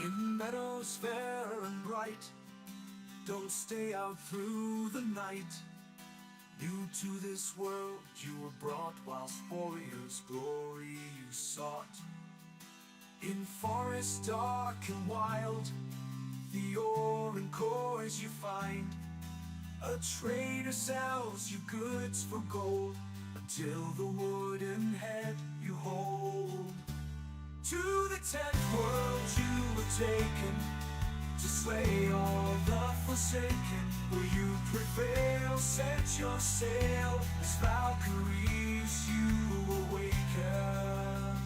In meadows fair and bright, don't stay out through the night. New to this world you were brought, whilst warriors' glory you sought. In forest dark and wild, the ore and cores you find. A trader sells you goods for gold, until the wooden head you hold. To the 10th world you were taken, to slay all the forsaken. Will you prevail? Set your sail, as Valkyries you awaken.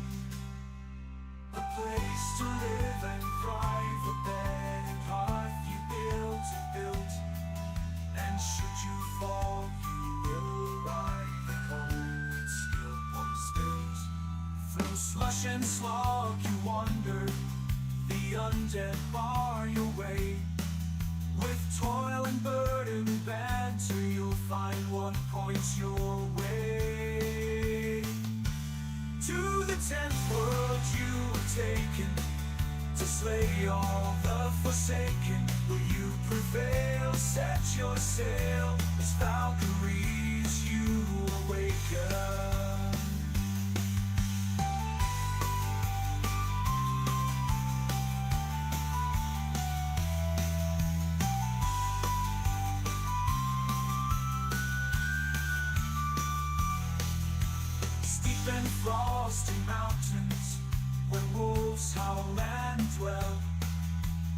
A place to live and thrive, a bed and hearth you built, and should you fall you will arrive at home with steel points built. Through slush and slog you wander, the undead bar your way. With toil and burden banter, you'll find what points your way. To the 10th world you were taken, to slay all the forsaken. Will you prevail? Set your sail, as Valkyries you awaken. And frosty mountains, where wolves howl and dwell.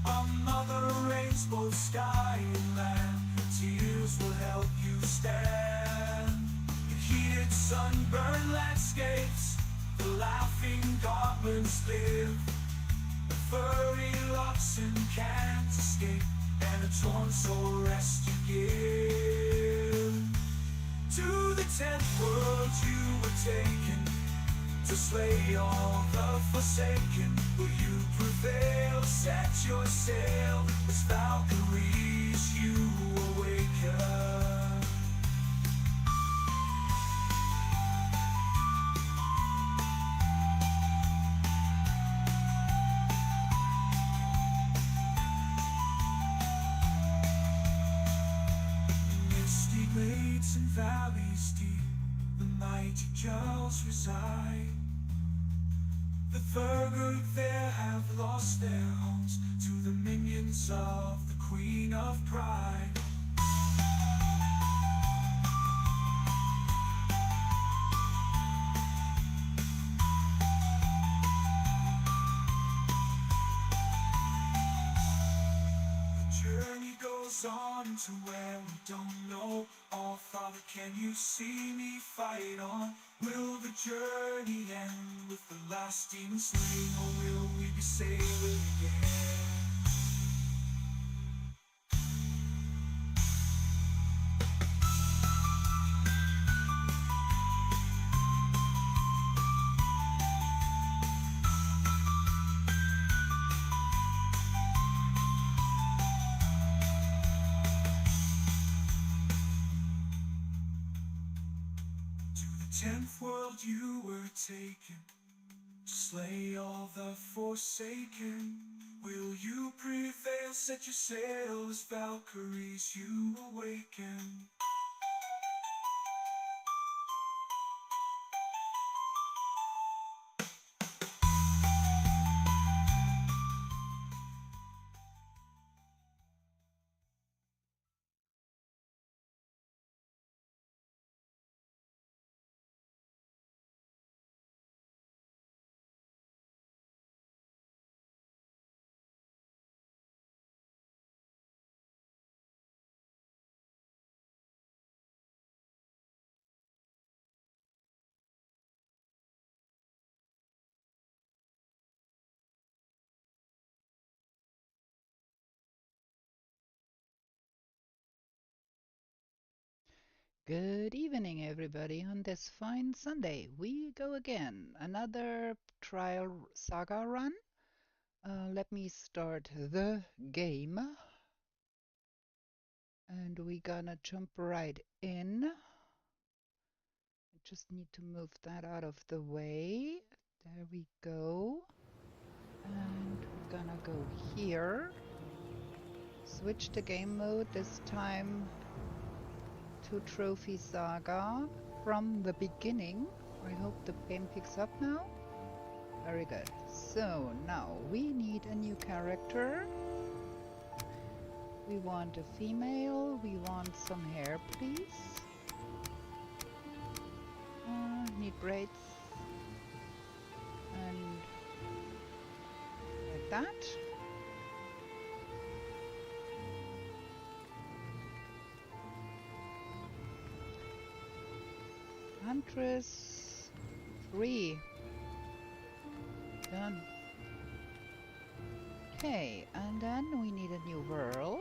Another rains both sky and land, tears will help you stand. In heated sunburned landscapes, the laughing goblins live. The furry oxen can't escape, and a torn soul rest you give. To the 10th world you were taken, to slay all the forsaken. Will you prevail? Set your sail, as Valkyries you awaken. Misty glades and valleys deep, the mighty Jarls reside. The Thurgood there have lost their homes to the minions of the Queen of Pride. The journey goes on to where we don't know. Oh, Father, can you see me fight on? Will the journey end with the last demon slain, or will we be sailing again? To the 10th world you were taken, to slay all the forsaken. Will you prevail? Set your sail, as Valkyries you awaken. Good evening, everybody. On this fine Sunday, we go again. Another trial saga run. Let me start the game. And we gonna jump right in. I just need to move that out of the way. There we go. And gonna go here. Switch the game mode, this time to Trophy Saga from the beginning. I hope the game picks up now. Very good. So now we need a new character. We want a female. We want some hair, please. Need braids. And like that. Huntress 3. Done. Okay, and then we need a new world.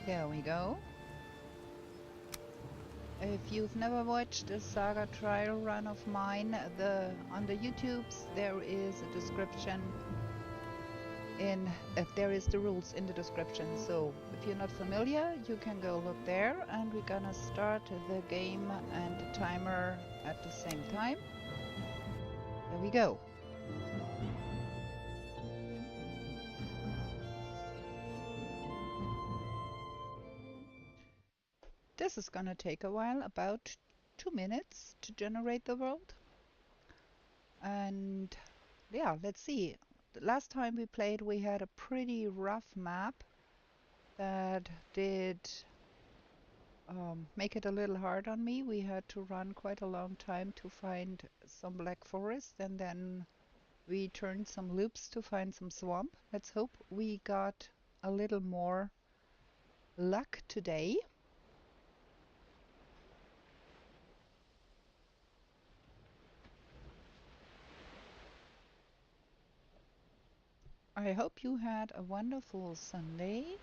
There we go. If you've never watched a Saga trial run of mine, on the YouTubes there is a description there is the rules in the description, so if you're not familiar you can go look there, and we're gonna start the game and the timer at the same time. There we go. This is gonna take a while, about 2 minutes to generate the world. And yeah, let's see. The last time we played we had a pretty rough map that did make it a little hard on me. We had to run quite a long time to find some black forest, and then we turned some loops to find some swamp. Let's hope we got a little more luck today. I hope you had a wonderful Sunday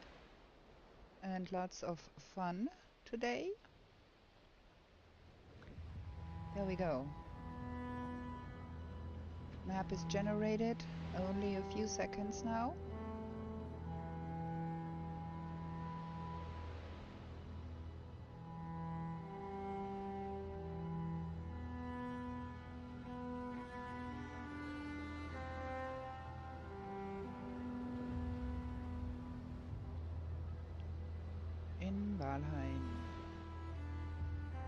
and lots of fun today. There we go. Map is generated, only a few seconds now. In Valheim.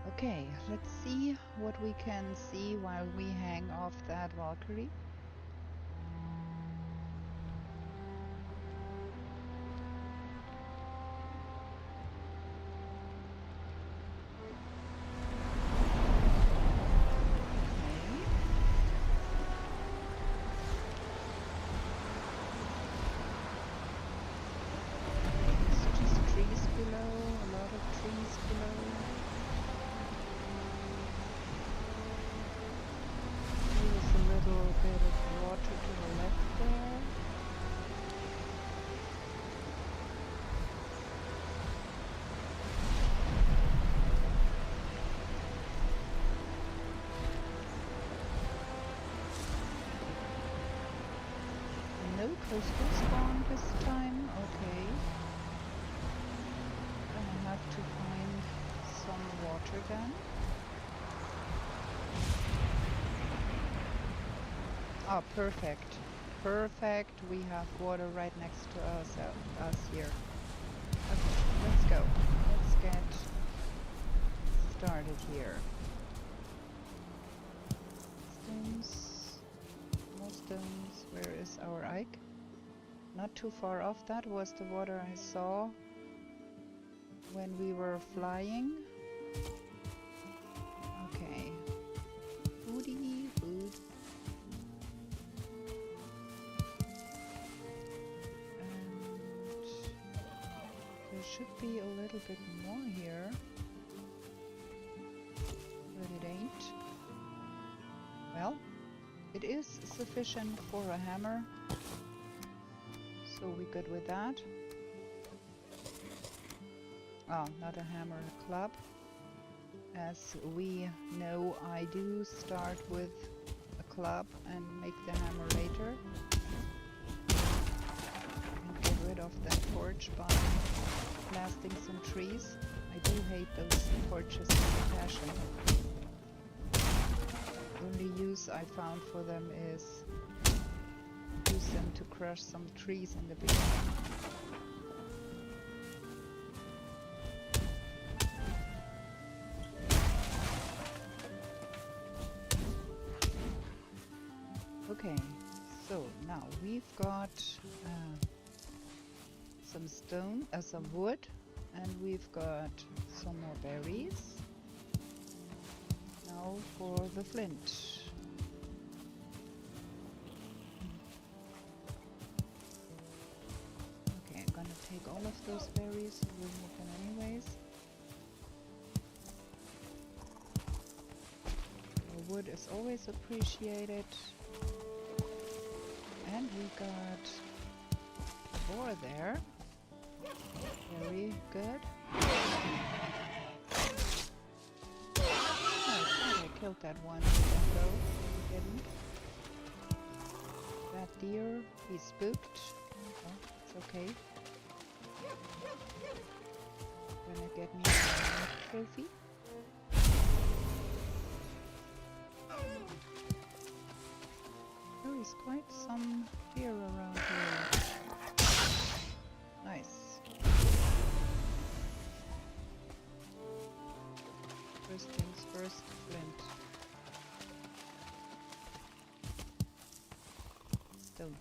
Okay, let's see what we can see while we hang off that Valkyrie. No coastal spawn this time, okay. Gonna have to find some water then. Ah, perfect. Perfect, we have water right next to us here. Okay, let's go. Let's get started here. Stones. More stones. Where is our Ike? Not too far off. That was the water I saw when we were flying. Okay. Foodie, food. And there should be a little bit more here. But it ain't. Well, it is sufficient for a hammer. So we're good with that. Oh, not a hammer, a club. As we know, I do start with a club and make the hammer later. And get rid of that torch by blasting some trees. I do hate those torches with passion. only use I found for them is use them to crush some trees in the beginning. Okay, so now we've got some stone, some wood, and we've got some more berries. Now for the flint. Okay, I'm gonna take all of those berries and remove them anyways. The wood is always appreciated. And we got a boar there. Very good. Oh, I thought I killed that one. Though I didn't. That deer, he's spooked. Oh, it's okay. Gonna get me a trophy. There is quite some deer around here. Nice. First things first, flint. Stone.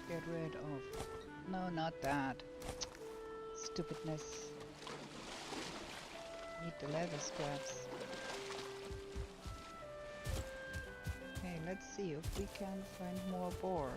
Get rid of... No, not that. Stupidness. Need the leather scraps. Okay, let's see if we can find more boar.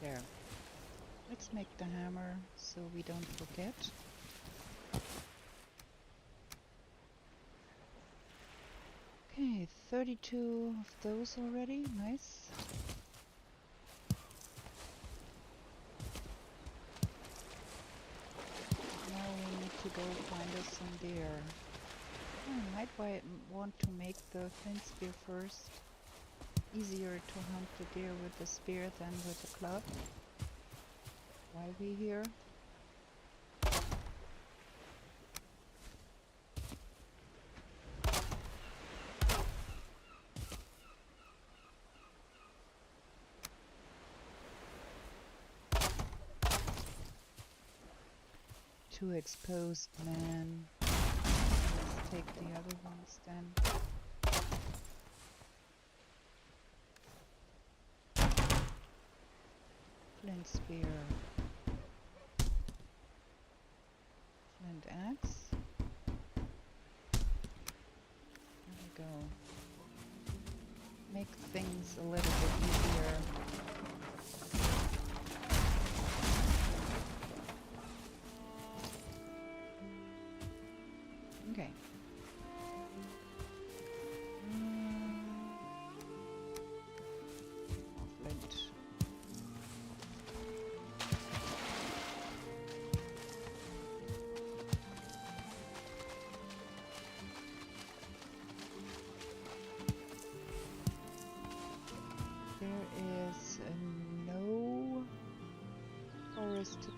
There. Let's make the hammer so we don't forget. Okay, 32 of those already. Nice. Now we need to go find us some deer. I might want to make the flint spear first. Easier to hunt the deer with the spear than with the club. Why we here? Too exposed, man. Let's take the other ones then. Flint spear. Flint axe. There we go. Make things a little bit easier. Okay. Flint.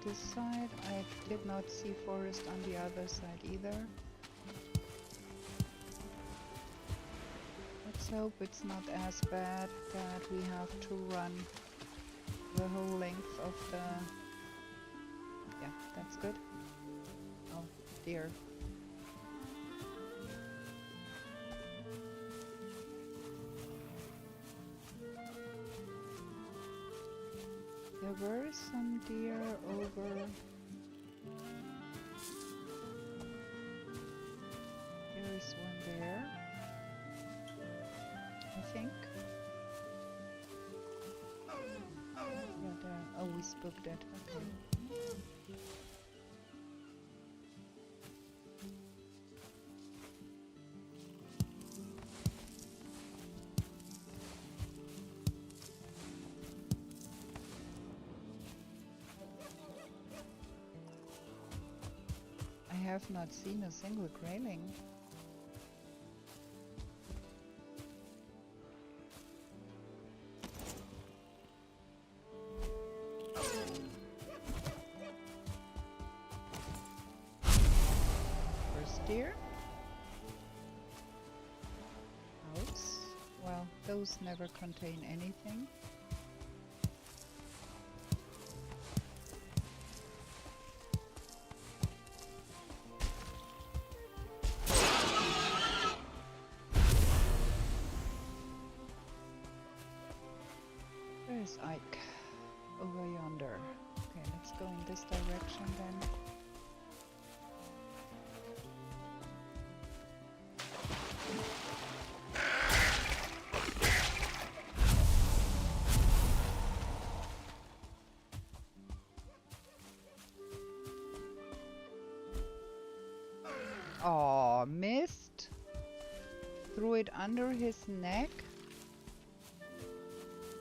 this side. I did not see forest on the other side either. Let's hope it's not as bad that we have to run the whole length of the... Yeah, that's good. Oh dear. There were some deer over... There is one there, I think. Yeah, there. Oh, we spooked it. Okay. I have not seen a single grayling. First deer. House. Well, those never contain anything. Where's Ike? Over yonder. Okay, let's go in this direction then. Aw, missed. Threw it under his neck.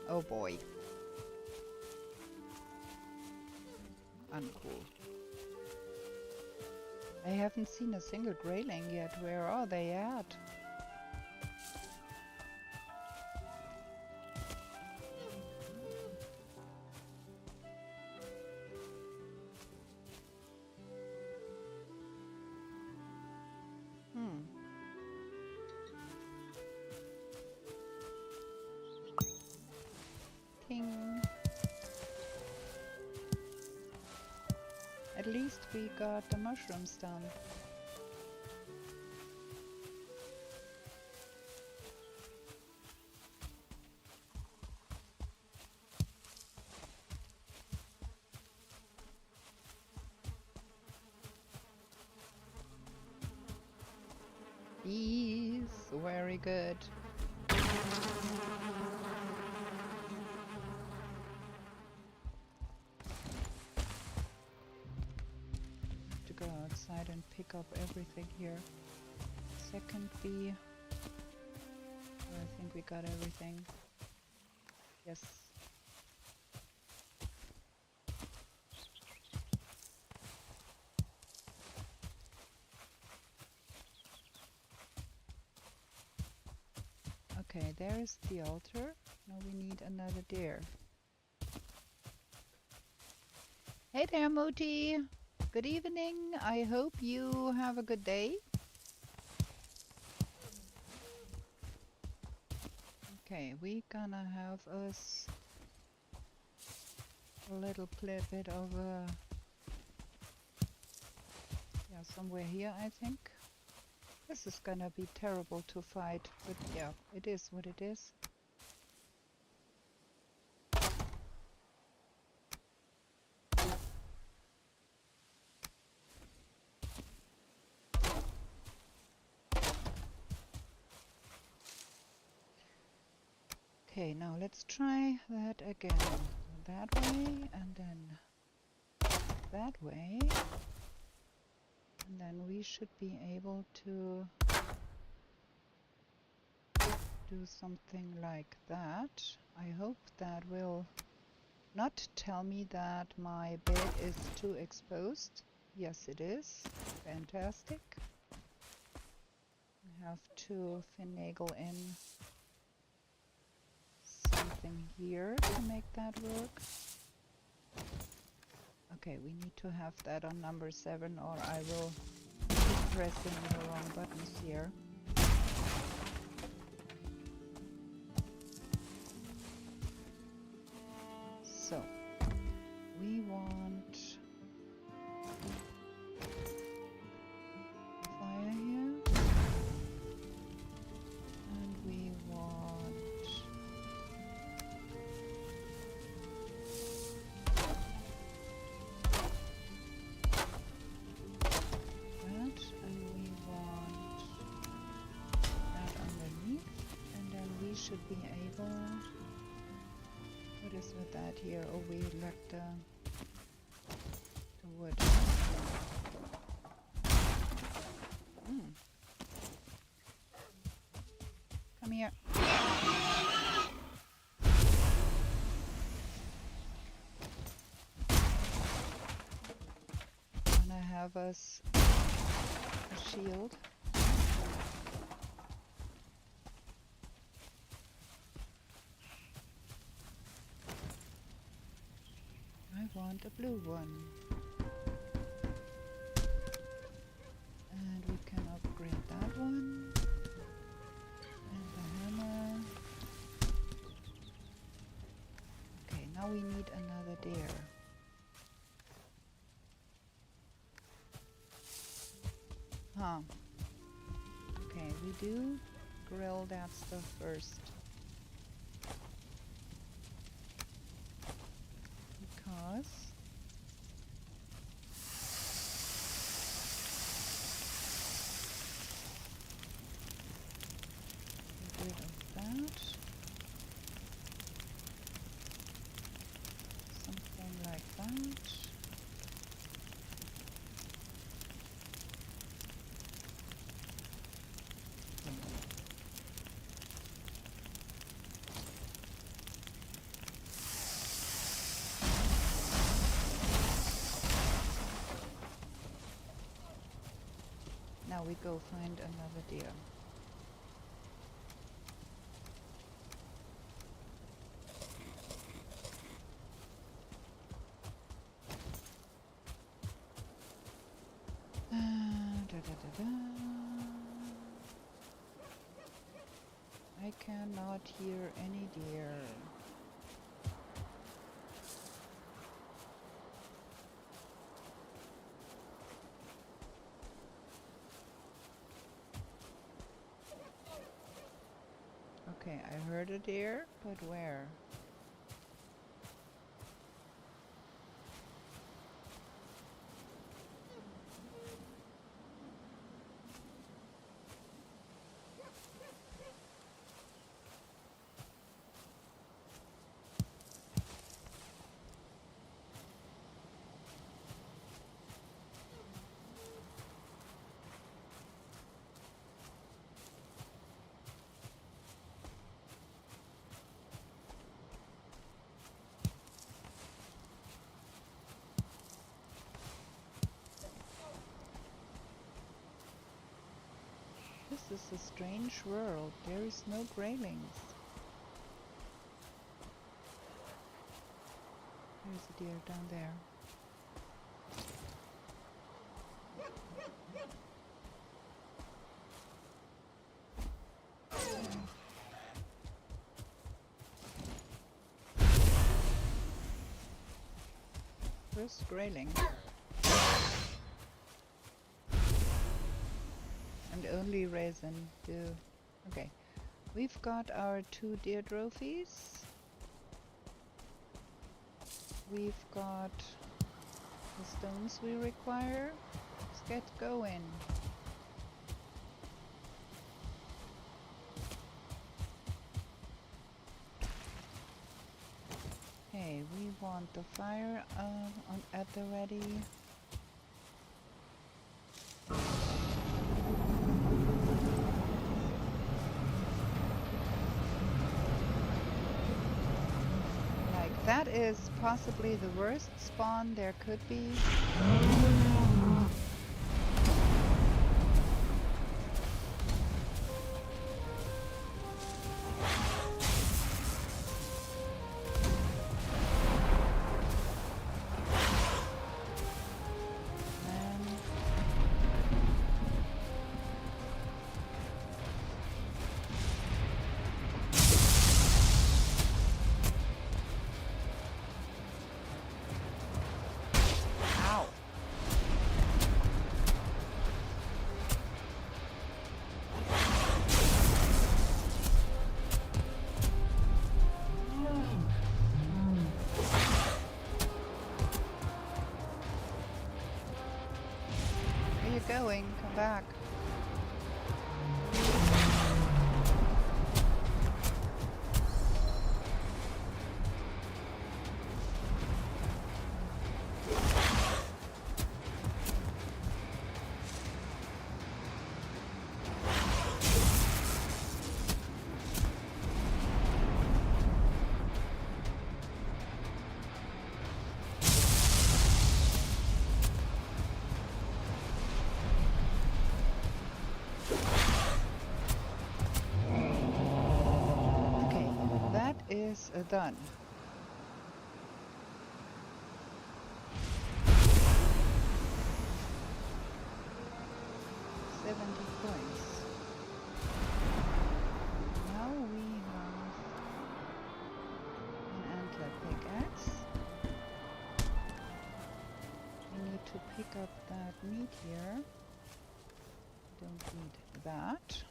Oh boy. Uncool. I haven't seen a single grayling yet. Where are they at? Ting. At least we got the mushrooms done. Yes, very good. To go outside and pick up everything here. Second bee. I think we got everything. Yes. Okay, there is the altar. Now we need another deer. Hey there, Moti. Good evening. I hope you have a good day. Okay, we gonna have us a little bit of a... Yeah, somewhere here, I think. This is gonna be terrible to fight, but yeah, it is what it is. Okay, now let's try that again. That way, and then that way. And then we should be able to do something like that. I hope that will not tell me that my bed is too exposed. Yes, it is. Fantastic. I have to finagle in something here to make that work. Okay, we need to have that on number 7 or I will keep pressing the wrong buttons here. So, we want fire here, and we want that, and we want that underneath, and then we should be able. What is with that here? Oh, we lack the wood. Come here. Wanna have us a shield? I want a blue one. And we can upgrade that one. And the hammer. Okay, now we need another deer. Huh. Okay, we do grill that stuff first. Because get rid of that. Something like that. Now we go find another deer. I cannot hear any deer. Okay, I heard a deer, but where? This is a strange world. There is no graylings. There's a deer down there. First grayling. And only raisin do. Okay. We've got our 2 deer trophies. We've got the stones we require. Let's get going. Okay, we want the fire at the ready. That is possibly the worst spawn there could be. back. Is done. $70. Now we have an antler pickaxe. We need to pick up that meat here. Don't need that.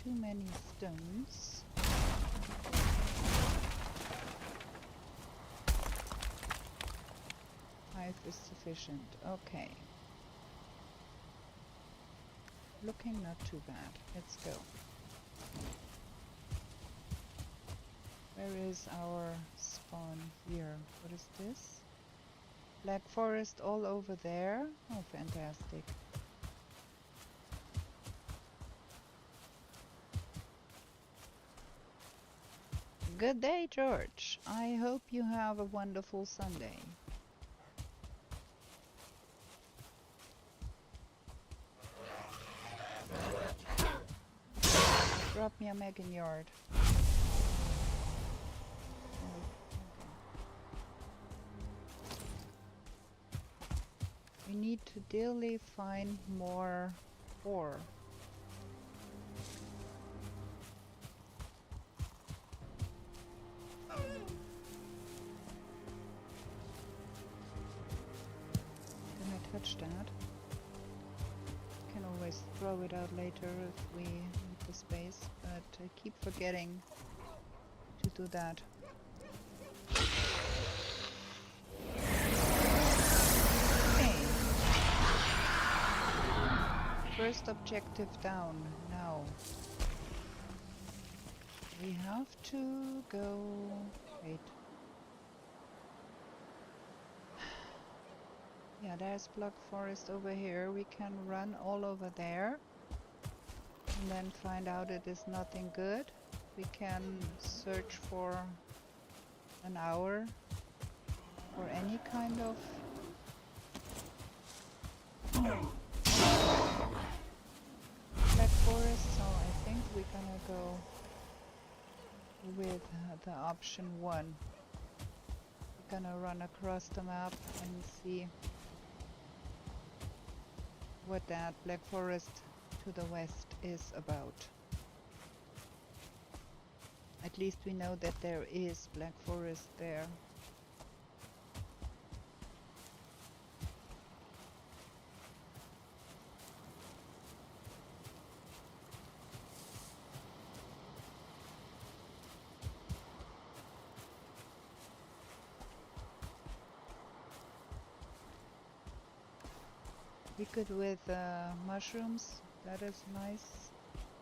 Too many stones. 5 is sufficient. Okay. Looking not too bad. Let's go. Where is our spawn here? What is this? Black forest all over there. Oh, fantastic. Good day, George. I hope you have a wonderful Sunday. Drop me a Megan yard. Oh, okay. We need to daily find more ore. Touch that. Can always throw it out later if we need the space, but I keep forgetting to do that. Okay. First objective down. Now we have to go. Wait. Yeah, there's Black Forest over here. We can run all over there and then find out it is nothing good. We can search for an hour for any kind of Black Forest, so I think we're gonna go with the option 1. We're gonna run across the map and see what that Black Forest to the west is about. At least we know that there is Black Forest there. We could with mushrooms, that is nice.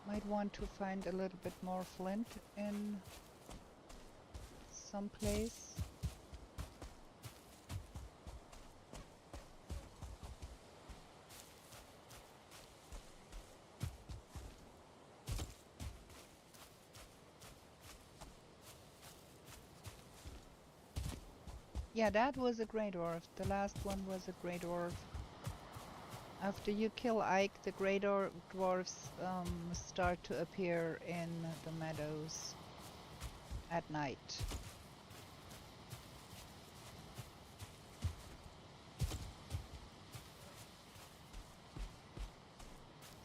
Might want to find a little bit more flint in some place. Yeah, that was a grey dwarf. The last one was a grey dwarf. After you kill Ike, the grey dwarfs start to appear in the meadows at night.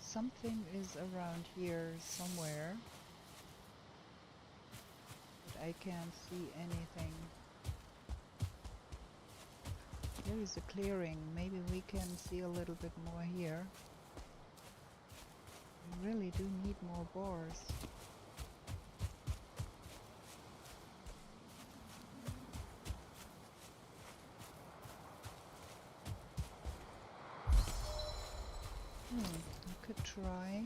Something is around here somewhere, but I can't see anything. There is a clearing. Maybe we can see a little bit more here. We really do need more boars. I could try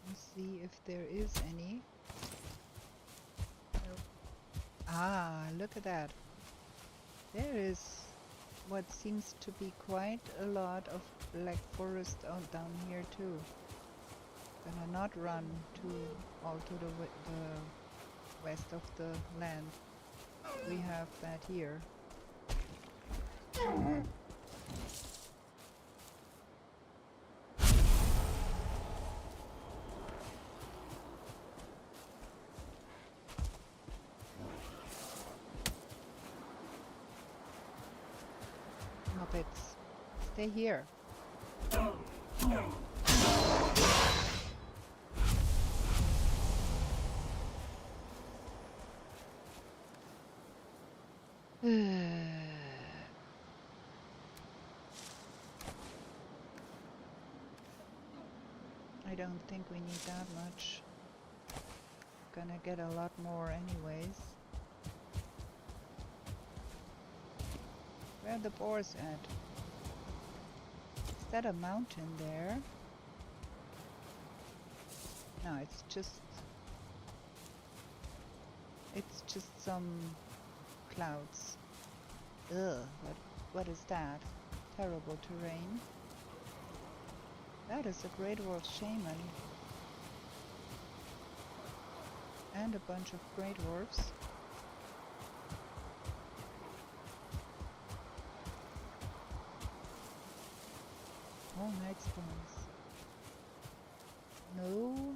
and see if there is any. Nope. Ah, look at that. There is what seems to be quite a lot of black forest down here too. Gonna not run all to the west of the land. We have that here. Muppets, stay here. I don't think we need that much. Gonna get a lot more anyways. Where are the boars at? Is that a mountain there? No, it's just some clouds. Ugh, what is that? Terrible terrain. That is a Great Wolf Shaman. And a bunch of Great Wolves. All night spawns. No.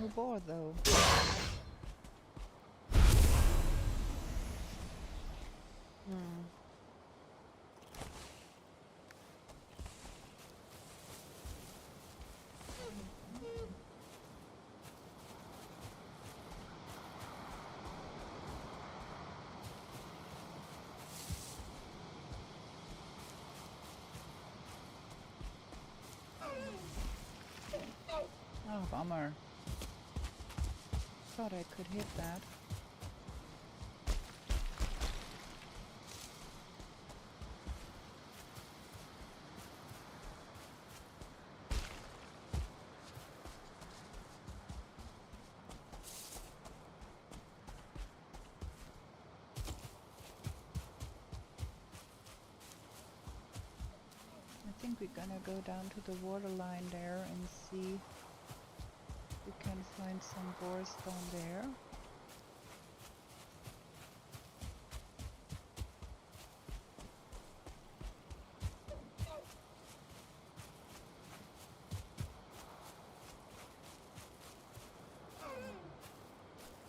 No boar though. Oh, bummer. Thought I could hit that. I think we're gonna go down to the waterline there and see if we can find some boars down there.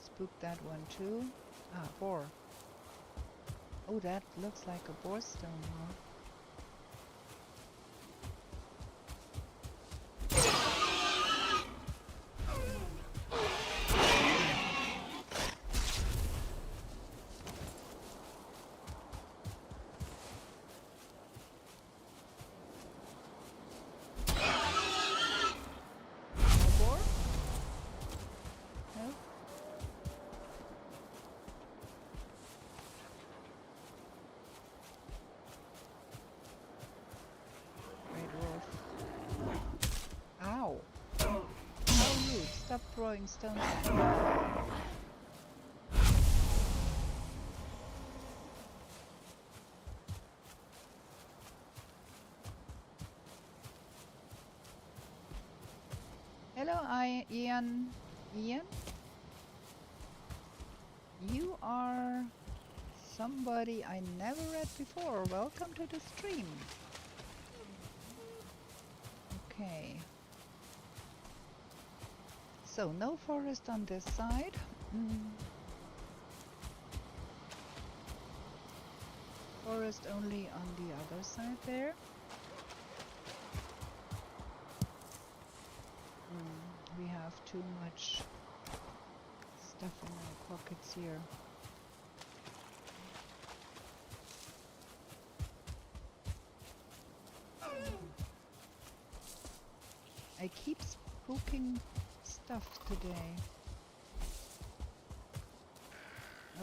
Spook that one too. Ah, boar. Oh, that looks like a boar stone, huh? Stop throwing stones at me. Hello, Ian. Ian? You are somebody I never read before. Welcome to the stream. Okay. So, no forest on this side. Forest only on the other side there. We have too much stuff in our pockets here. I keep spooking stuff today.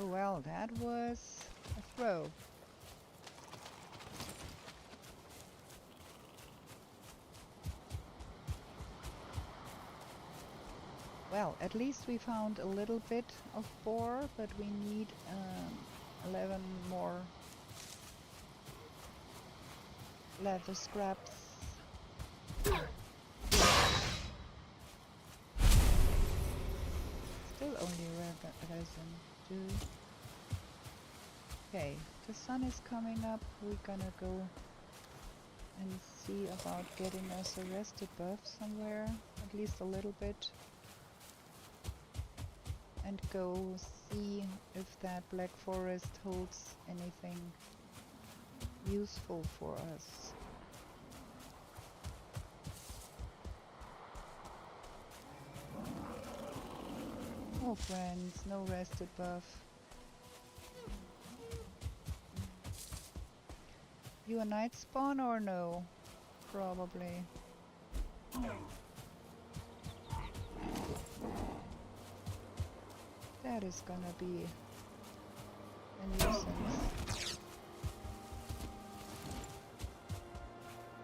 Oh well, that was a throw. Well, at least we found a little bit of boar, but we need 11 more leather scraps. Still only resin. Okay, the sun is coming up. We're gonna go and see about getting us a rested buff somewhere, at least a little bit. And go see if that black forest holds anything useful for us. Oh friends, no rested buff. You a night spawn or no? Probably. That is gonna be a nuisance.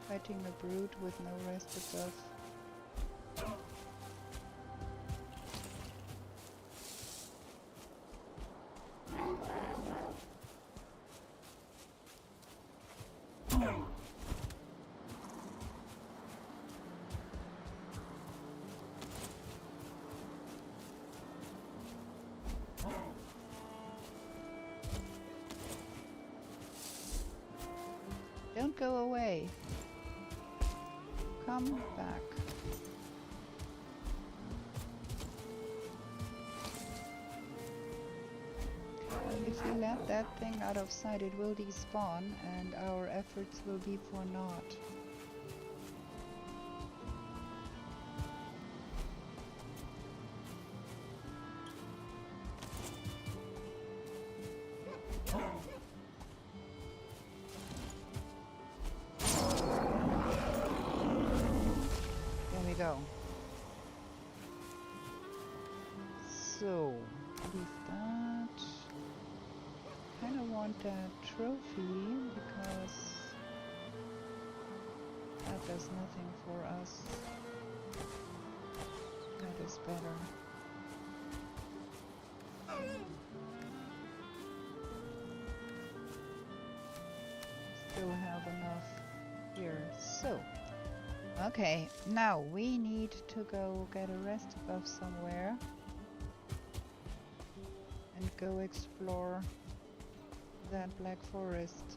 Fighting a brute with no rested buff. Don't go away. Come back. If we let that thing out of sight, it will despawn and our efforts will be for naught. Go. So, with that, I kind of want that trophy because that does nothing for us. That is better. Still have enough here. So. Okay, now we need to go get a rest buff somewhere and go explore that black forest.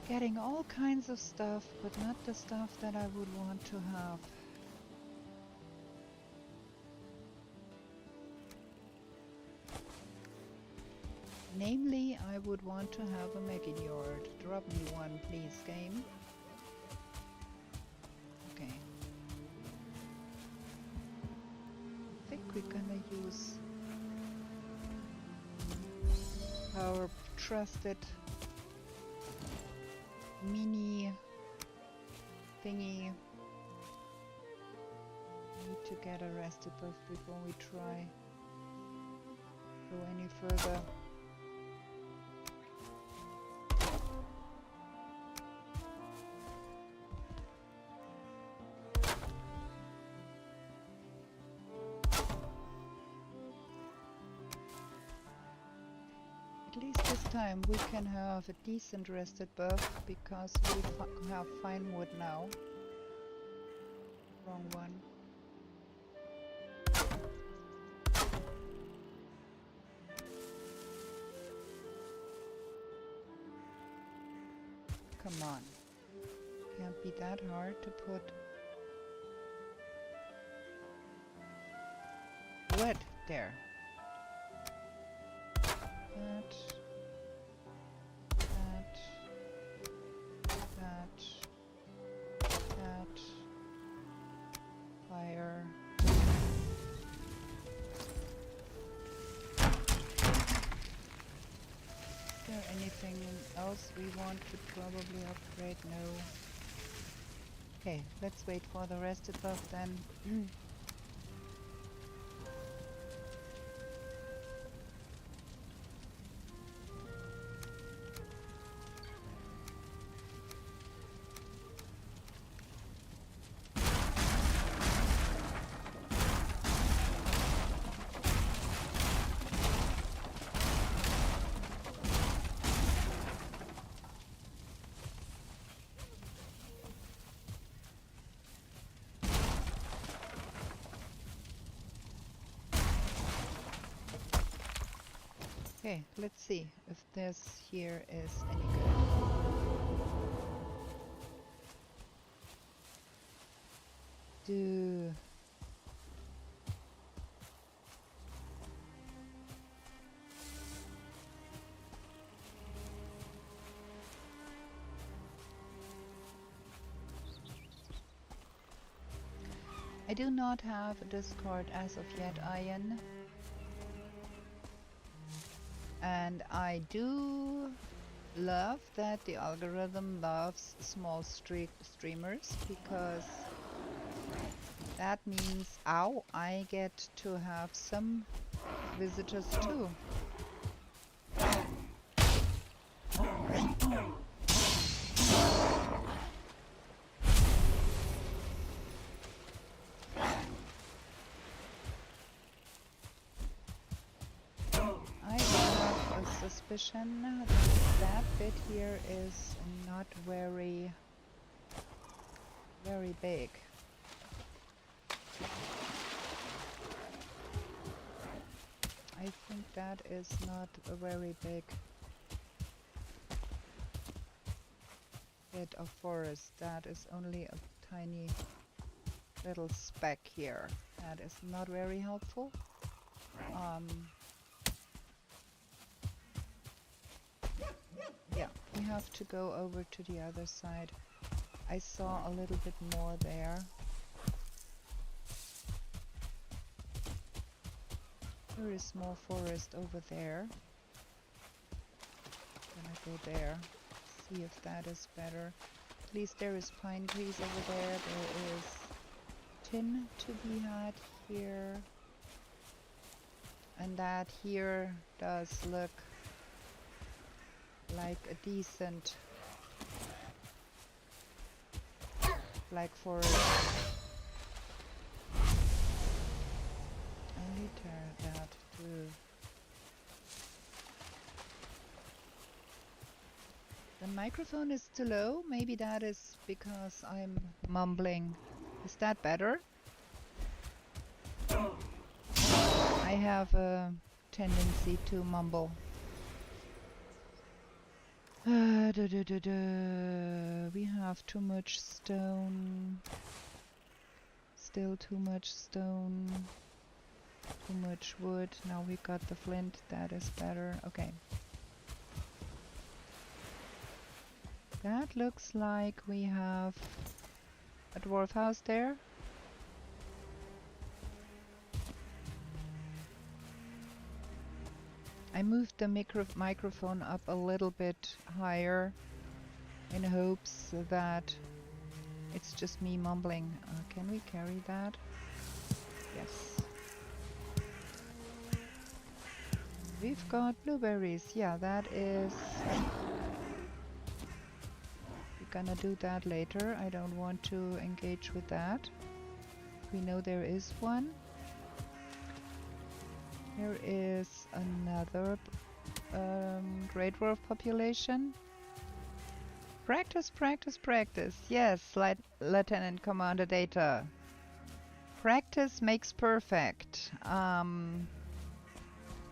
Getting all kinds of stuff, but not the stuff that I would want to have. Namely, I would want to have a Megan yard. Drop me one, please, game. Okay. I think we're gonna use our trusted mini thingy. Need to get a rested buff before we try go any further. At least this time we can have a decent rested buff because we have fine wood now. Wrong one. Come on. Can't be that hard to put wood there. That, fire. else we want to probably upgrade? No. Okay, let's wait for the rested buff then. Okay, let's see if this here is any good. I do not have a discard as of yet, Ian. And I do love that the algorithm loves small streamers, because that means, ow, I get to have some visitors too. Suspicion that bit here is not very big. I think that is not a very big bit of forest. That is only a tiny little speck here. That is not very helpful. Yeah, we have to go over to the other side. I saw a little bit more there. There is more forest over there. Gonna go there, see if that is better. At least there is pine trees over there. There is tin to be had here. And that here does look like a decent black forest. Only tear that through. The microphone is too low. Maybe that is because I'm mumbling. Is that better? I have a tendency to mumble. We have too much stone. Still too much stone. Too much wood. Now we got the flint. That is better. Okay. That looks like we have a dwarf house there. I moved the microphone up a little bit higher in hopes that it's just me mumbling. Can we carry that? Yes. We've got blueberries. Yeah, that is... We're gonna do that later. I don't want to engage with that. We know there is one. Here is another Great Dwarf population. Practice, practice, practice. Yes, Lieutenant Commander Data. Practice makes perfect.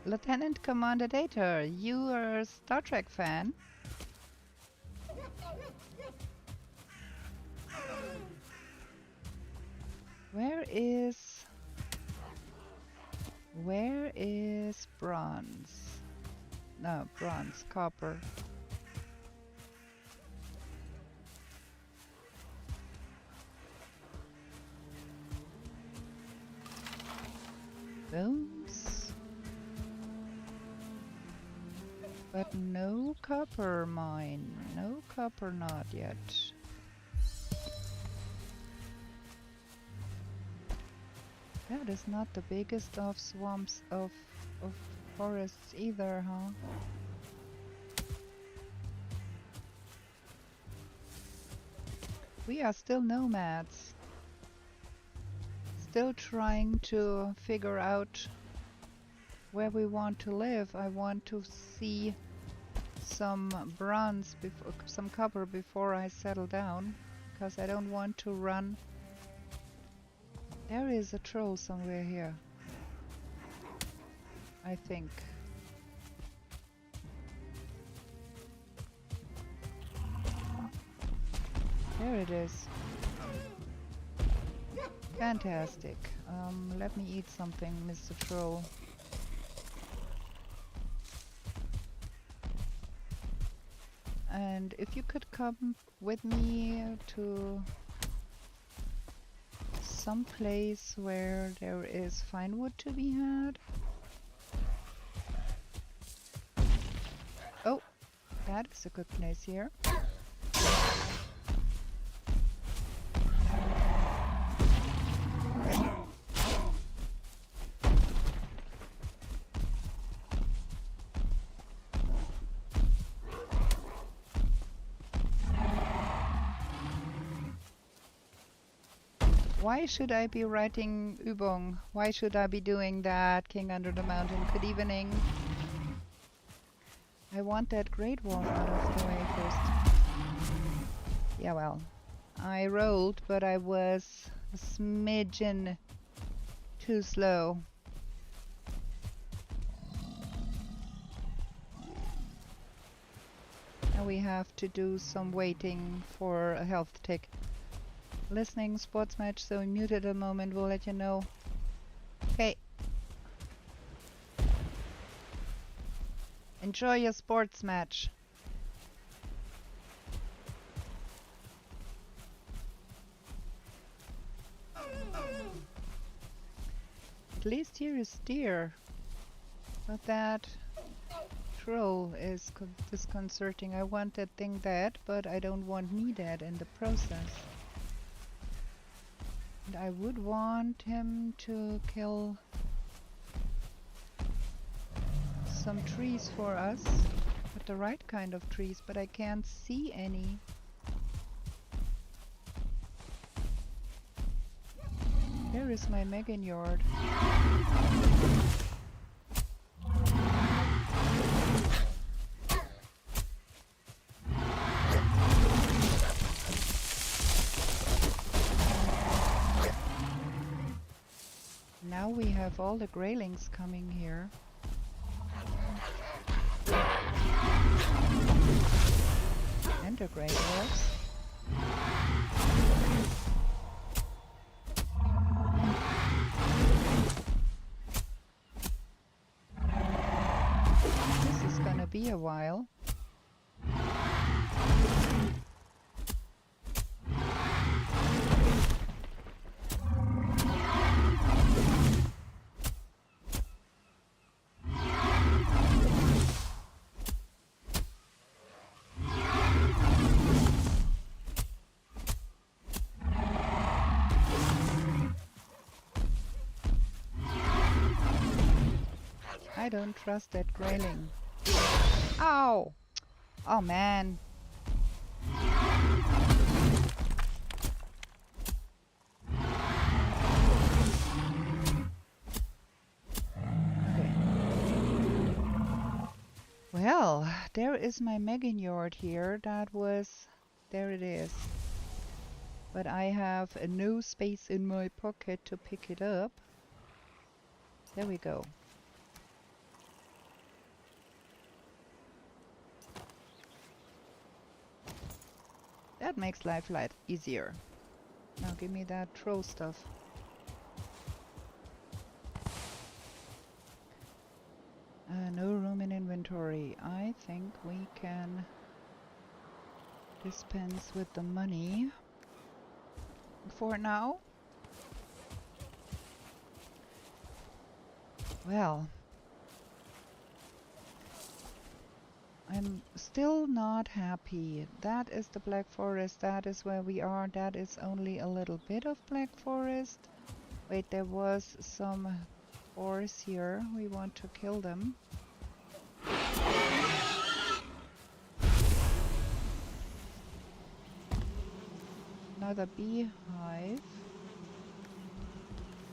Lieutenant Commander Data, you are a Star Trek fan. Where is bronze? No, bronze, copper. Those. But no copper mine. No copper, not yet. That is not the biggest of swamps of forests either, huh? We are still nomads. Still trying to figure out where we want to live. I want to see some bronze, some copper before I settle down, because I don't want to run. There is a troll somewhere here, I think. There it is. Fantastic. Let me eat something, Mr. Troll. And if you could come with me to some place where there is fine wood to be had. Oh, that is a good place here. Why should I be writing Übung? Why should I be doing that, King Under the Mountain? Good evening. I want that Great Wall out of the way first. Yeah, well, I rolled, but I was a smidgen too slow. Now we have to do some waiting for a health tick. Listening sports match, so muted a moment, we'll let you know. Okay. Enjoy your sports match. At least here is deer. But that troll is disconcerting. I want that thing dead, but I don't want me dead in the process. And I would want him to kill some trees for us, but the right kind of trees, but I can't see any. There is my Megan yard. Now we have all the graylings coming here. And the grey dwarfs. This is gonna be a while. I don't trust that grayling. Ow! Oh man. Okay. Well, there is my Megan yard here. That was... there it is. But I have no space in my pocket to pick it up. There we go. That makes life a lot easier. Now give me that troll stuff. No room in inventory. I think we can dispense with the money for now. Well, I'm still not happy. That is the Black Forest. That is where we are. That is only a little bit of Black Forest. Wait, there was some boars here. We want to kill them. Another beehive.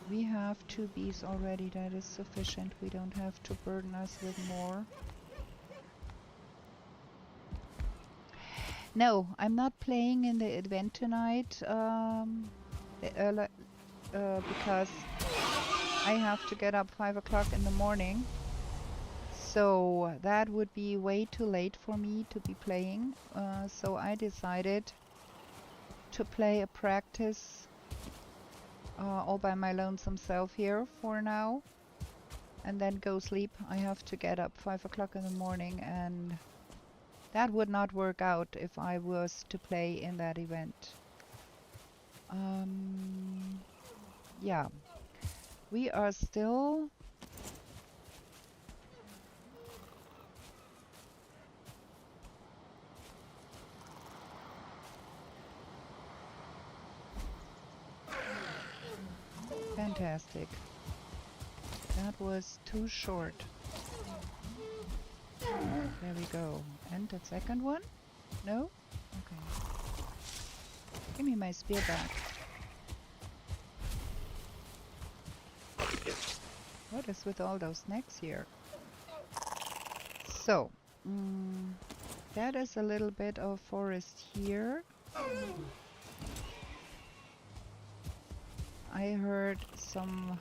We have 2 bees already. That is sufficient. We don't have to burden us with more. No, I'm not playing in the event tonight because I have to get up 5 o'clock in the morning. So that would be way too late for me to be playing. So I decided to play a practice all by my lonesome self here for now. And then go sleep. I have to get up 5 o'clock in the morning, and that would not work out if I was to play in that event. Yeah, we are still fantastic. That was too short. There we go. And the second one? No? Okay. Give me my spear back. What is with all those snacks here? So, that is a little bit of forest here. I heard some...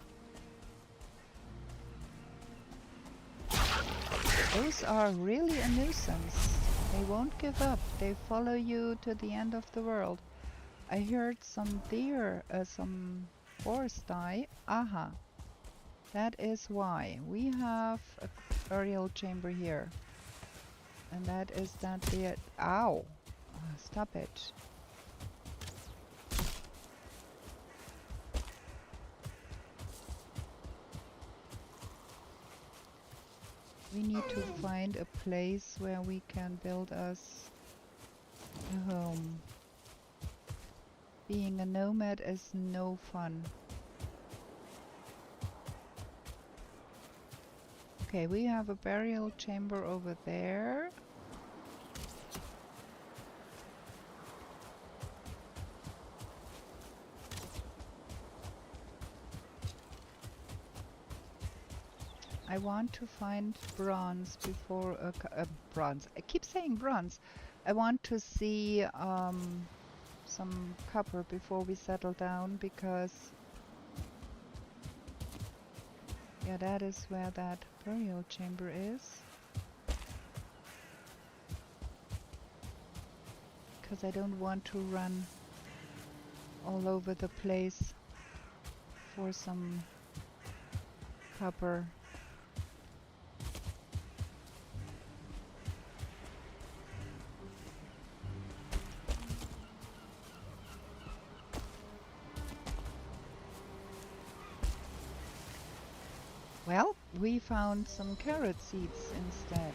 Those are really a nuisance. They won't give up. They follow you to the end of the world. I heard some deer, some boars die. Aha. That is why. We have a burial chamber here. And that is that deer. Ow! Stop it. We need to find a place where we can build us a home. Being a nomad is no fun. Okay, we have a burial chamber over there. I want to find bronze before bronze. I keep saying bronze. I want to see some copper before we settle down, because yeah, that is where that burial chamber is. Because I don't want to run all over the place for some copper. Well, we found some carrot seeds instead.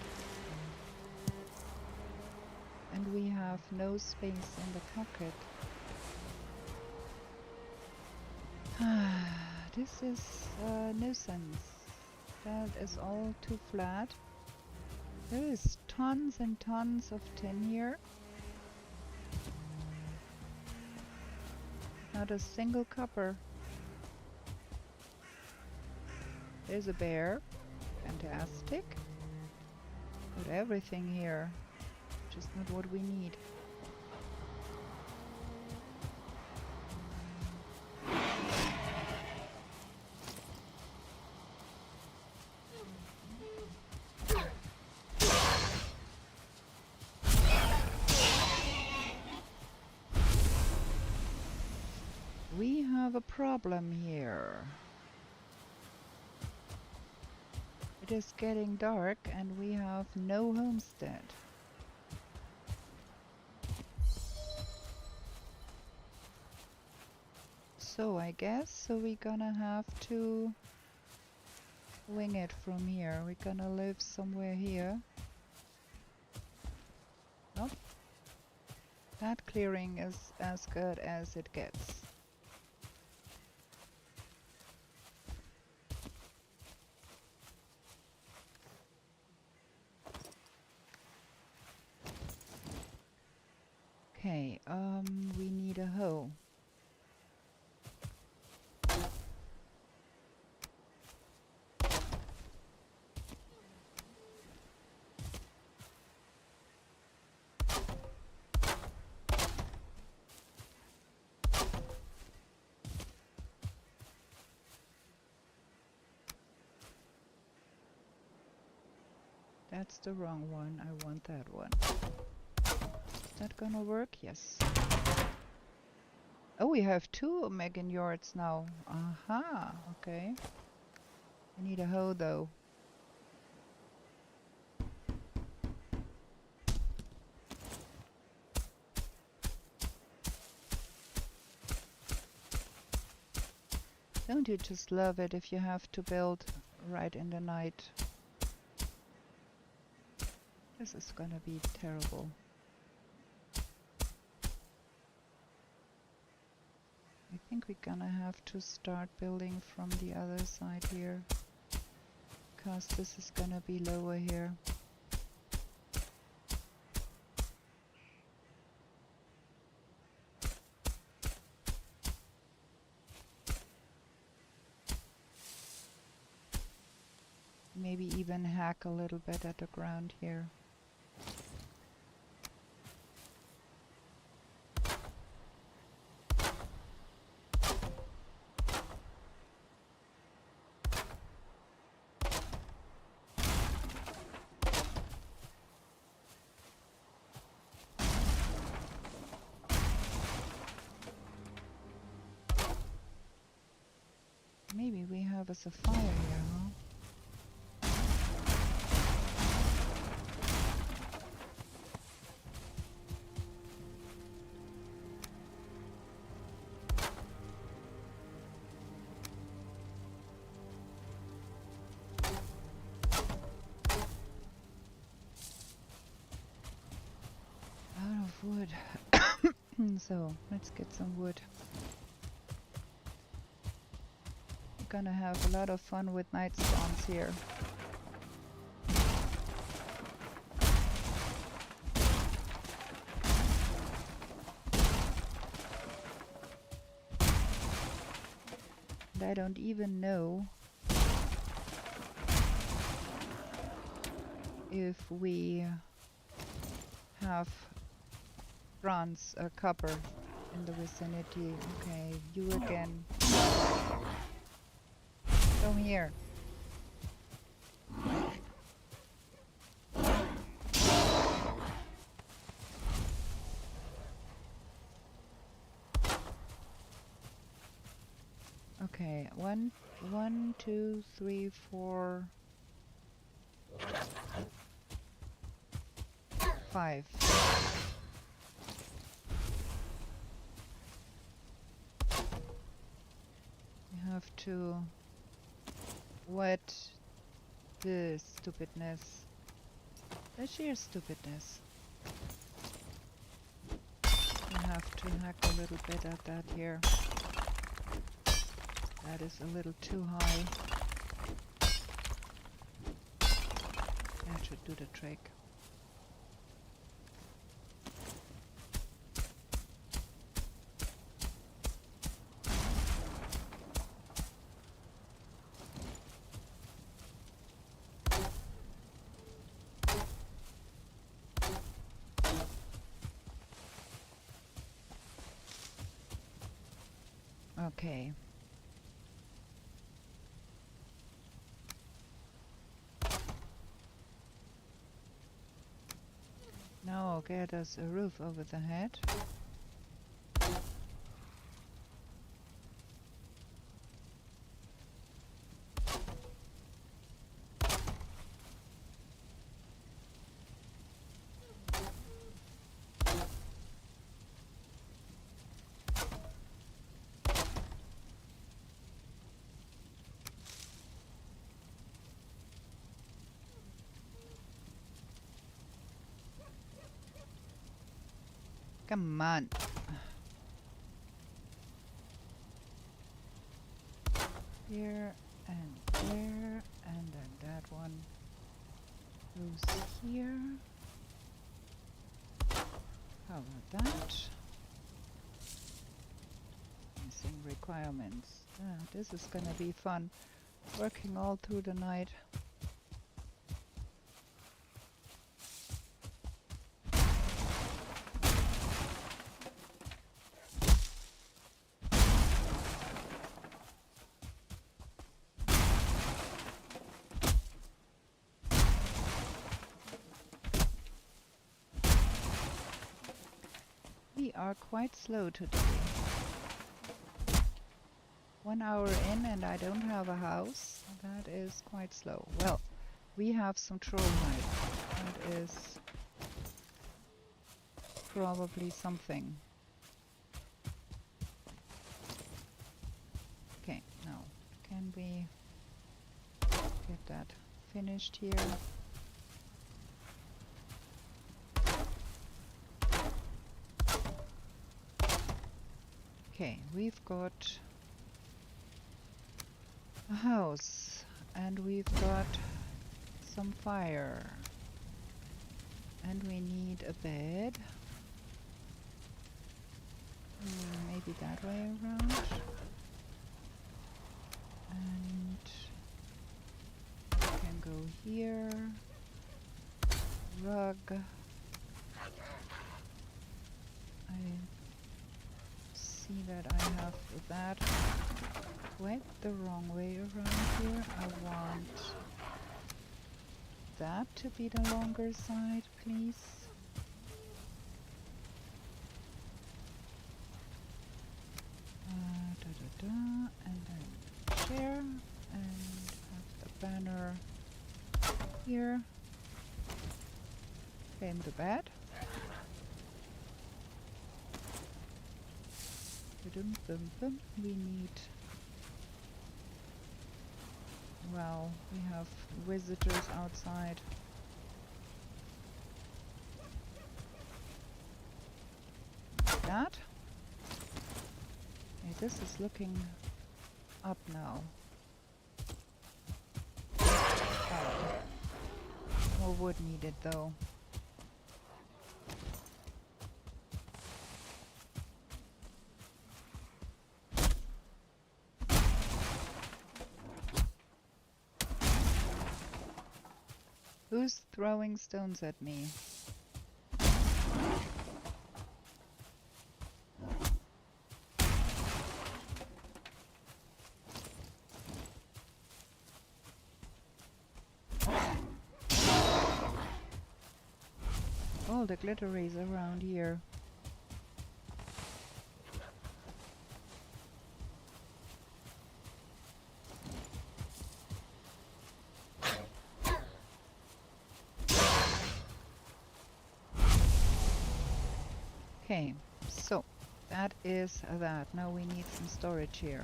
And we have no space in the pocket. This is a nuisance. That is all too flat. There is tons and tons of tin here. Not a single copper. There's a bear. Fantastic. Got everything here. Just not what we need. We have a problem here. It is getting dark and we have no homestead. So I guess we're gonna have to wing it from here. We're gonna live somewhere here. Nope. That clearing is as good as it gets. Okay, we need a hoe. That's the wrong one. I want that one. Is that gonna work? Yes. Oh, we have 2 Megan yards now. Aha, okay. I need a hoe though. Don't you just love it if you have to build right in the night? This is gonna be terrible. I think we're gonna have to start building from the other side here, because this is gonna be lower here. Maybe even hack a little bit at the ground here. Maybe we have us a fire here, huh? Out of wood. So, let's get some wood. Gonna have a lot of fun with night spawns here. And I don't even know if we have bronze or copper in the vicinity. Okay, you again. Come here. Okay, one, 2, 3, 4, 5. We have to wet the stupidness. The sheer stupidness. We have to hack a little bit at that here. That is a little too high. That should do the trick. Okay. Now I'll get us a roof over the head. Come on. Here and there, and then that one goes here. How about that? Missing requirements. Ah, this is gonna be fun. Working all through the night. We are quite slow today. 1 hour in and I don't have a house. That is quite slow. Well, we have some troll hide. That is probably something. Okay, now can we get that finished here? Okay, we've got a house and we've got some fire and we need a bed. Maybe that way around. And we can go here. Rug. I see that I have that quite the wrong way around here. I want that to be the longer side, please. And then chair and have the banner here. Claim the bed. We need, well, we have visitors outside. Like that. Okay, this is looking up now. Oh. More wood needed though. Who's throwing stones at me? All the glitteries around here. Okay, so that is that. Now we need some storage here.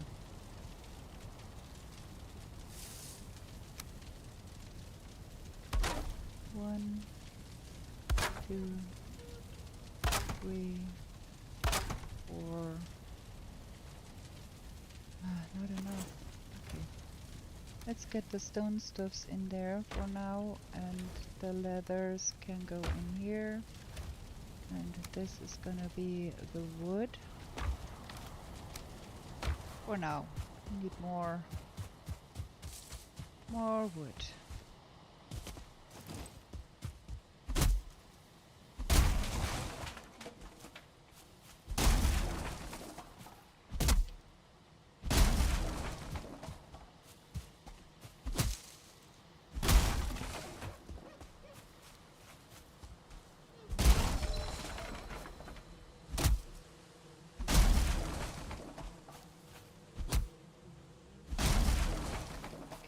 One, 2, 3, 4. Not enough. Okay. Let's get the stone stuffs in there for now, and the leathers can go in here. And this is gonna be the wood. For now. We need more wood.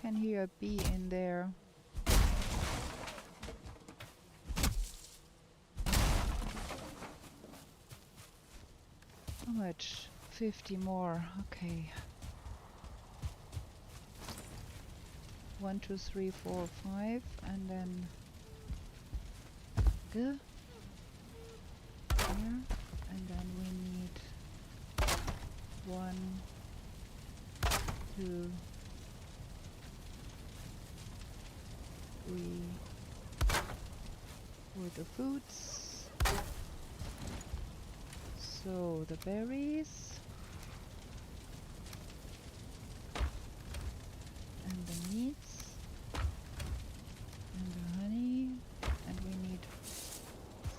Can hear a bee in there. How much? 50 more. Okay. 1, 2, 3, 4, 5, and then here, and 1, 2, 3 for the foods. So the berries and the meats and the honey, and we need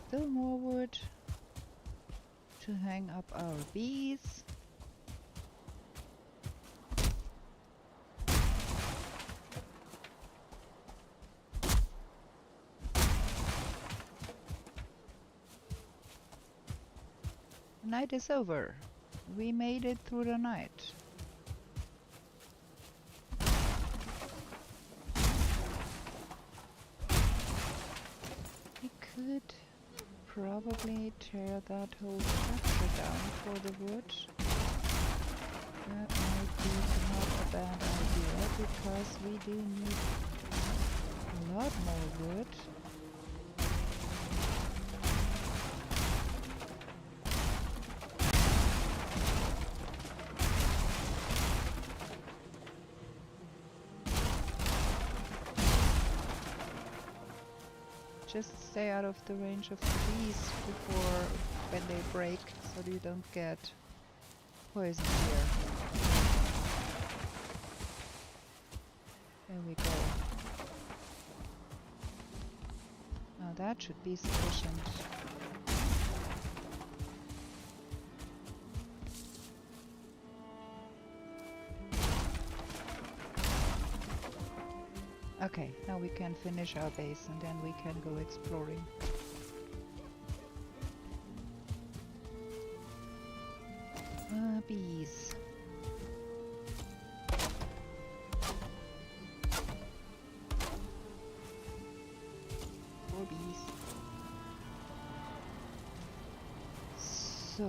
still more wood to hang up our bees. The night is over. We made it through the night. We could probably tear that whole structure down for the wood. That might be not a bad idea, because we do need a lot more wood. Just stay out of the range of the bees before when they break, so you don't get poisoned here. There we go. Now that should be sufficient. Okay, now we can finish our base and then we can go exploring. Bees. More bees. So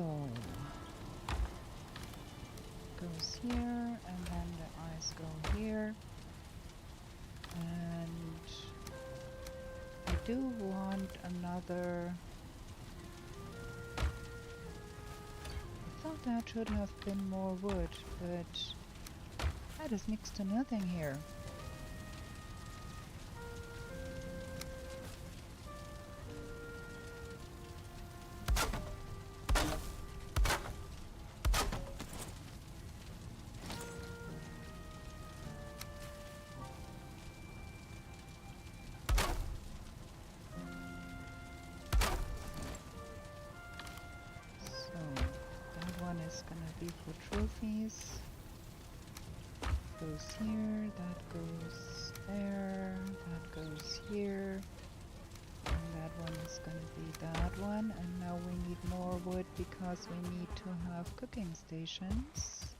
goes here, and then the eyes go here. And I do want another. I thought that should have been more wood, but that is next to nothing here. Is gonna be for trophies. Goes here, that goes there, that goes here, and that one is gonna be that one. And now we need more wood because we need to have cooking stations.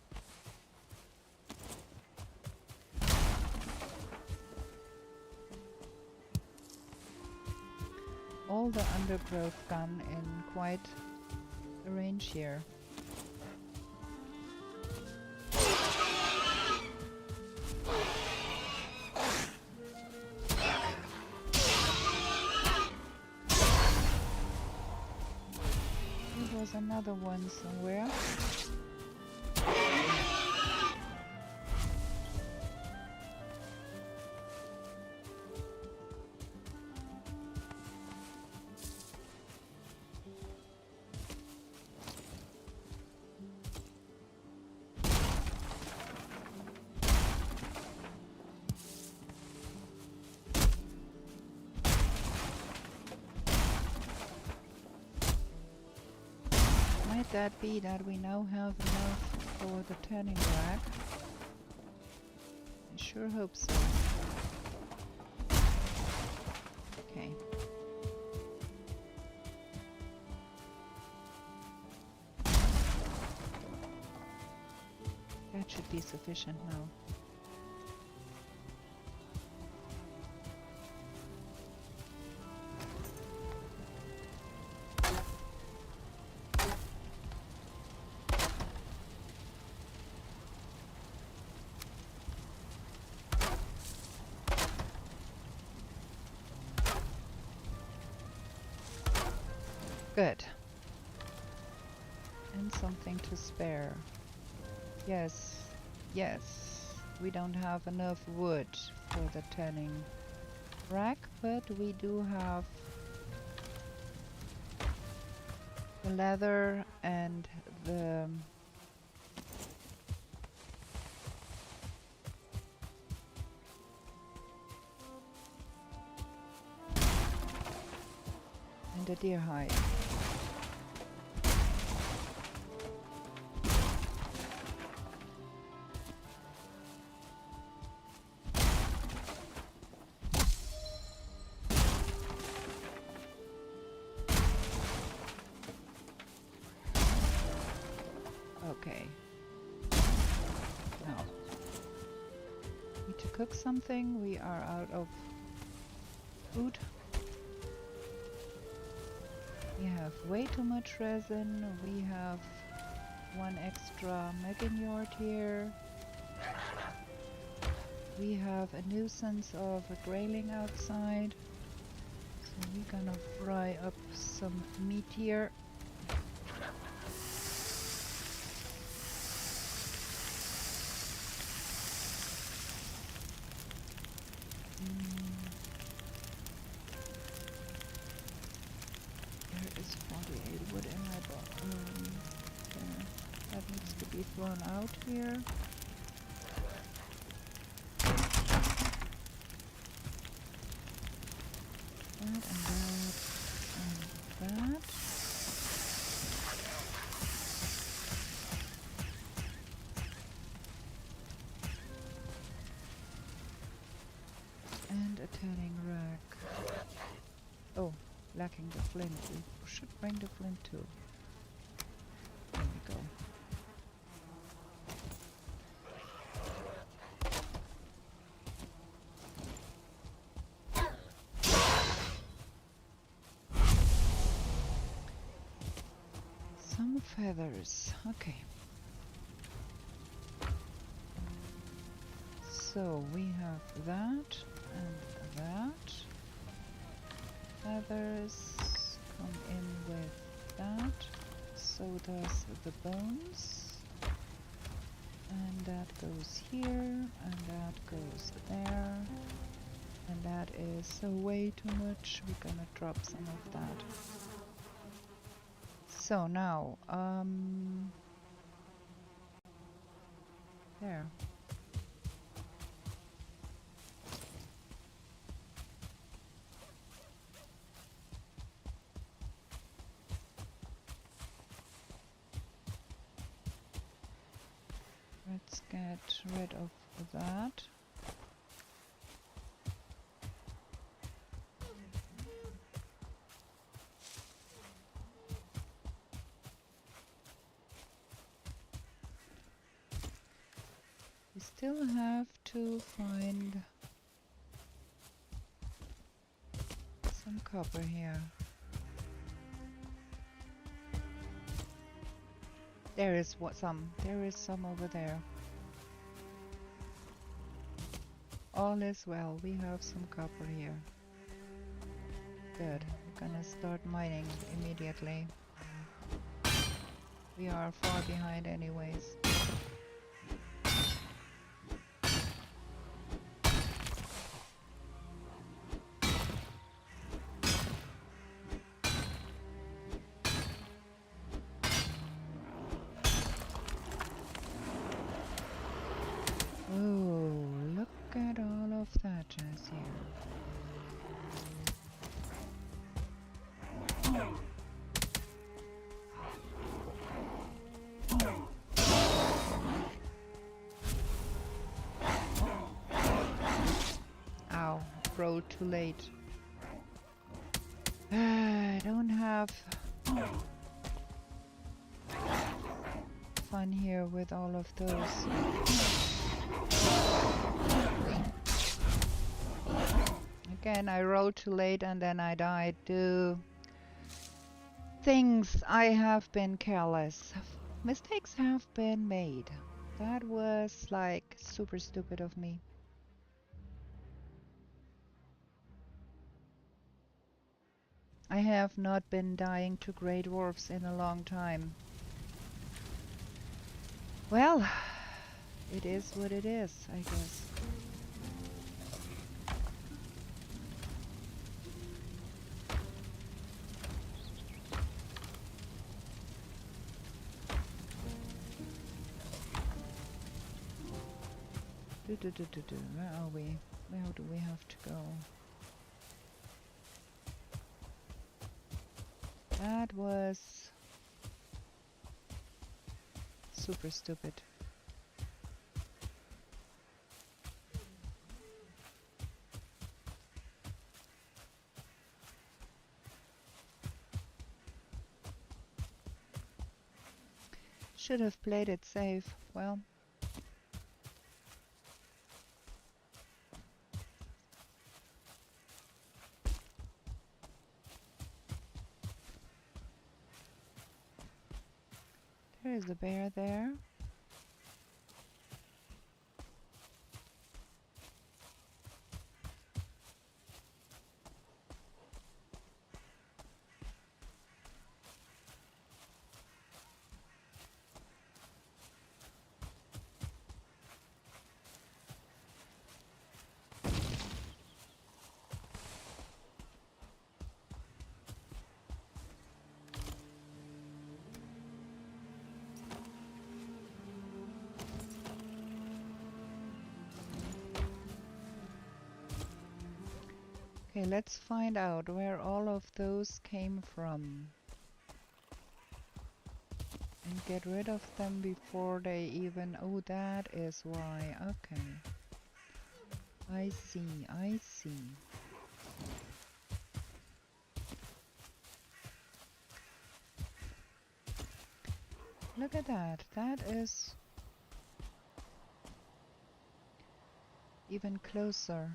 All the undergrowth gone in quite the range here. There's another one somewhere. Might that be that we now have enough for the tanning rack? I sure hope so. Okay. That should be sufficient now. Good. And something to spare. Yes, yes. We don't have enough wood for the tanning rack, but we do have the leather and the deer hide. Okay. Now, need to cook something. We are out of food. We have way too much resin. We have one extra megan yard here. We have a nuisance of a grayling outside. So we're gonna fry up some meat here. There is 48 wood in my box. That needs to be thrown out here. That and that and that. And a tanning rack. Oh, lacking the flint. We should bring the flint too. There we go. Some feathers. Okay. So we have that and that. Feathers come in with that. So does the bones. And that goes here, and that goes there. And that is way too much. We're gonna drop some of that. So now, there. Let's get rid of that. We still have to find some copper here. There is some. There is some over there. All is well. We have some copper here. Good. We're gonna start mining immediately. We are far behind anyways. Oh, look at all of that jazz here. Ow, rode too late. I don't have fun here with all of those. Again, I rode too late and then I died to things. I have been careless. Mistakes have been made. That was like super stupid of me. I have not been dying to grey dwarfs in a long time. Well, It is what it is, I guess. Where are we? Where do we have to go? That was super stupid. Should have played it safe. Well, there is a bear there. Okay, let's find out where all of those came from. And get rid of them before they even... Oh, that is why. Okay. I see, I see. Look at that. That is even closer.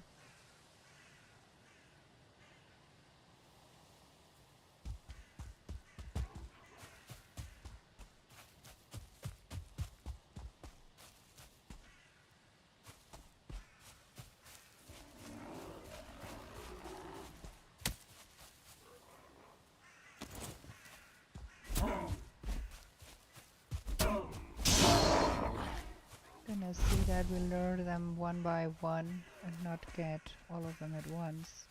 Gonna see that we lure them one by one and not get all of them at once.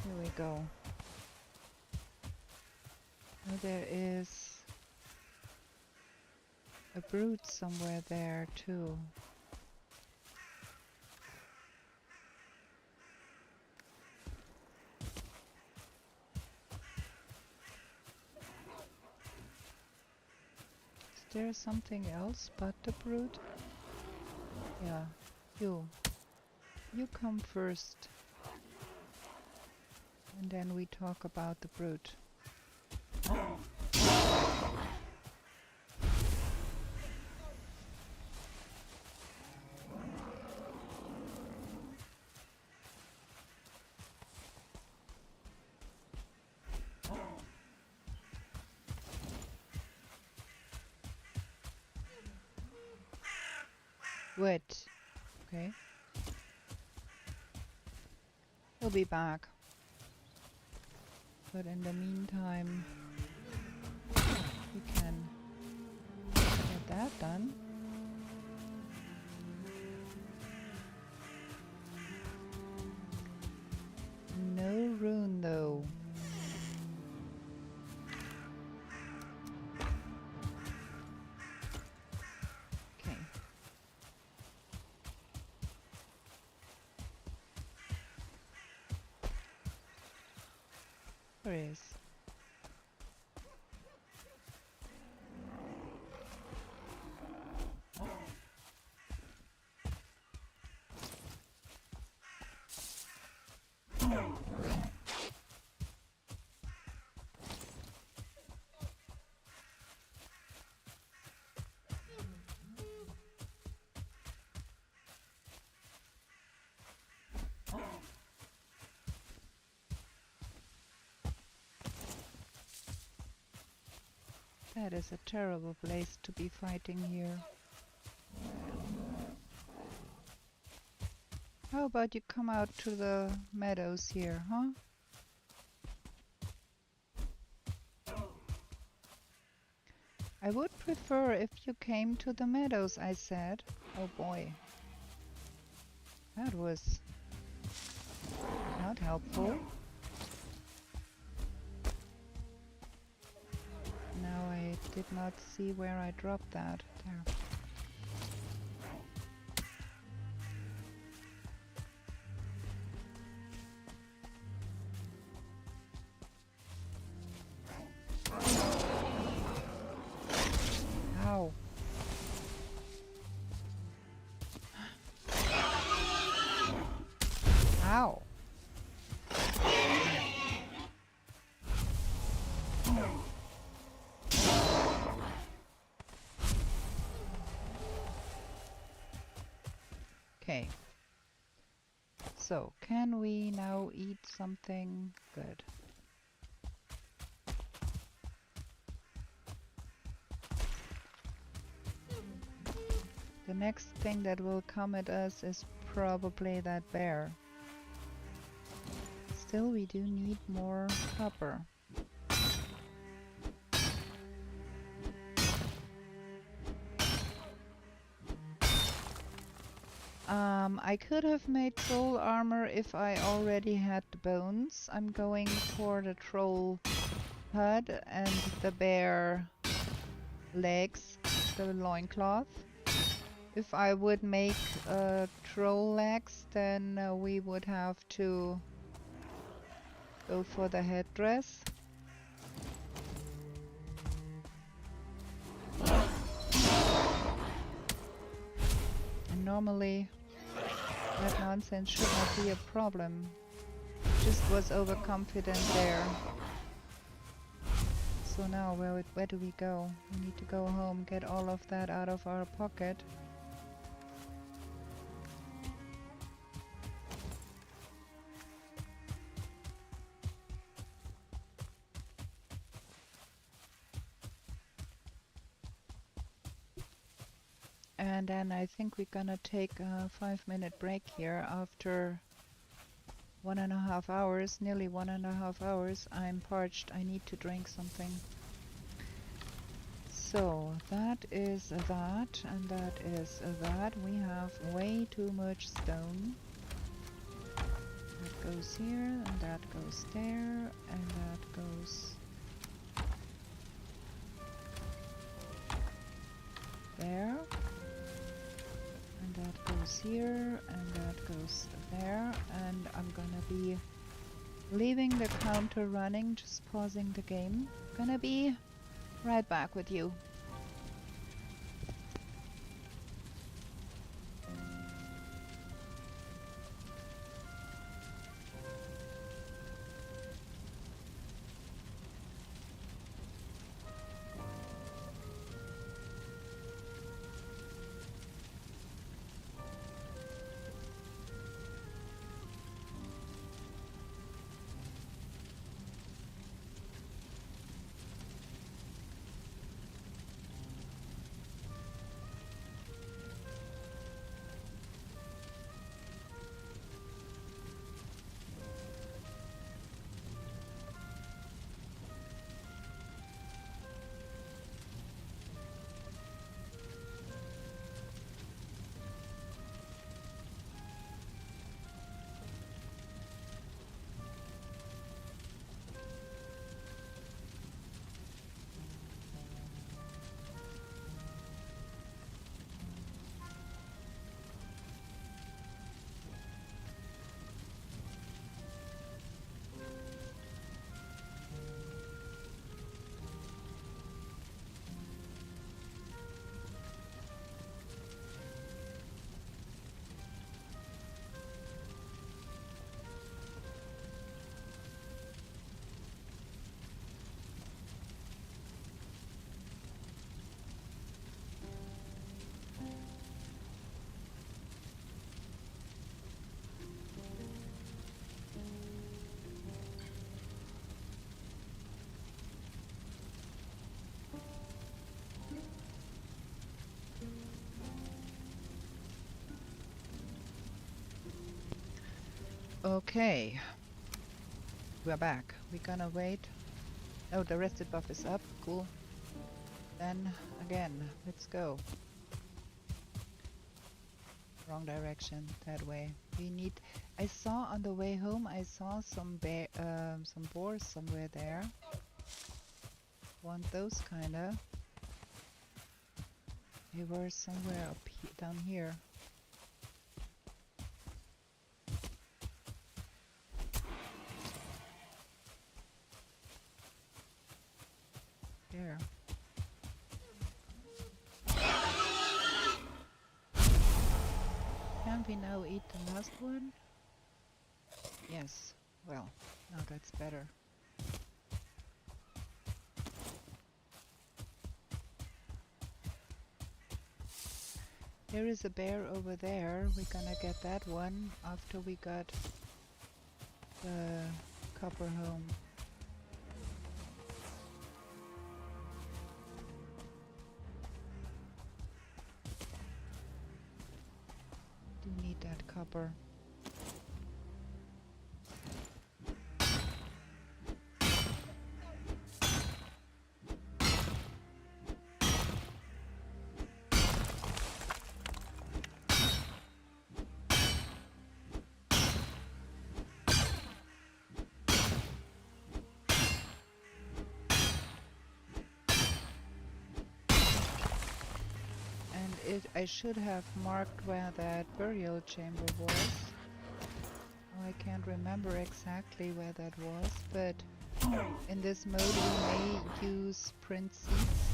Here we go. Now there is a brute somewhere there too. Is there something else but the brute? Yeah, you. You come first. And then we talk about the brute. Wait. Okay. He'll be back. But in the meantime, we can get that done. No rune though. Okay. There is. That is a terrible place to be fighting here. How about you come out to the meadows here, huh? I would prefer if you came to the meadows, I said. Oh boy. That was not helpful. Now I did not see where I dropped that. There. Ow. Ow. Okay. So, can we now eat something good? The next thing that will come at us is probably that bear. Still, we do need more copper. I could have made troll armor if I already had the bones. I'm going for the troll hud and the bear legs, the loincloth. If I would make troll legs, then we would have to go for the headdress. And normally that nonsense should not be a problem. Just was overconfident there. So now where do we go? We need to go home, get all of that out of our pocket. And then I think we're gonna take a 5-minute break here after 1.5 hours, nearly 1.5 hours. I'm parched, I need to drink something. So that is that, and that is that. We have way too much stone. That goes here, and that goes there, and that goes there. And that goes here, and that goes there, and I'm gonna be leaving the counter running, just pausing the game. Gonna be right back with you. Okay. We're back. We're gonna wait. Oh, the rested buff is up. Cool. Then again, let's go. Wrong direction. That way. We need. I saw on the way home. I saw some boars somewhere there. Want those kinda? They were somewhere up down here. There. Can we now eat the last one? Yes. Well, now that's better. There is a bear over there. We're gonna get that one after we got the copper home. Do need that copper. I should have marked where that burial chamber was. Oh, I can't remember exactly where that was, but in this mode we may use print seeds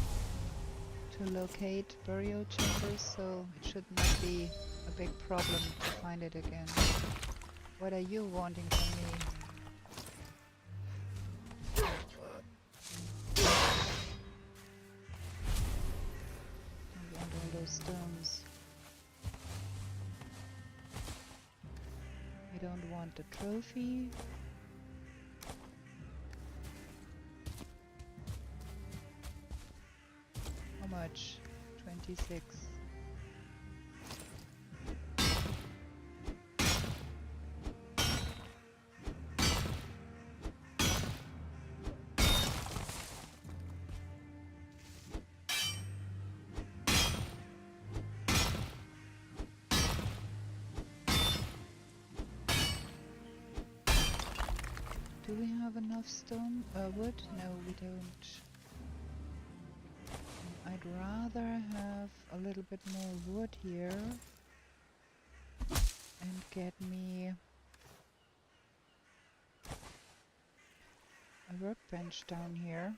to locate burial chambers, so it should not be a big problem to find it again. What are you wanting from me? Stones. I don't want the trophy. How much? 26. Do we have enough stone? Wood? No, we don't. I'd rather have a little bit more wood here and get me a workbench down here.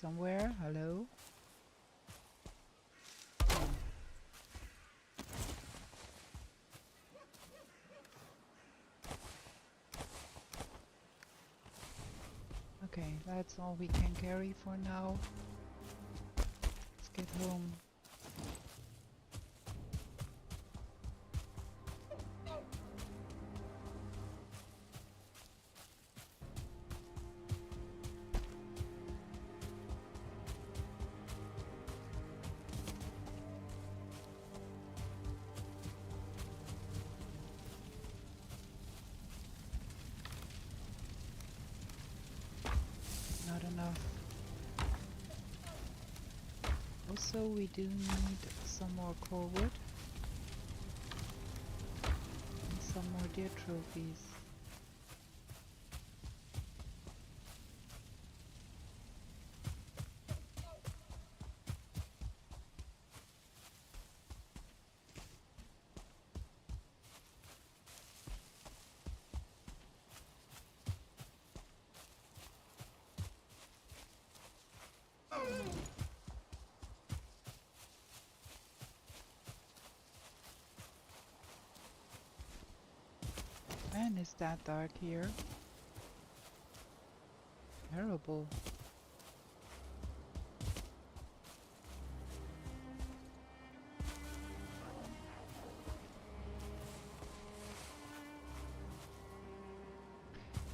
Somewhere. Hello? Okay, that's all we can carry for now. Let's get home. Also, we do need some more core wood and some more deer trophies. Man, is that dark here? Terrible.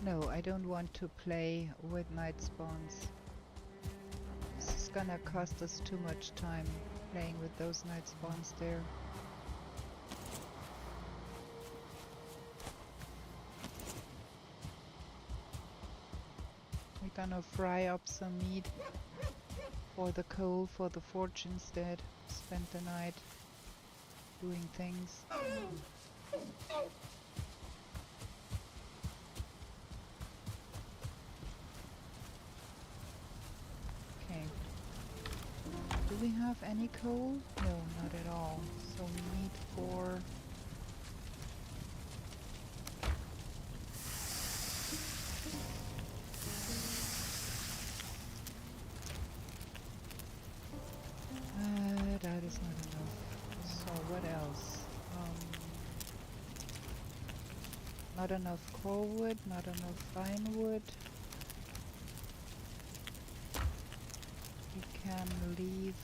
No, I don't want to play with night spawns. This is gonna cost us too much time. playing with those night spawns there. We're gonna fry up some meat for the coal, for the forge instead. Spend the night doing things. Okay. Do we have any coal? No, not at all. So we need for... that is not enough. So what else? Not enough coal wood, not enough fine wood. We can leave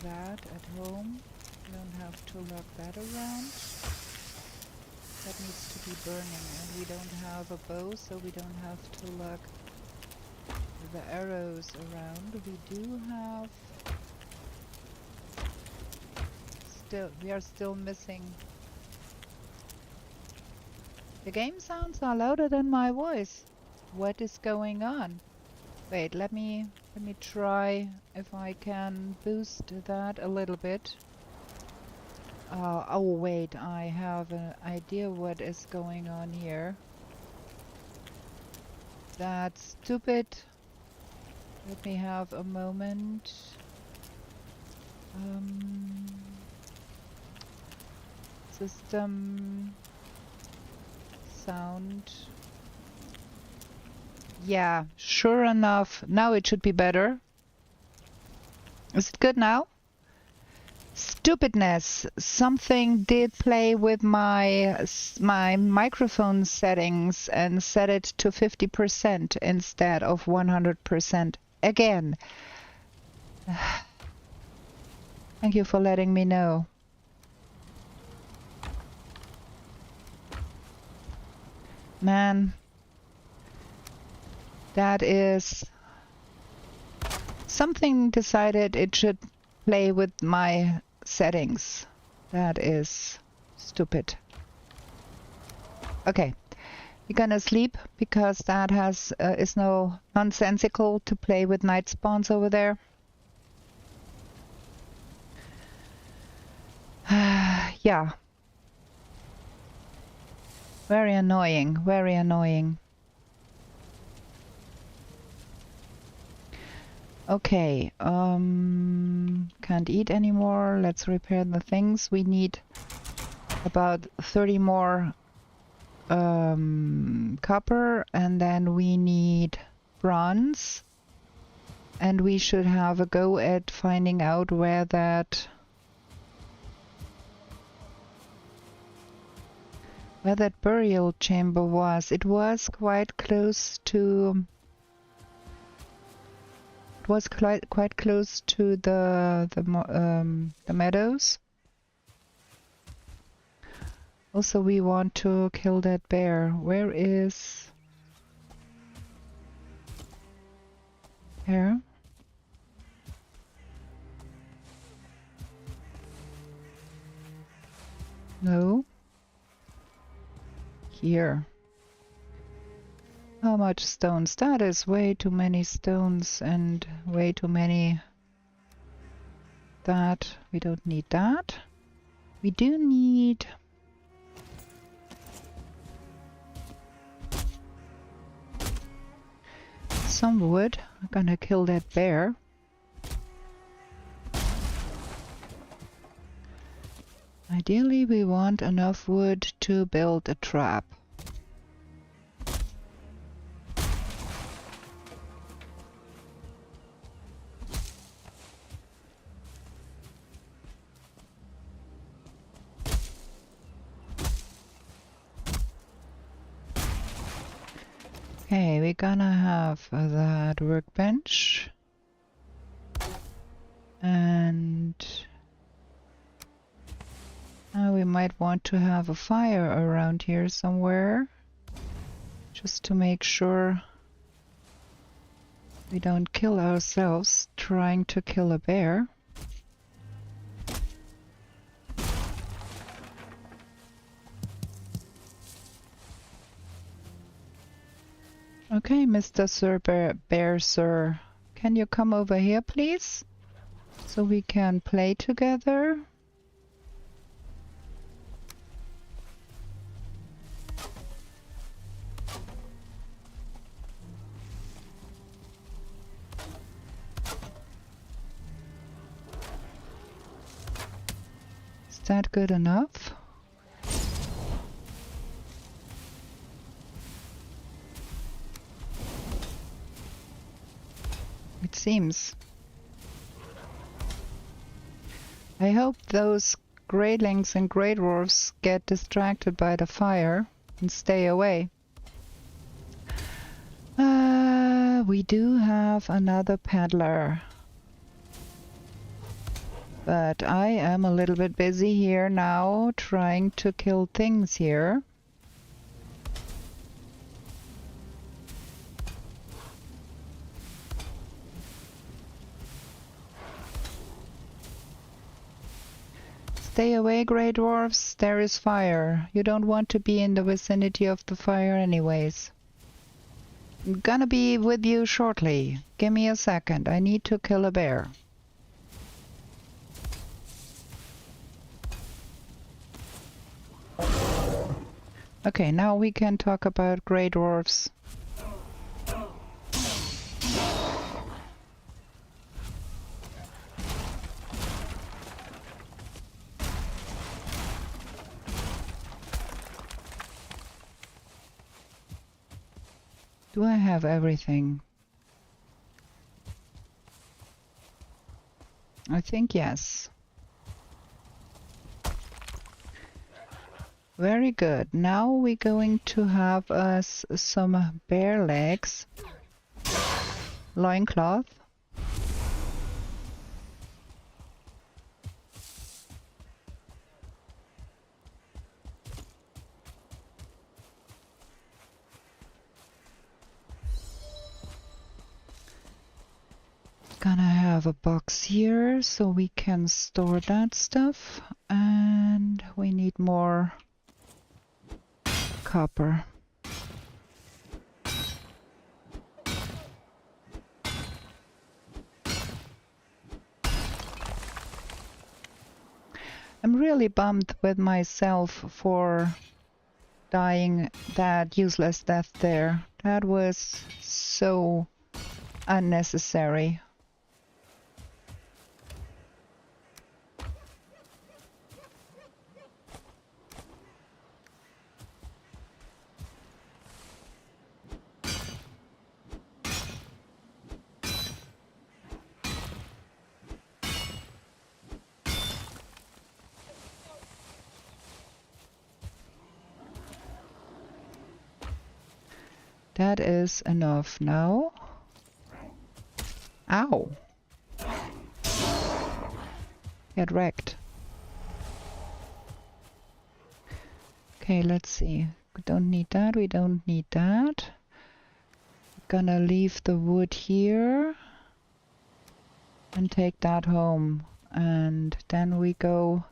that at home. We don't have to lug that around. That needs to be burning, and we don't have a bow, so we don't have to lug the arrows around. We do have... we are still missing. The game sounds are louder than my voice. What is going on? Wait, let me try if I can boost that a little bit. Oh wait, I have an idea what is going on here. That's stupid. Let me have a moment. System sound. Yeah, sure enough. Now it should be better. Is it good now? Stupidness. Something did play with my microphone settings and set it to 50% instead of 100% again. Thank you for letting me know. Man, that is... Something decided it should play with my settings. That is stupid. Okay, we're gonna sleep because that is no nonsensical to play with night spawns over there. Yeah. Very annoying, very annoying. Okay, can't eat anymore. Let's repair the things. We need about 30 more copper, and then we need bronze. And we should have a go at finding out where that burial chamber was. It was quite close to... It was quite close to the meadows. Also, we want to kill that bear. Where is... Here? No. Here. How much stones? That is way too many stones and way too many... That. We don't need that. We do need... some wood. I'm gonna kill that bear. Ideally, we want enough wood to build a trap. Okay, we're gonna have that workbench. And we might want to have a fire around here somewhere, just to make sure we don't kill ourselves trying to kill a bear. Okay, Mr. Sir Bear, Sir. Can you come over here, please? So we can play together? Is that good enough? It seems. I hope those greylings and grey dwarfs get distracted by the fire and stay away. We do have another peddler. But I am a little bit busy here now trying to kill things here. Stay away, grey dwarfs. There is fire. You don't want to be in the vicinity of the fire anyways. I'm gonna be with you shortly. Give me a second. I need to kill a bear. Okay, now we can talk about grey dwarfs. Do I have everything? I think yes. Very good. Now we're going to have us some bear legs. Loincloth. Gonna have a box here so we can store that stuff, and we need more copper. I'm really bummed with myself for dying that useless death there. That was so unnecessary. That is enough now. Ow! Get wrecked. Okay, let's see. We don't need that, we don't need that. Gonna leave the wood here and take that home. And then we go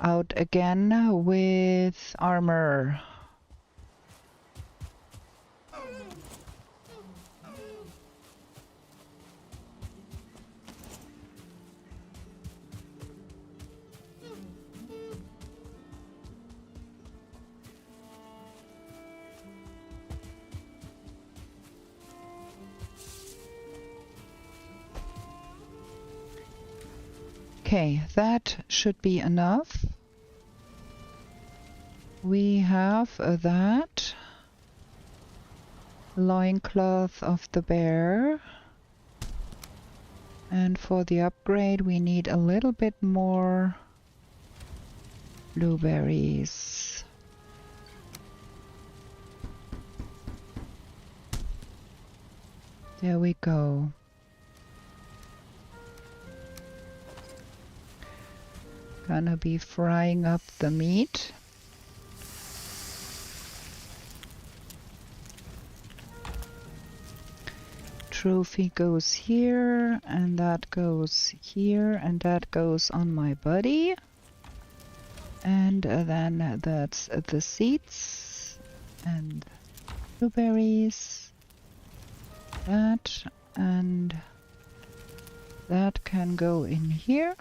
out again with armor. Okay, that should be enough. We have that loincloth of the bear. And for the upgrade we need a little bit more blueberries. There we go. Gonna be frying up the meat. Trophy goes here, and that goes here, and that goes on my buddy. And then that's the seats, and Blueberries. That and that can go in here.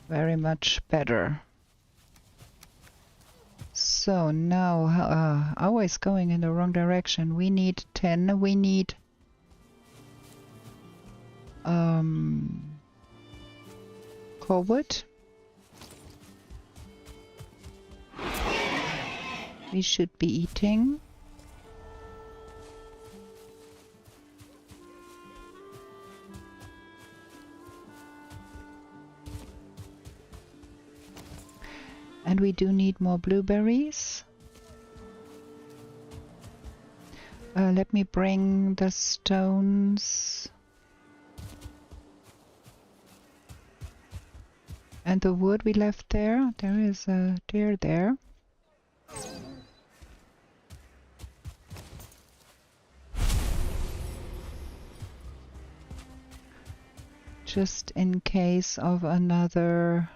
Very much better. So now, always going in the wrong direction. We need 10. We need forward. We should be eating. And we do need more blueberries. Let me bring the stones and the wood we left there. There is a deer there. Just in case of another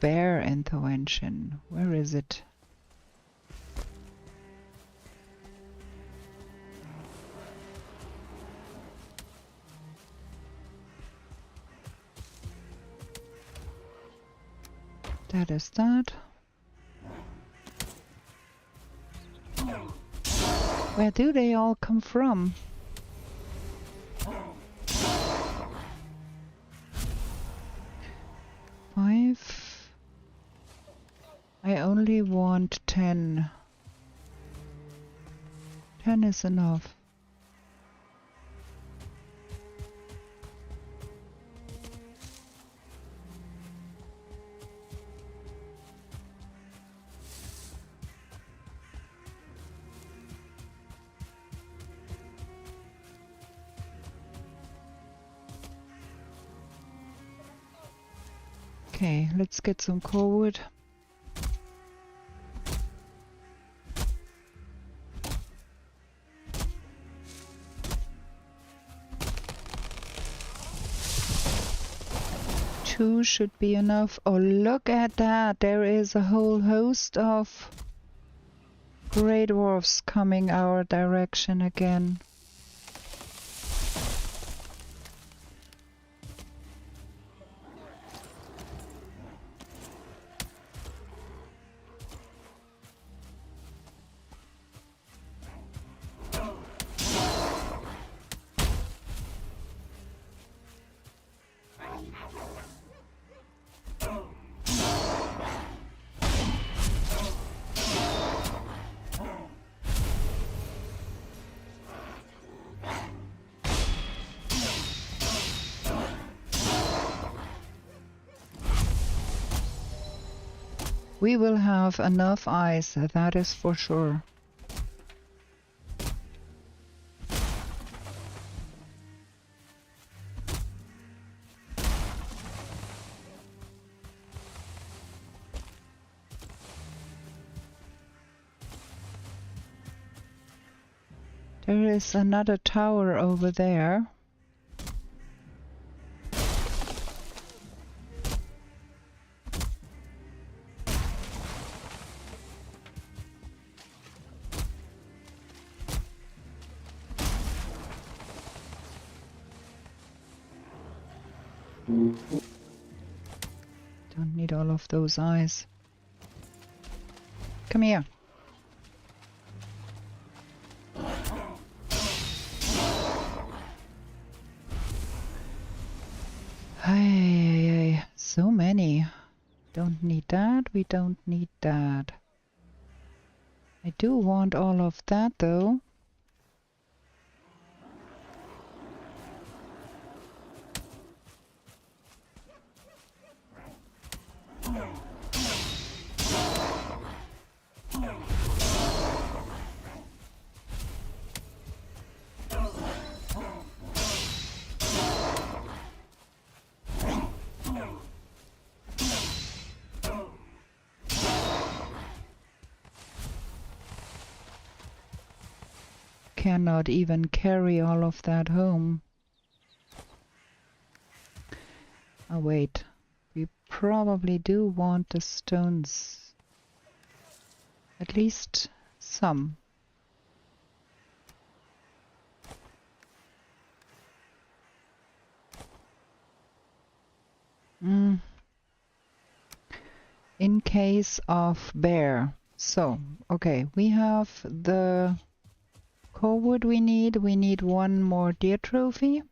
bear intervention. Where is it? That is that. Where do they all come from? Five. I only want 10. 10 is enough. Okay, let's get some core wood. Two should be enough. Oh, look at that! There is a whole host of grey dwarfs coming our direction again. We will have enough ice, that is for sure. There is another tower over there. Don't need all of those eyes. Come here. Hey, so many. Don't need that. We don't need that. I do want all of that though. Cannot even carry all of that home. Oh wait, we probably do want the stones. At least some. In case of bear. So, okay, we have the core wood we need. We need one more deer trophy.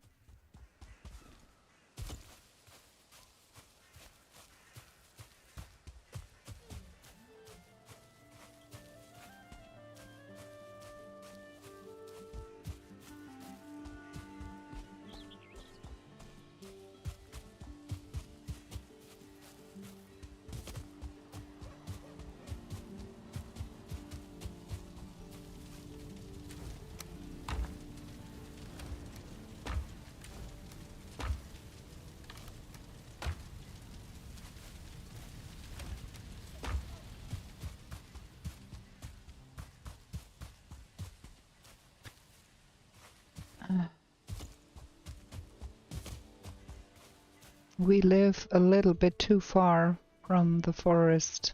We live a little bit too far from the forest.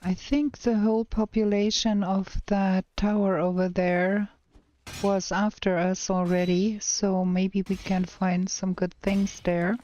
I think the whole population of that tower over there was after us already, so maybe we can find some good things there.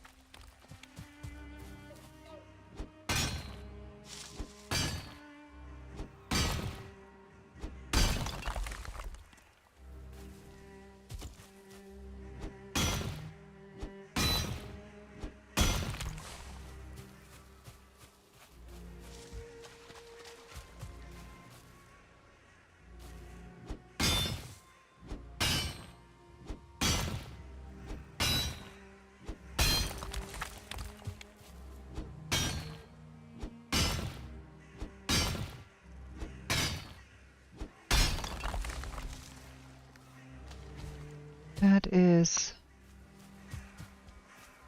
That is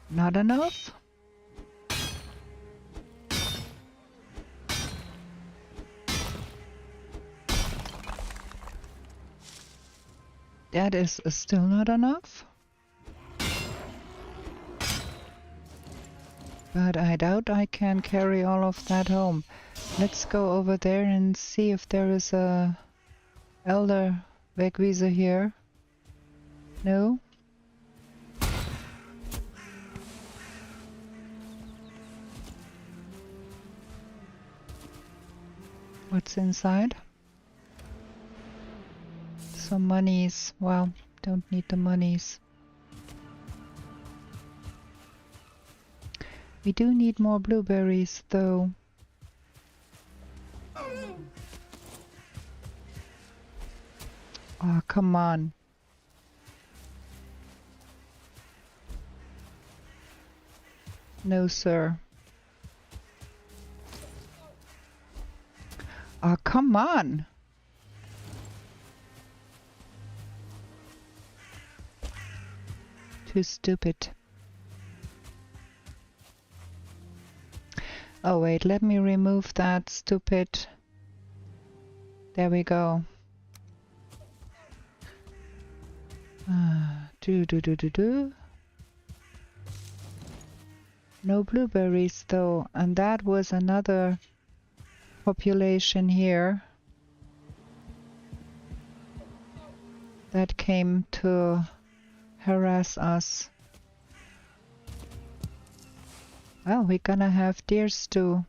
not enough. That is still not enough. But I doubt I can carry all of that home. Let's go over there and see if there is a elder Wegwiese here. No? What's inside? Some monies. Well, don't need the monies. We do need more blueberries, though. Oh, come on. No, sir. Oh, come on. Too stupid. Oh, wait, let me remove that stupid. There we go. Do. No blueberries though, and that was another population here that came to harass us. Well, we're gonna have deer stew.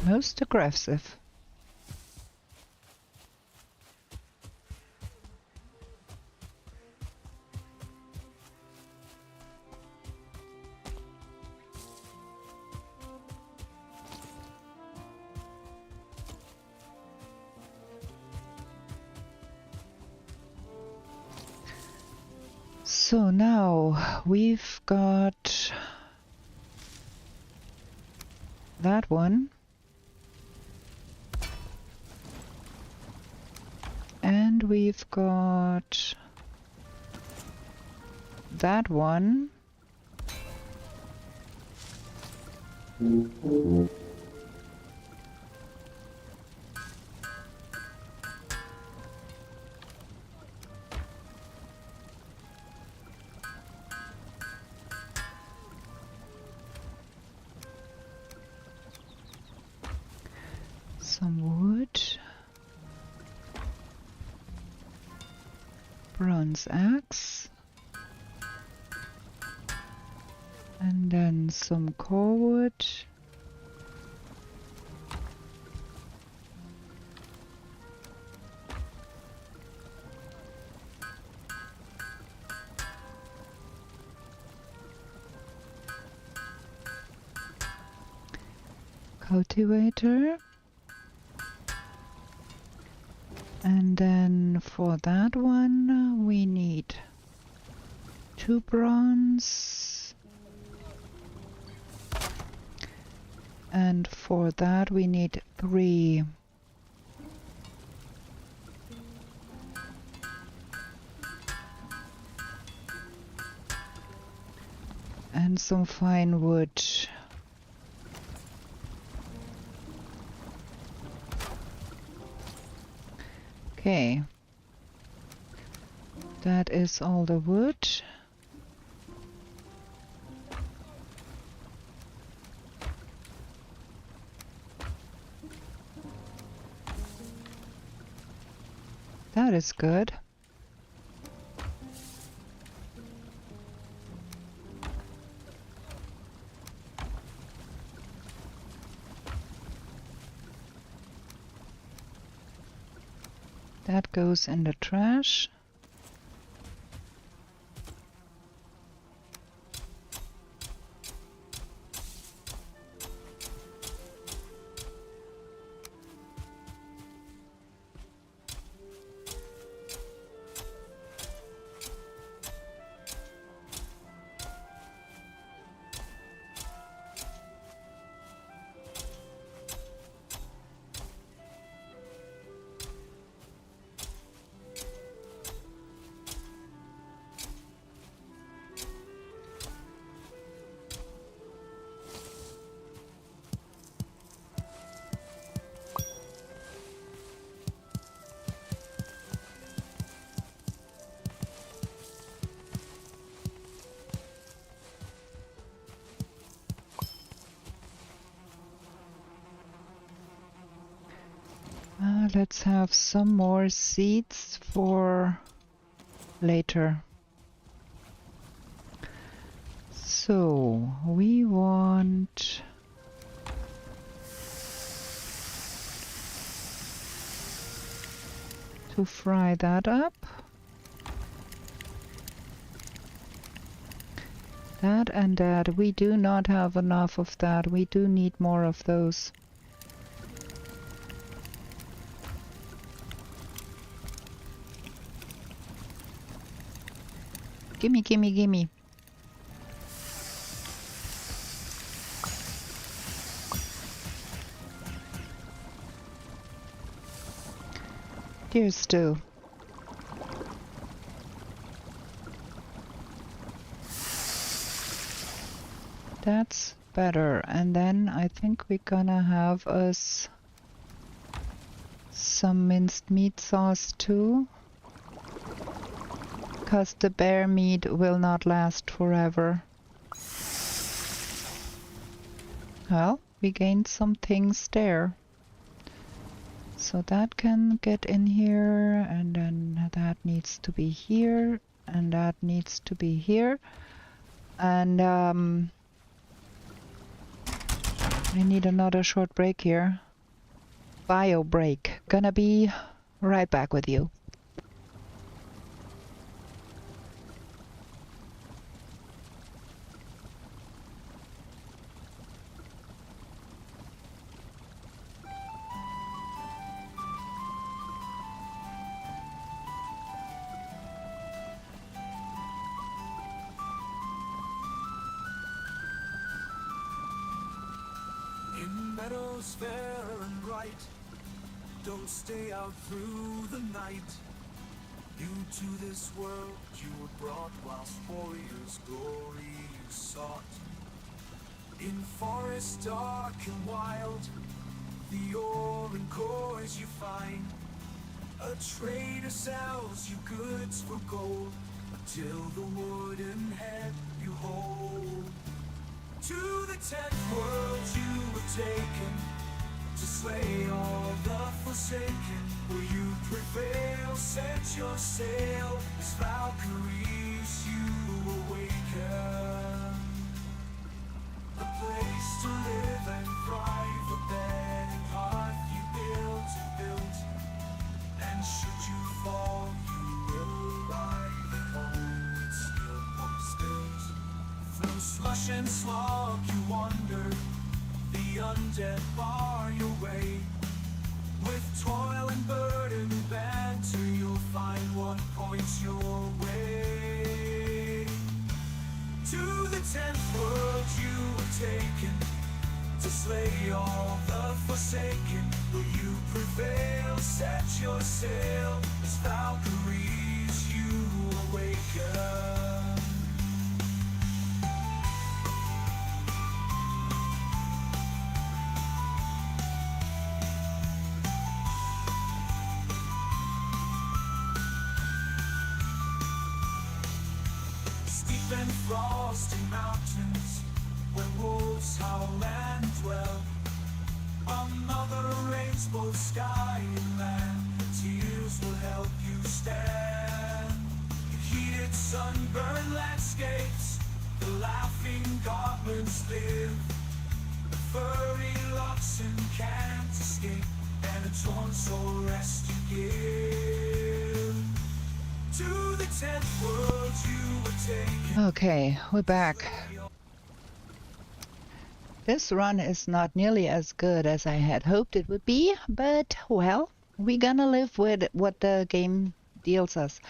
Most aggressive. So now we've got that one. And we've got that one. Some wood. Bronze axe. And then some core wood. Cultivator. And then for that one we need 2 bronze. And for that we need 3. And some fine wood. Okay. That is all the wood. That is good. That goes in the trash. Let's have some more seeds for later. So we want to fry that up. That and that. We do not have enough of that. We do need more of those. Gimme, gimme, gimme. Dear stew. That's better. And then I think we're gonna have us some minced meat sauce too. Because the bear meat will not last forever. Well, we gained some things there. So that can get in here, and then that needs to be here, and that needs to be here. And I need another short break here. Bio break. Gonna be right back with you. In meadows fair and bright, don't stay out through the night. New to this world you were brought, whilst warriors' glory you sought. In forest dark and wild, the ore and cores you find. A trader sells you goods for gold, until the wooden head you hold. To the 10th world you were taken, to slay all the forsaken. Will you prevail? Set your sail, as Valkyries you awaken. A place to live and thrive, a bed and hearth you built and built. And should you fall, you will ride home with steel pumps built. Through slush and slog you wander, the undead bar your way. With toil and burden and banter, you'll find what points your way. To the 10th world you were taken, to slay all the forsaken. Will you prevail? Set your sail, as Valkyries you awaken. Steep and frosty mountains, where wolves howl and dwell. Another rains both sky and land, tears will help you stand. In heated sunburned landscapes, the laughing goblins live. The furry oxen can't escape, and a torn soul rest you give. To the 10th world you were taken. Okay, we're back. This run is not nearly as good as I had hoped it would be, but well, we're gonna live with what the game deals us.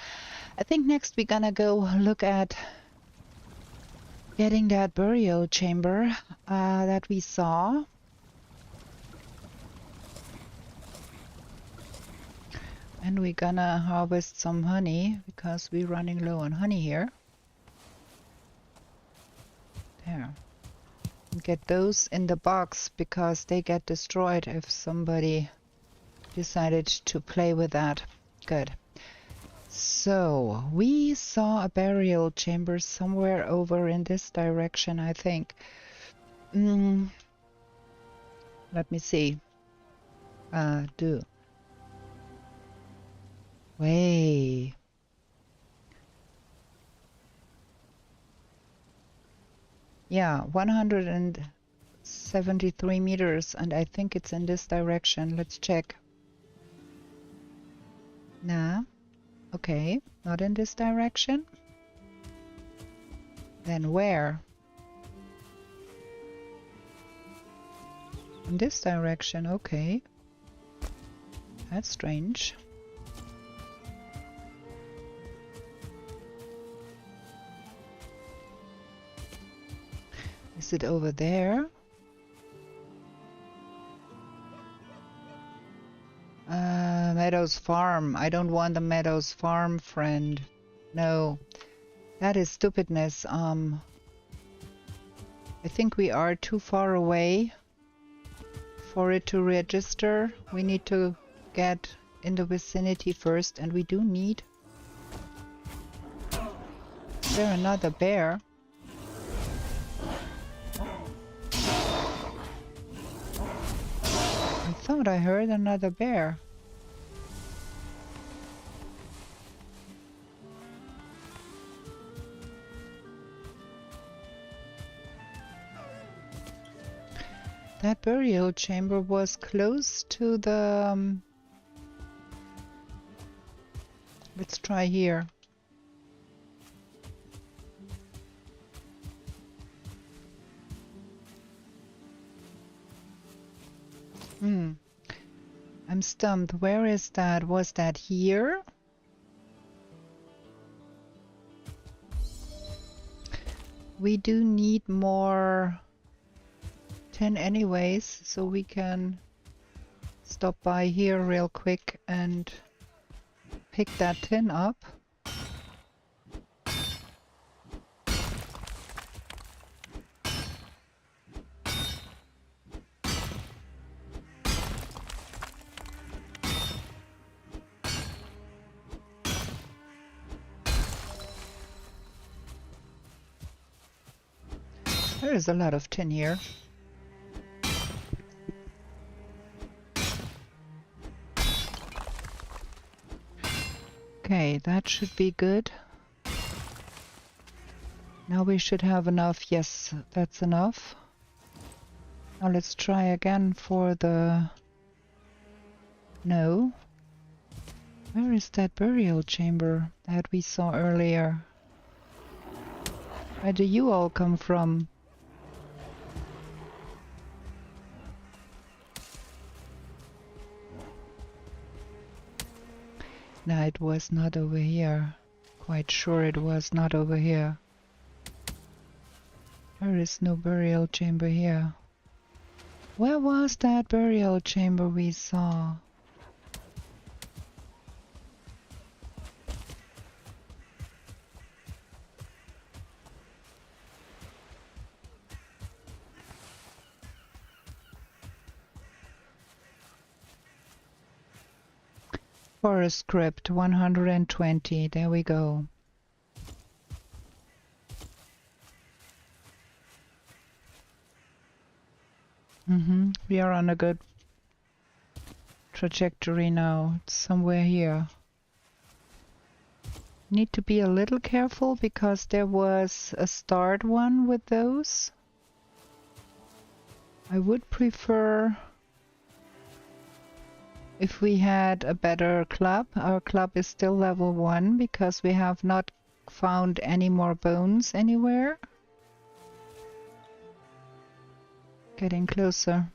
I think next we're gonna go look at getting that burial chamber that we saw. And we're gonna harvest some honey because we're running low on honey here. There. Get those in the box because they get destroyed if somebody decided to play with that. Good. So we saw a burial chamber somewhere over in this direction, I think. Let me see. Way. Yeah, 173 meters, and I think it's in this direction. Let's check. Nah. Okay, not in this direction. Then where? In this direction, okay. That's strange. Is it over there? Meadows Farm. I don't want the Meadows Farm, friend. No. That is stupidness. I think we are too far away for it to register. We need to get in the vicinity first, and we do need... Is there another bear? I thought I heard another bear. That burial chamber was close to the... let's try here. I'm stumped. Where is that? Was that here? We do need more 10 anyways, so we can stop by here real quick and pick that tin up. There is a lot of tin here. Okay, that should be good. Now we should have enough. Yes, that's enough. Now let's try again for the... No. Where is that burial chamber that we saw earlier? Where do you all come from? No, it was not over here. Quite sure it was not over here. There is no burial chamber here. Where was that burial chamber we saw? Forest script 120. There we go. We are on a good trajectory now. It's somewhere here. Need to be a little careful because there was a start one with those. I would prefer if we had a better club. Our club is still level 1 because we have not found any more bones anywhere. Getting closer.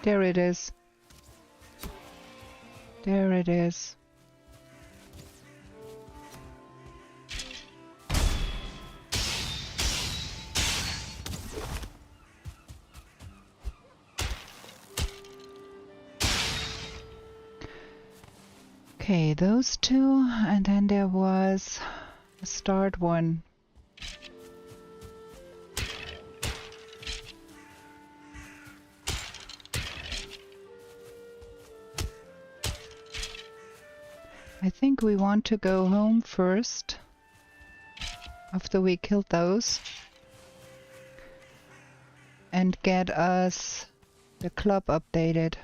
There it is. There it is. Okay, those two, and then there was a start one. I think we want to go home first, after we killed those, and get us the club updated.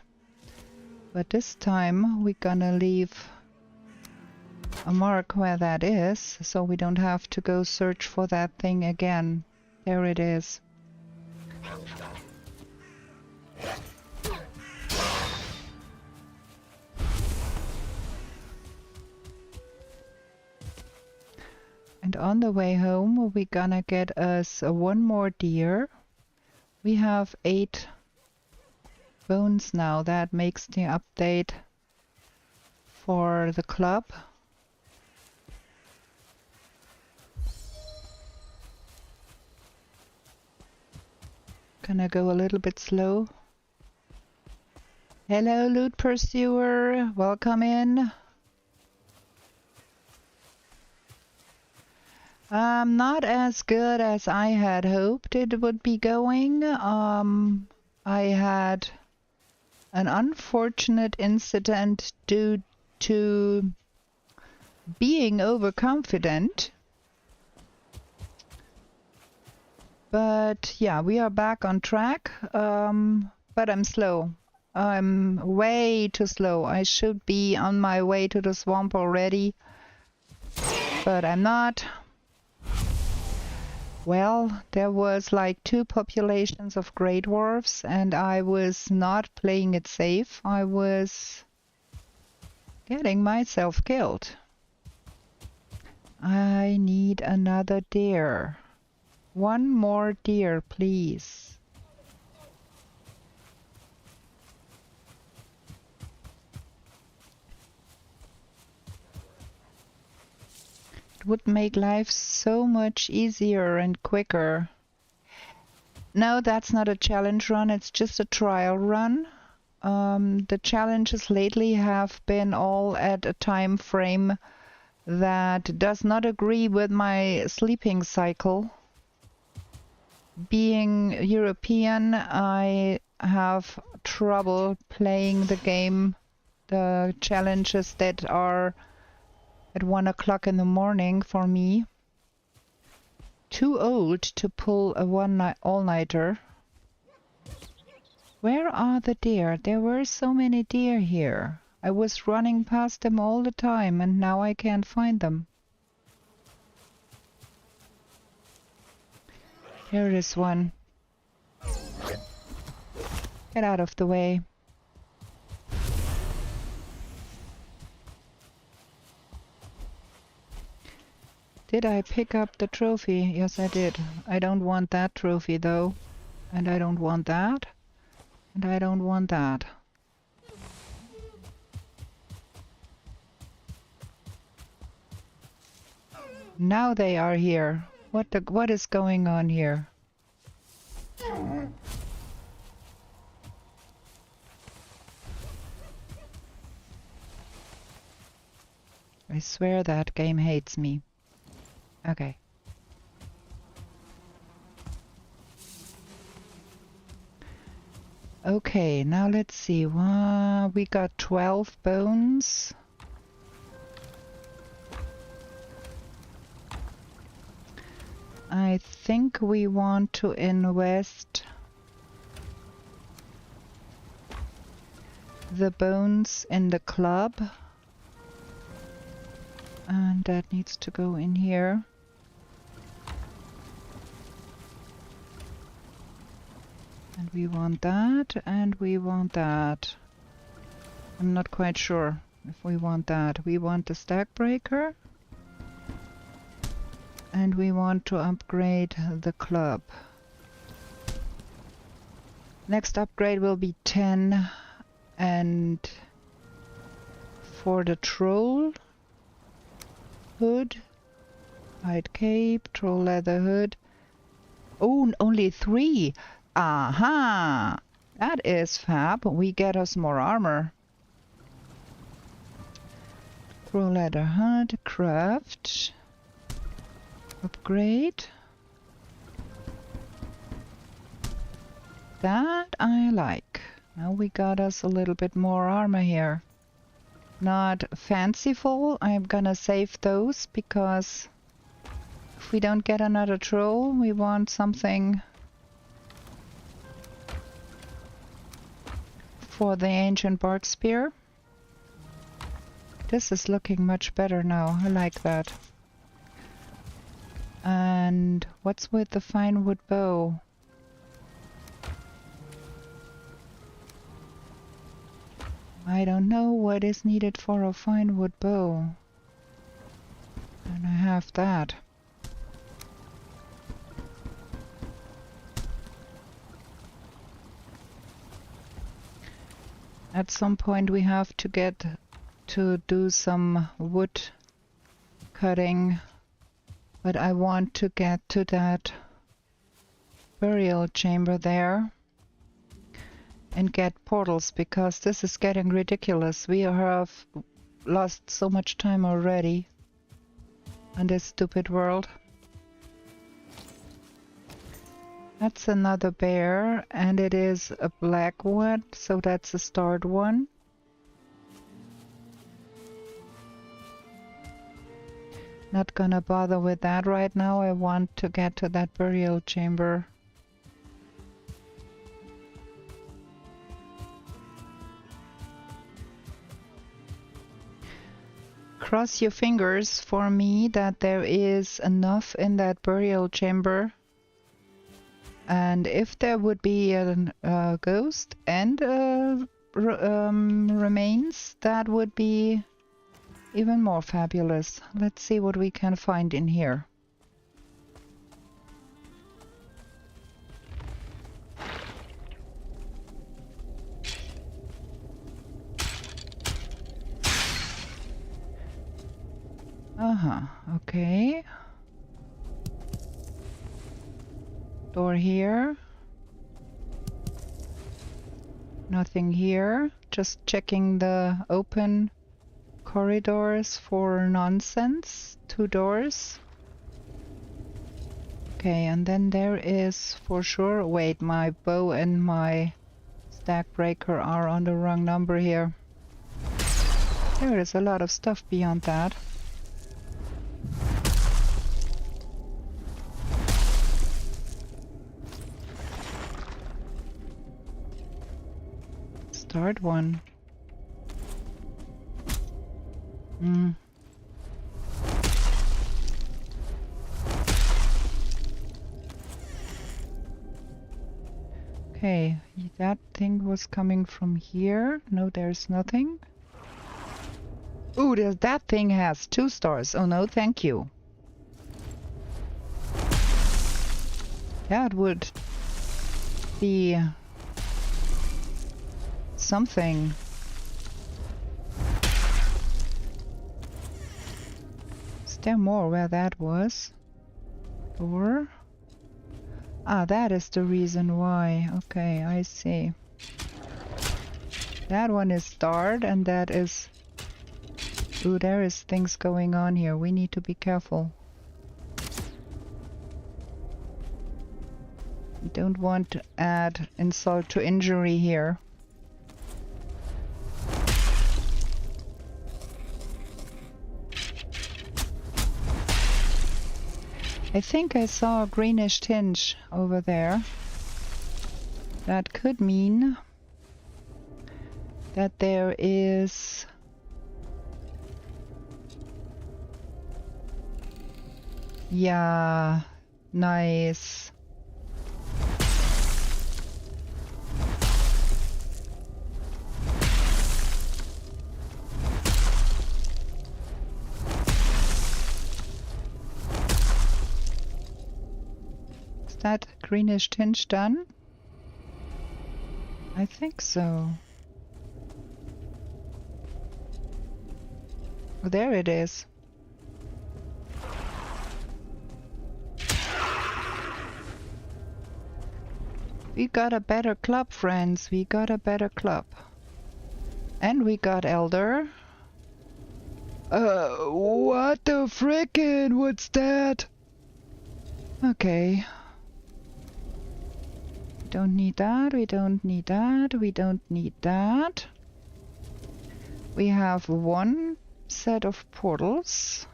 But this time we're gonna leave a mark where that is, so we don't have to go search for that thing again. There it is. And on the way home we're gonna get us one more deer. We have 8 bones now. That makes the update for the club. Gonna go a little bit slow. Hello, loot pursuer, welcome in. Not as good as I had hoped it would be going. I had an unfortunate incident due to being overconfident. But yeah, we are back on track, but I'm slow. I'm way too slow. I should be on my way to the swamp already, but I'm not. Well, there was like 2 populations of grey dwarfs and I was not playing it safe. I was getting myself killed. I need another deer. One more deer, please. It would make life so much easier and quicker. No, that's not a challenge run. It's just a trial run. The challenges lately have been all at a time frame that does not agree with my sleeping cycle. Being European, I have trouble playing the game, the challenges that are at 1 o'clock in the morning for me. Too old to pull a all-nighter. Where are the deer? There were so many deer here. I was running past them all the time and now I can't find them. Here is one. Get out of the way. Did I pick up the trophy? Yes, I did. I don't want that trophy though. And I don't want that. And I don't want that. Now they are here. What is going on here? I swear that game hates me. Okay. Okay, now let's see. We got 12 bones. I think we want to invest the bones in the club. And that needs to go in here. And we want that, and we want that. I'm not quite sure if we want that. We want the stack breaker. And we want to upgrade the club. Next upgrade will be 10. And for the troll hood, hide cape, troll leather hood. Oh, only 3. Aha! That is fab. We get us more armor. Troll leather hood, craft. Upgrade. That I like. Now we got us a little bit more armor here. Not fanciful. I'm gonna save those because if we don't get another troll, we want something for the ancient bark spear. This is looking much better now. I like that. And what's with the fine wood bow? I don't know what is needed for a fine wood bow. And I have that. At some point we have to get to do some wood cutting. But I want to get to that burial chamber there and get portals because this is getting ridiculous. We have lost so much time already in this stupid world. That's another bear and it is a black one, so that's a starred one. Not gonna bother with that right now. I want to get to that burial chamber. Cross your fingers for me that there is enough in that burial chamber. And if there would be a ghost and remains, that would be even more fabulous. Let's see what we can find in here. Okay. Door here. Nothing here. Just checking the open corridors for nonsense. 2 doors. Okay, and then there is for sure... Wait, my bow and my stack breaker are on the wrong number here. There is a lot of stuff beyond that. Start one. Okay, that thing was coming from here. No, there's nothing. Ooh, that thing has 2 stars. Oh no, thank you. That would be something. Is there more where that was? Or... Ah, that is the reason why. Okay, I see. That one is starred and that is... Ooh, there is things going on here. We need to be careful. We don't want to add insult to injury here. I think I saw a greenish tinge over there. That could mean that there is... Yeah, nice. Is that greenish tinge done? I think so. Oh, there it is. We got a better club, friends. We got a better club. And we got Elder. What the frickin'? What's that? Okay. We don't need that. We don't need that. We don't need that. We have 1 set of portals.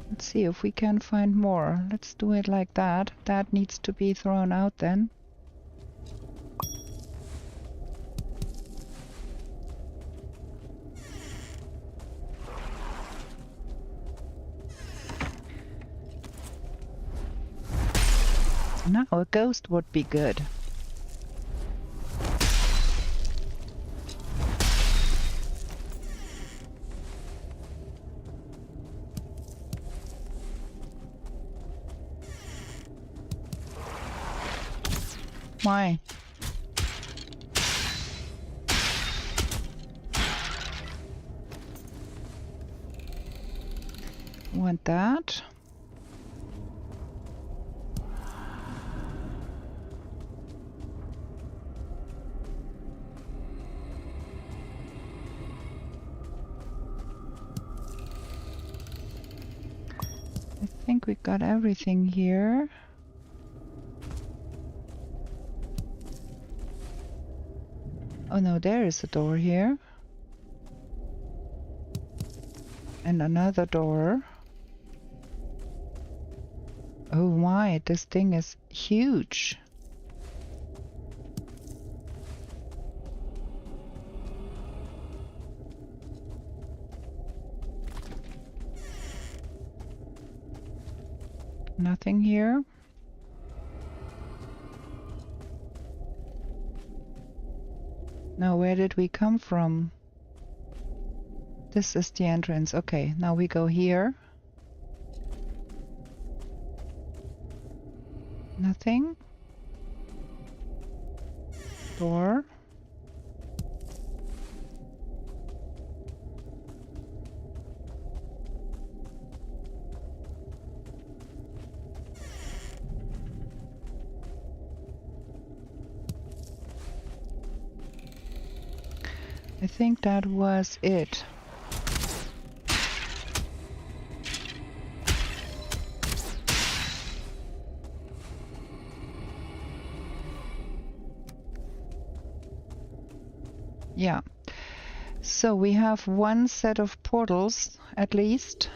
Let's see if we can find more. Let's do it like that. That needs to be thrown out then. Now a ghost would be good. Why? Want that? I think we got everything here. Oh no, there is a door here. And another door. Oh my, this thing is huge. Nothing here. Now, where did we come from? This is the entrance. Okay, now we go here. Nothing. Door. I think that was it. Yeah. So we have one set of portals at least.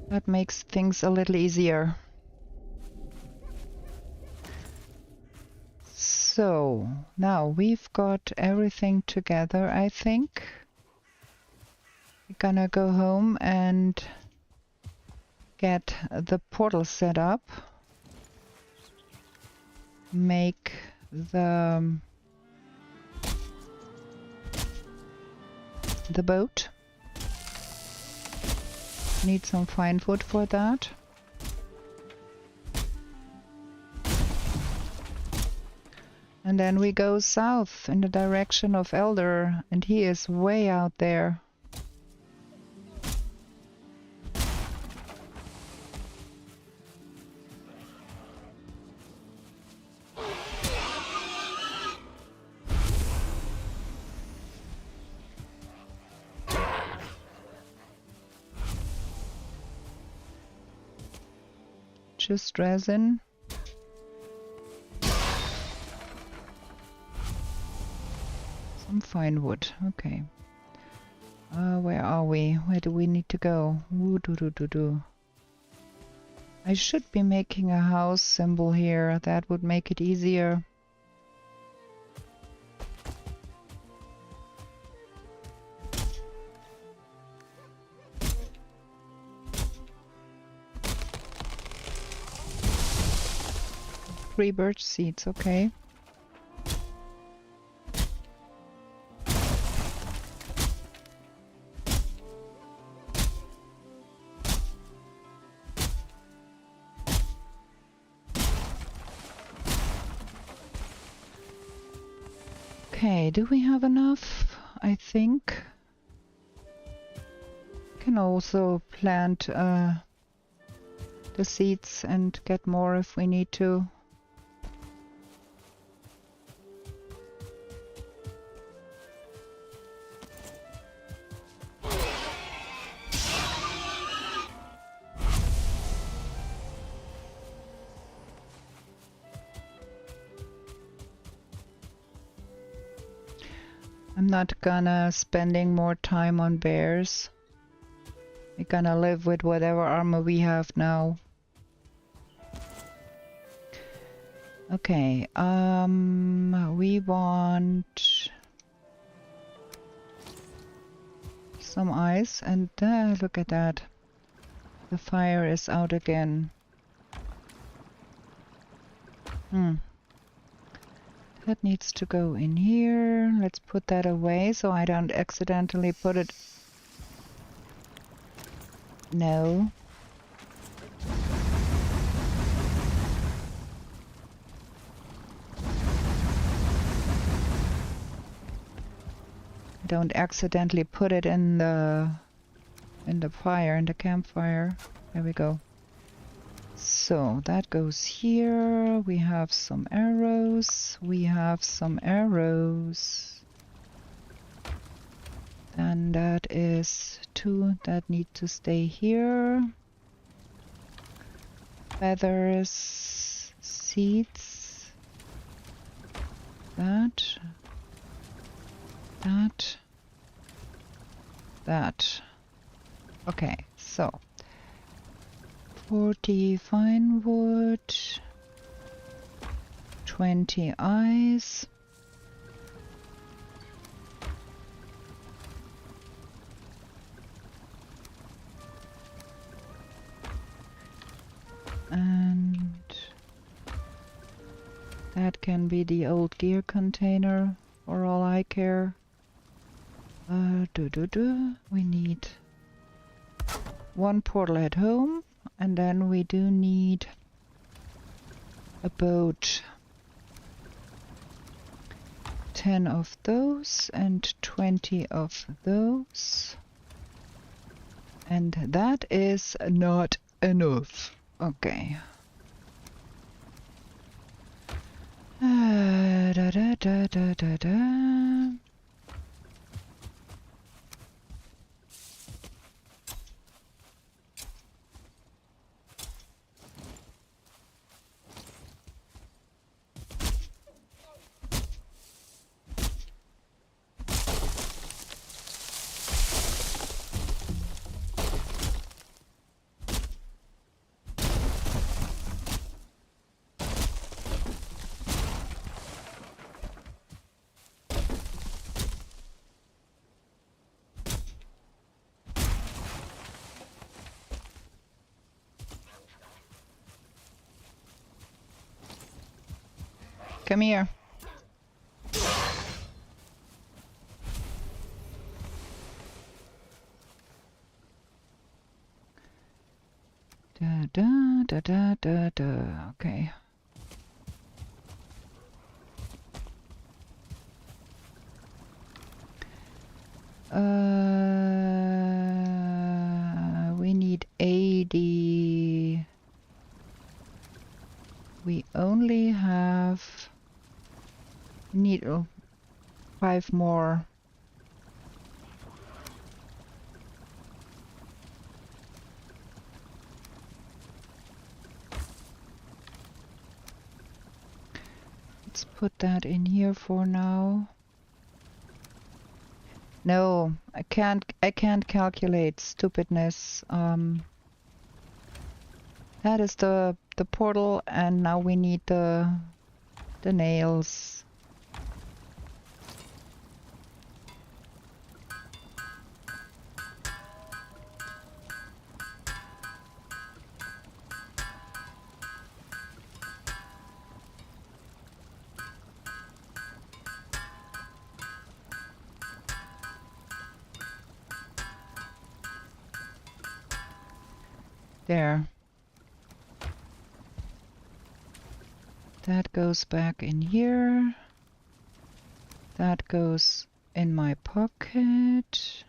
That makes things a little easier. So now we've got everything together, I think. We're gonna go home and get the portal set up. Make the boat. Need some fine wood for that. And then we go south in the direction of Elder, and he is way out there. Just resin. Some fine wood. Okay. Where are we? Where do we need to go? Ooh, do. I should be making a house symbol here. That would make it easier. Three birch seeds, okay. Okay, do we have enough? I think. Can also plant the seeds and get more if we need to. I'm not gonna spending more time on bears. We're gonna live with whatever armor we have now. Okay, we want some ice, and look at that. The fire is out again. That needs to go in here. Let's put that away so I don't accidentally put it. No. Don't accidentally put it in the fire, in the campfire. There we go. So that goes here. We have some arrows. We have some arrows. And that is 2 that need to stay here. Feathers, seeds. That. Okay, so 40 fine wood, 20 ice, and that can be the old gear container for all I care. We need 1 portal at home, and then we do need a boat. 10 of those and 20 of those. And that is not enough. Okay. Da. Come here. Da da da da da da. Okay. We need 80. We only have need 5 more. Let's put that in here for now. No, I can't calculate stupidness. That is the portal, and now we need the nails. There. That goes back in here. That goes in my pocket.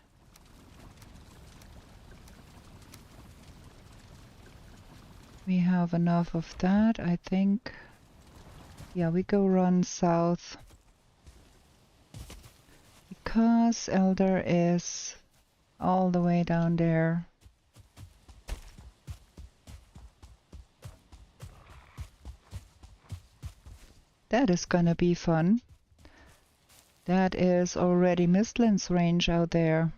We have enough of that, I think. Yeah, we go run south. Because Elder is all the way down there. That is gonna be fun. That is already Mistlands range out there.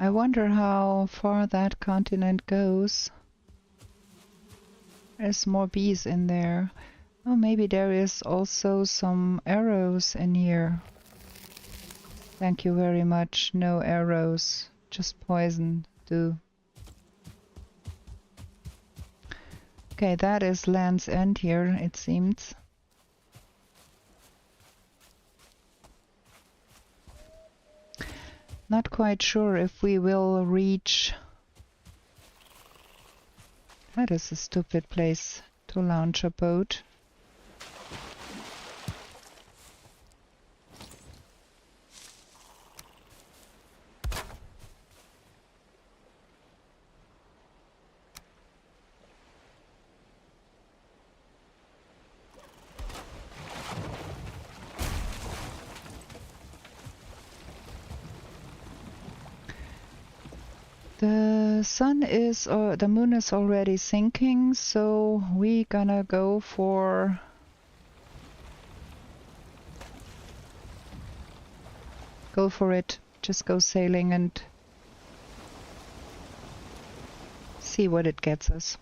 I wonder how far that continent goes. There's more bees in there. Oh, maybe there is also some arrows in here. Thank you very much. No arrows, just poison. Do. Okay, that is Land's End here, it seems. Not quite sure if we will reach. That is a stupid place to launch a boat. The sun is, or the moon is already sinking, so we gonna go for it. Just go sailing and see what it gets us.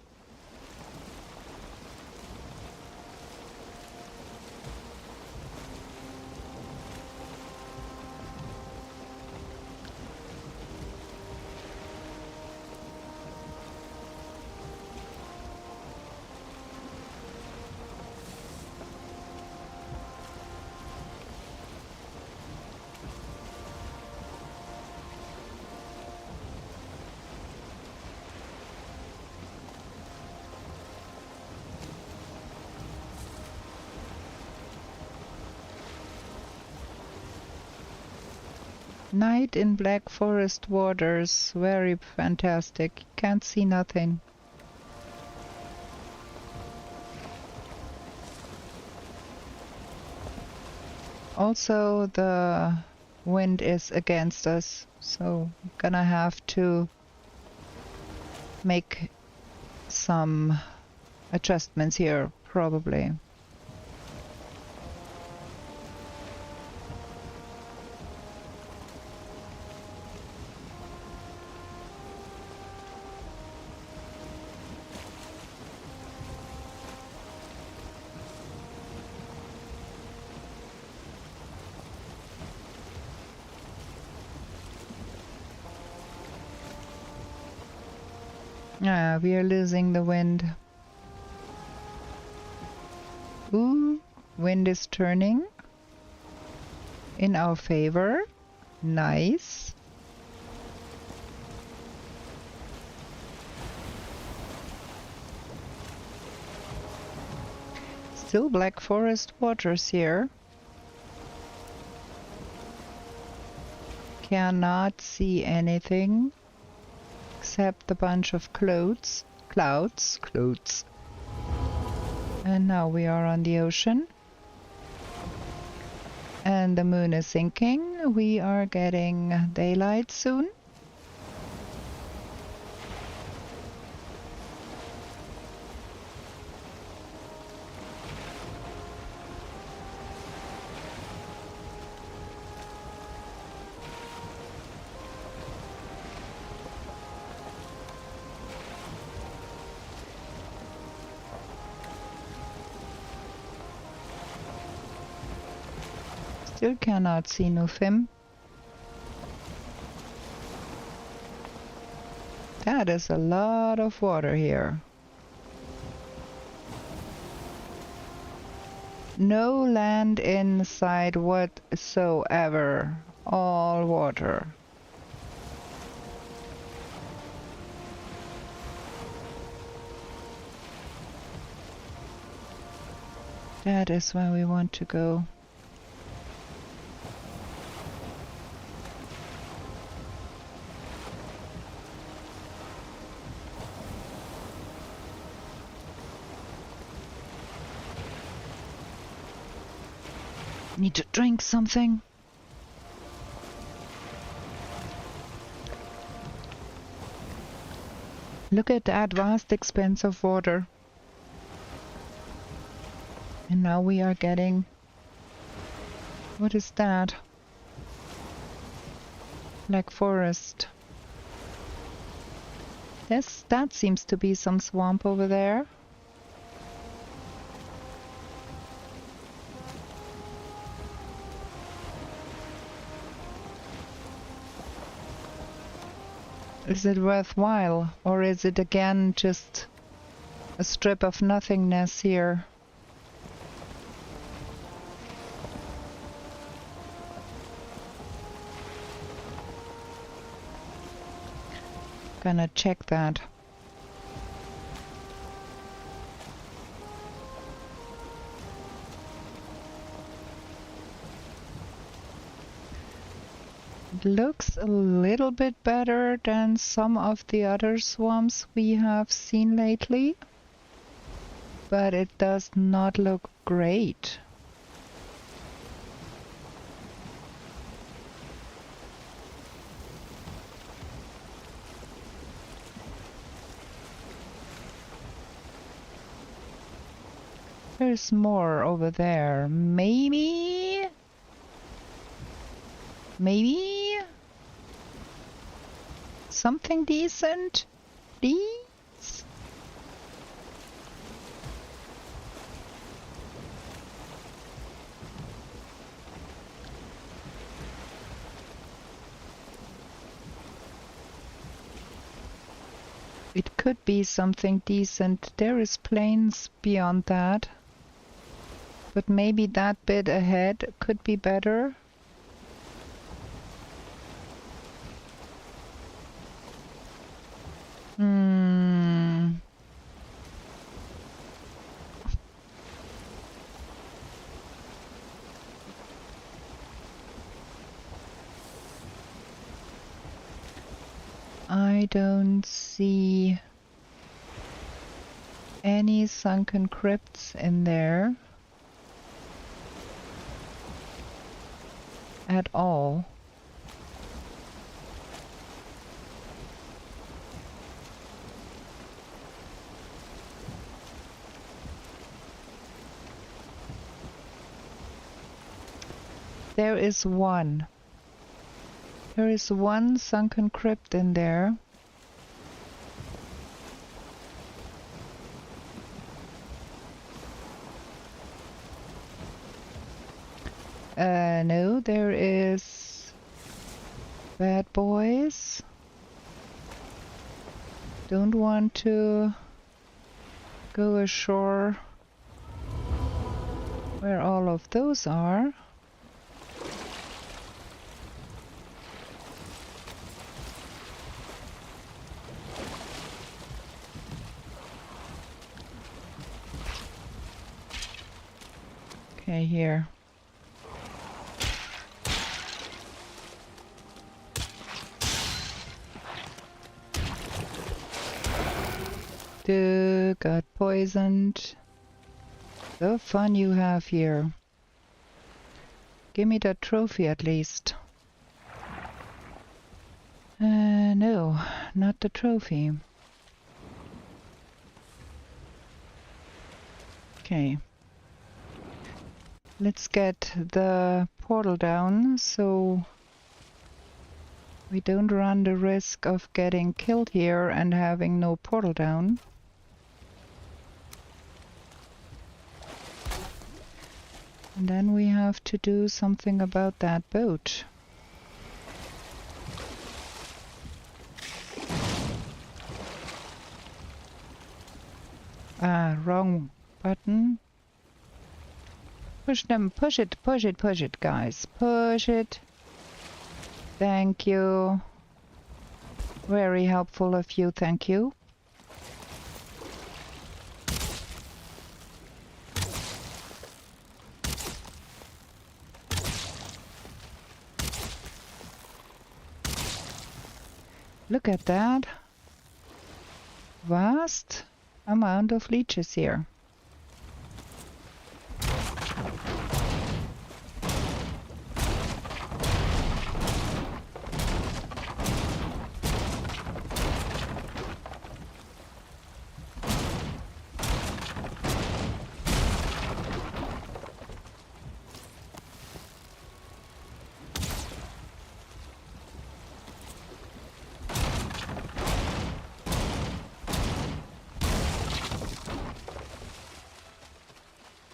Night in Black Forest waters, very fantastic. Can't see nothing. Also, the wind is against us, so I'm gonna have to make some adjustments here, probably. Ah, we are losing the wind. Ooh, wind is turning in our favor. Nice. Still black forest waters here. Cannot see anything except a bunch of clouds. And now we are on the ocean. And the moon is sinking. We are getting daylight soon. Still cannot see Nufim. That is a lot of water here. No land inside whatsoever. All water. That is where we want to go. Need to drink something. Look at that vast expanse of water. And now we are getting... What is that? Black forest. Yes, that seems to be some swamp over there. Is it worthwhile, or is it again just a strip of nothingness here? Gonna check that. It looks a little bit better than some of the other swamps we have seen lately, but it does not look great. There's more over there. Maybe? Something decent? Please? It could be something decent. There is plains beyond that. But maybe that bit ahead could be better. I don't see any sunken crypts in there at all. There is one. There is one sunken crypt in there. No, there is bad boys. Don't want to go ashore where all of those are. Okay, here. Got poisoned. The fun you have here. Give me that trophy at least. No, not the trophy. Okay. Let's get the portal down so we don't run the risk of getting killed here and having no portal down. And then we have to do something about that boat. Ah, wrong button. Push them, push it, push it, push it, guys. Push it. Thank you. Very helpful of you, thank you. Look at that. Vast amount of leeches here.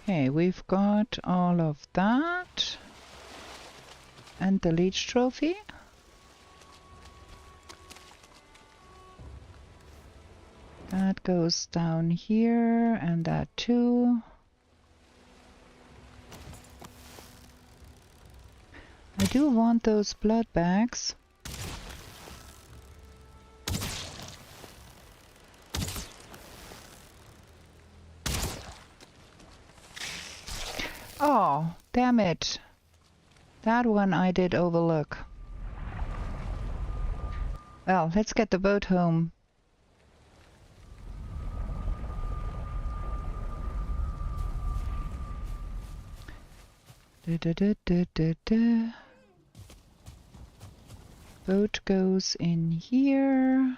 Okay, we've got all of that. And the leech trophy. That goes down here, and that too. I do want those blood bags. Oh, damn it. That one I did overlook. Well, let's get the boat home. Boat goes in here.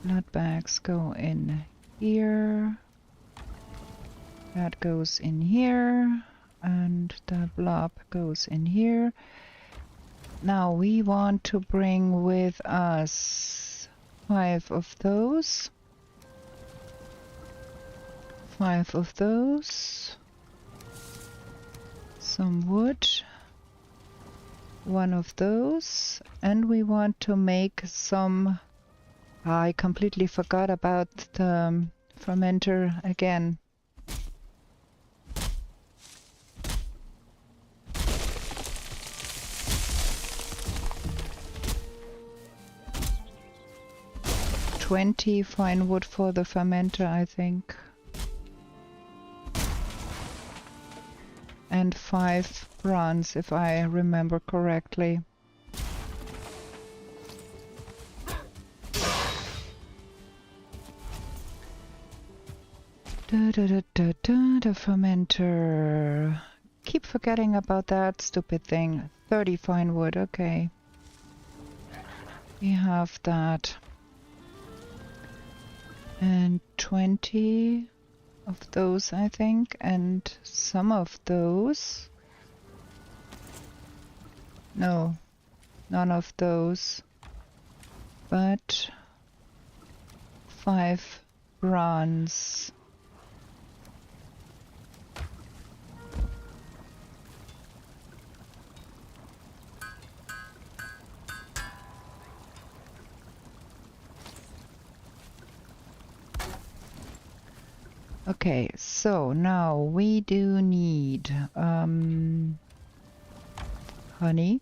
Blood bags go in here. That goes in here. And the blob goes in here. Now we want to bring with us 5 of those. 5 of those. Some wood. 1 of those. And we want to make some... I completely forgot about the fermenter again. $20 fine wood for the fermenter, I think. And 5 bronze, if I remember correctly. The fermenter. Keep forgetting about that stupid thing. 30 fine wood, okay. We have that. And 20 of those, I think, and some of those. No, none of those. But 5 bronze. Okay, so now we do need honey.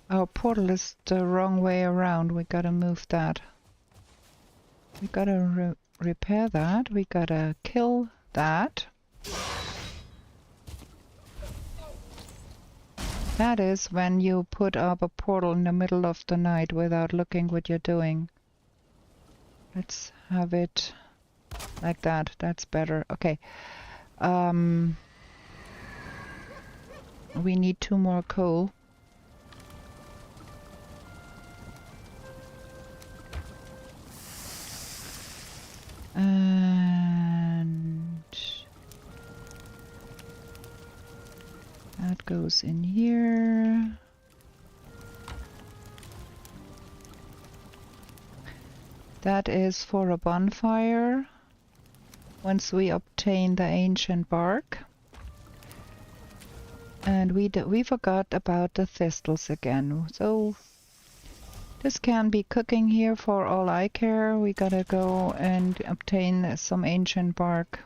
Our portal is the wrong way around. We gotta move that. We gotta repair that. We gotta kill that. That is when you put up a portal in the middle of the night without looking what you're doing. Let's have it like that. That's better. Okay. We need 2 more coal. And that goes in here. That is for a bonfire once we obtain the ancient bark. And we forgot about the thistles again. So this can be cooking here for all I care. We gotta go and obtain some ancient bark.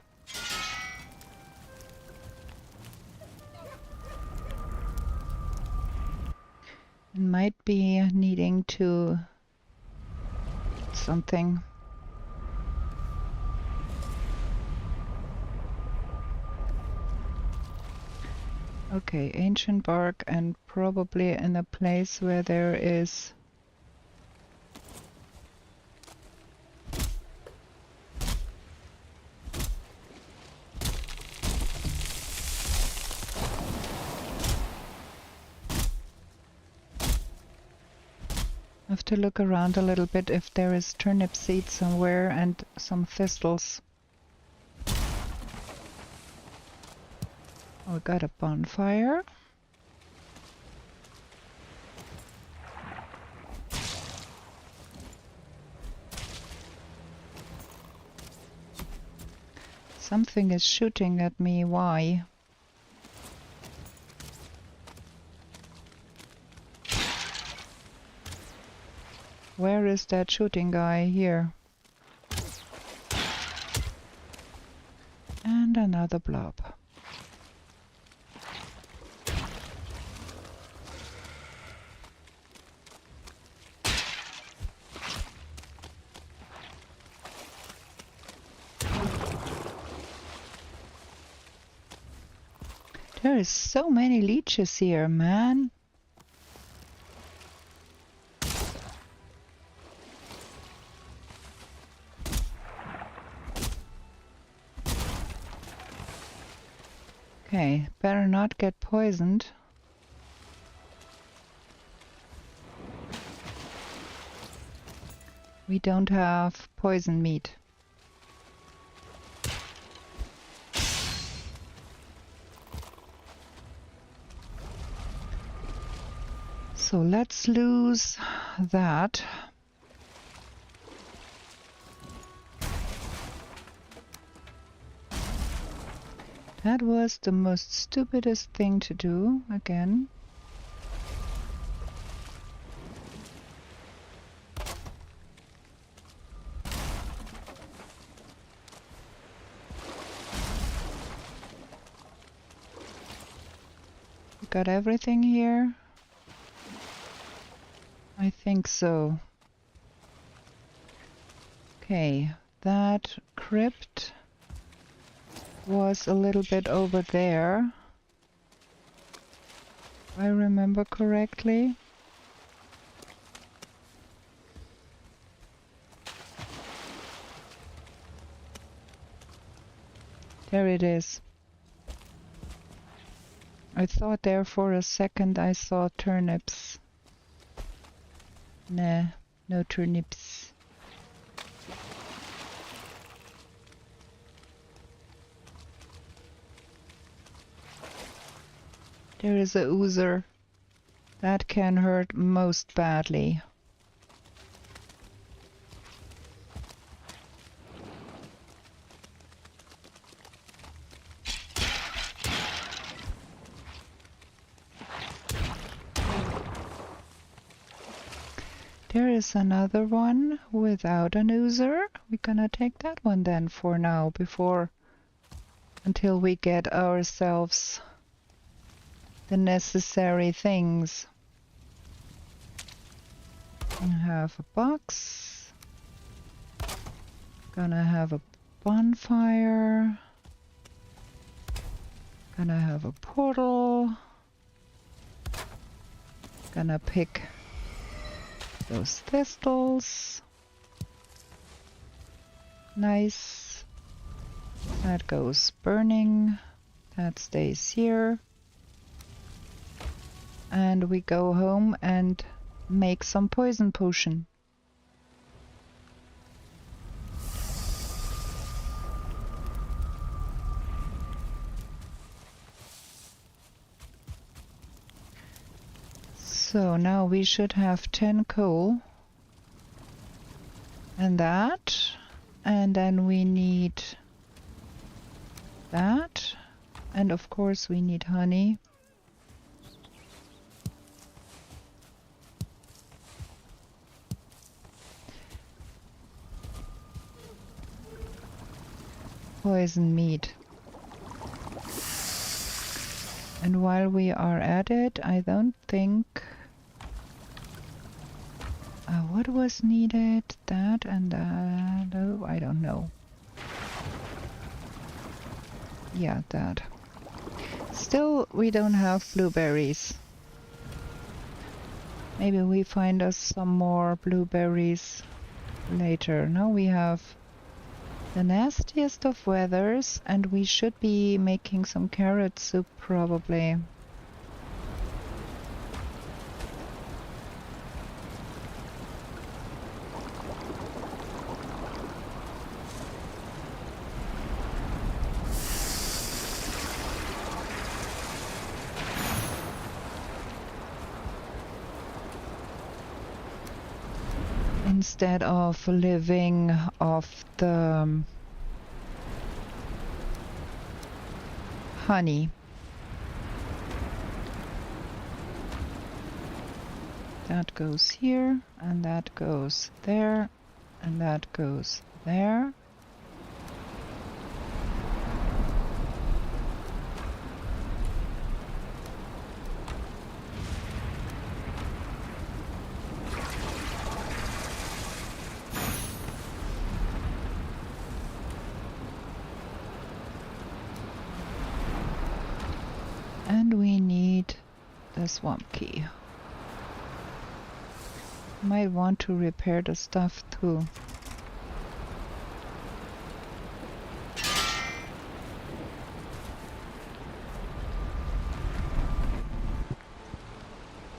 Might be needing to something. Okay, ancient bark, and probably in a place where there is I have to look around a little bit if there is turnip seed somewhere and some thistles. We got a bonfire. Something is shooting at me. Why? Where is that shooting guy? Here. And another blob. There is so many leeches here, man. Okay, better not get poisoned. We don't have poison meat. So let's lose that. That was the most stupidest thing to do again. We got everything here? I think so. Okay, that crypt was a little bit over there, if I remember correctly. There it is. I thought there for a second I saw turnips. Nah, no turnips. There is a oozer. That can hurt most badly. There is another one without an oozer. We're gonna take that one then for now, until we get ourselves the necessary things. Gonna have a box. Gonna have a bonfire. Gonna have a portal. Gonna pick those thistles. Nice. That goes burning. That stays here. And we go home and make some poison potion. So now we should have 10 coal. And that. And then we need that. And of course we need honey. Poison meat. And while we are at it, I don't think... what was needed? That and that? Oh, I don't know. Yeah, that. Still, we don't have blueberries. Maybe we find us some more blueberries later. Now we have the nastiest of weathers, and we should be making some carrot soup probably. Instead of living off the honey. That goes here, and that goes there, and that goes there. And we need the swamp key. Might want to repair the stuff too.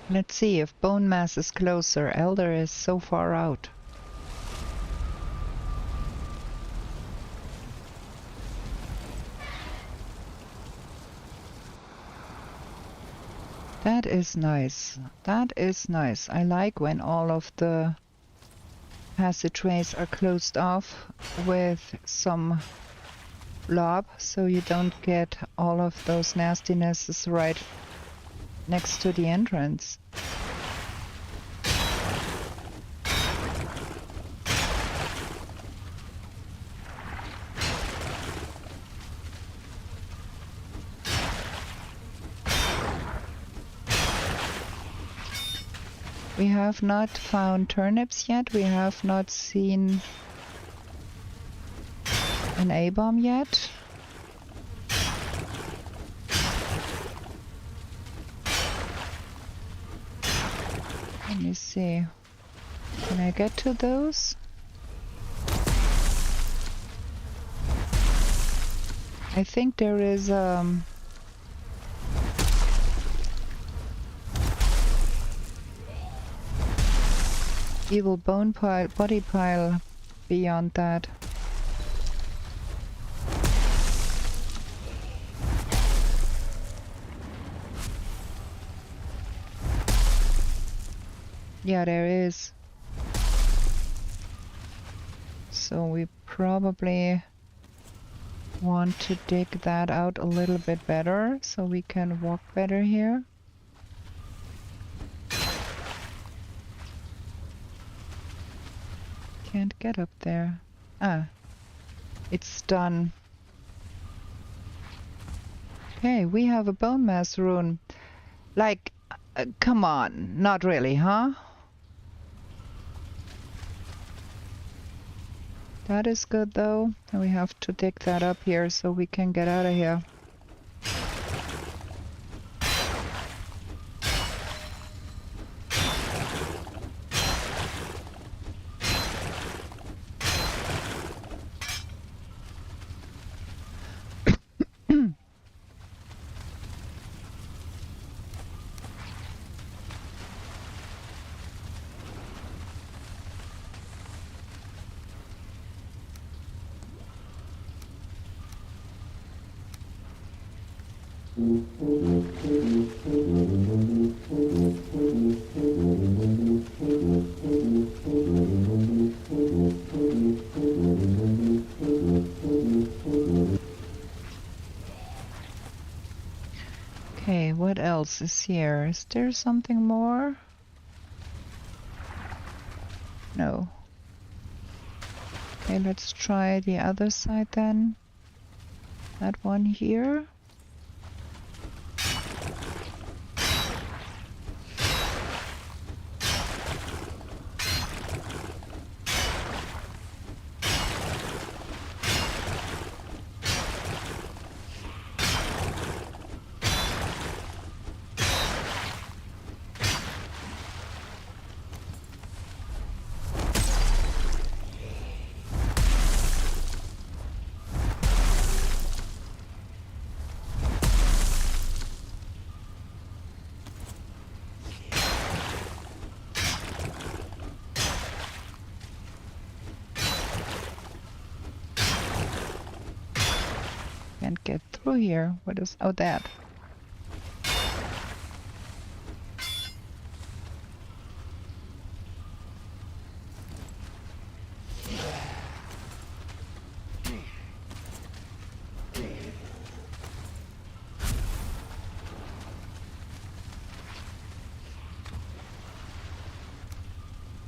Let's see if bone mass is closer. Elder is so far out. That is nice. That is nice. I like when all of the passageways are closed off with some blob, so you don't get all of those nastinesses right next to the entrance. We have not found turnips yet. We have not seen an A-bomb yet. Let me see. Can I get to those? I think there is evil bone pile, body pile beyond that. Yeah, there is. So we probably want to dig that out a little bit better so we can walk better here. Can't get up there. Ah, it's done. Okay, we have a bone mass rune. Like, come on, not really, huh? That is good though. And we have to dig that up here so we can get out of here. Okay, what else is here? Is there something more? No. Okay, let's try the other side then. That one here. Can't get through here. What is... oh, that.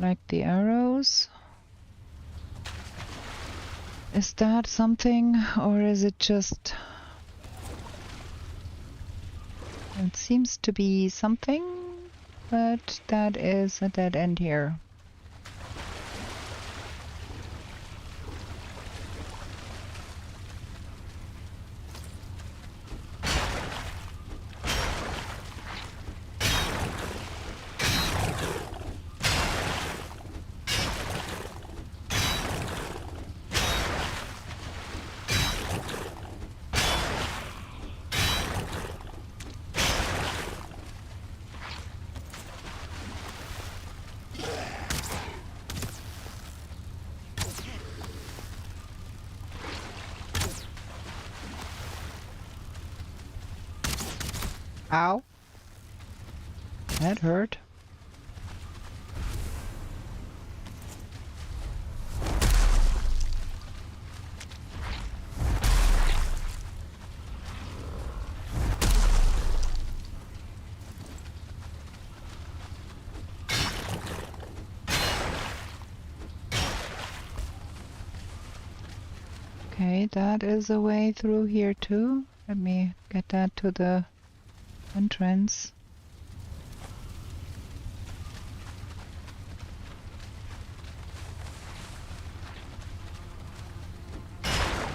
Like the arrows. Is that something, or is it just... it seems to be something, but that is a dead end here. Ow. That hurt. Okay, that is a way through here too. Let me get that to the entrance.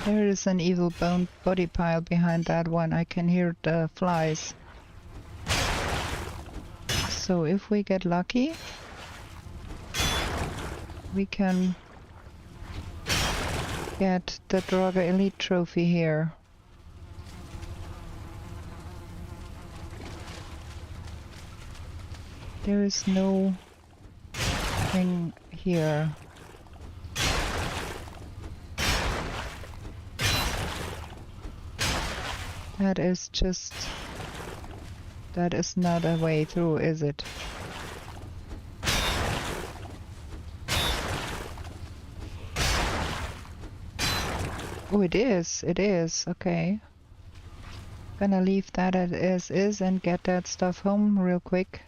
There is an evil bone body pile behind that one. I can hear the flies. So if we get lucky, we can get the Draga Elite trophy here. There is no thing here. That is just... that is not a way through, is it? Oh, it is. It is. Okay. Gonna leave that as is and get that stuff home real quick.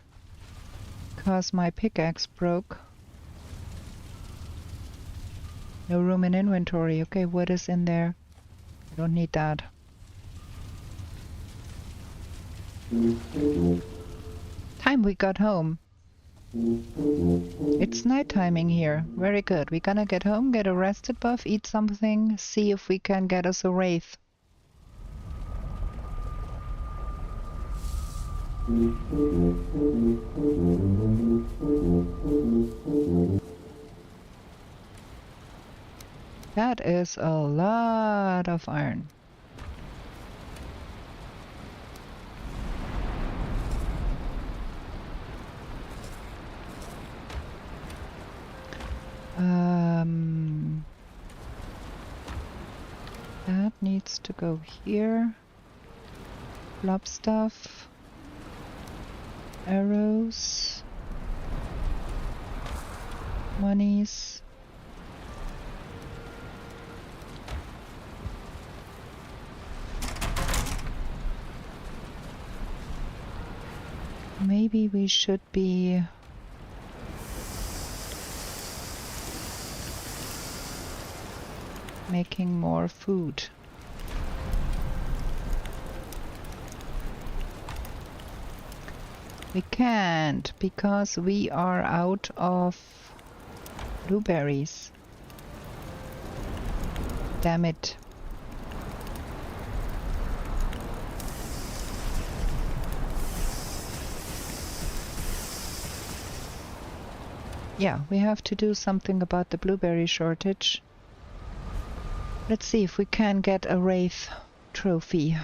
Because my pickaxe broke. No room in inventory. Okay, what is in there? I don't need that. Time we got home. It's night timing here. Very good. We're gonna get home, get a rested buff, eat something, see if we can get us a wraith. That is a lot of iron. That needs to go here. Blob stuff. Arrows. Monies. Maybe we should be making more food. We can't because we are out of blueberries. Damn it. Yeah, we have to do something about the blueberry shortage. Let's see if we can get a wraith trophy.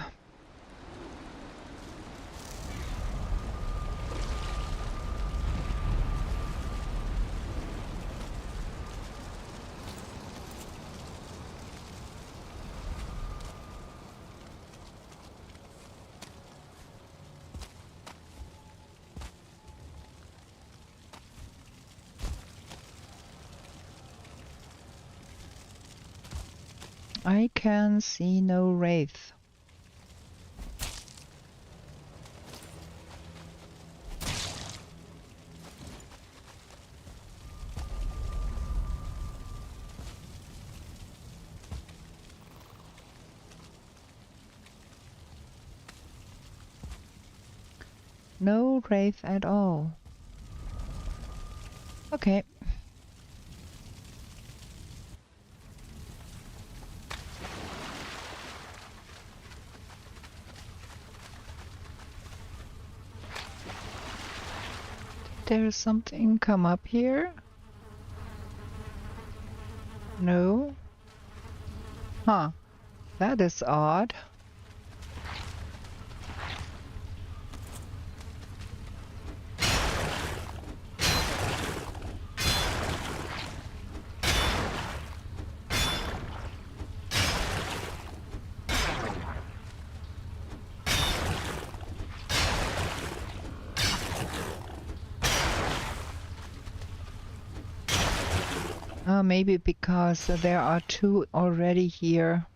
I can see no wraith. No wraith at all. Okay. There's something come up here? No? Huh. That is odd. Maybe because there are two already here.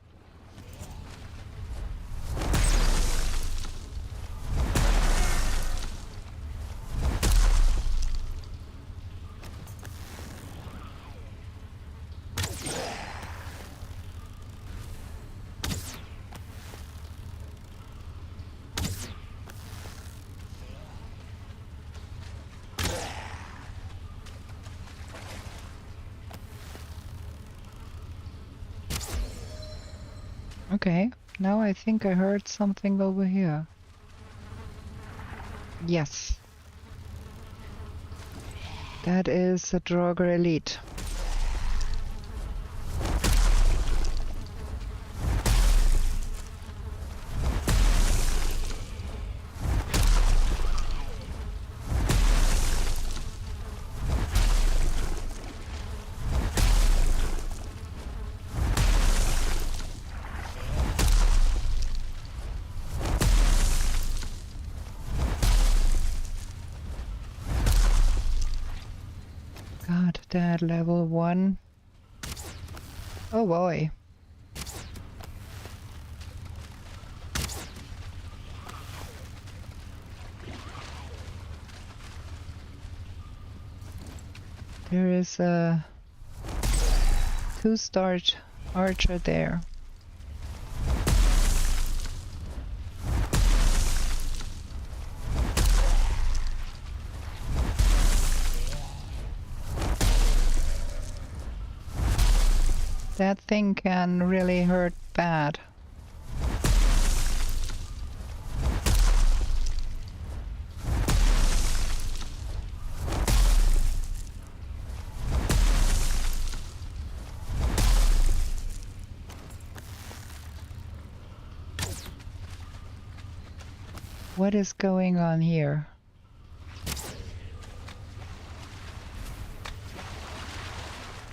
Okay, now I think I heard something over here. Yes. That is a Draugr Elite. God, that level 1. Oh boy. There is a 2-star archer there. That thing can really hurt bad. What is going on here?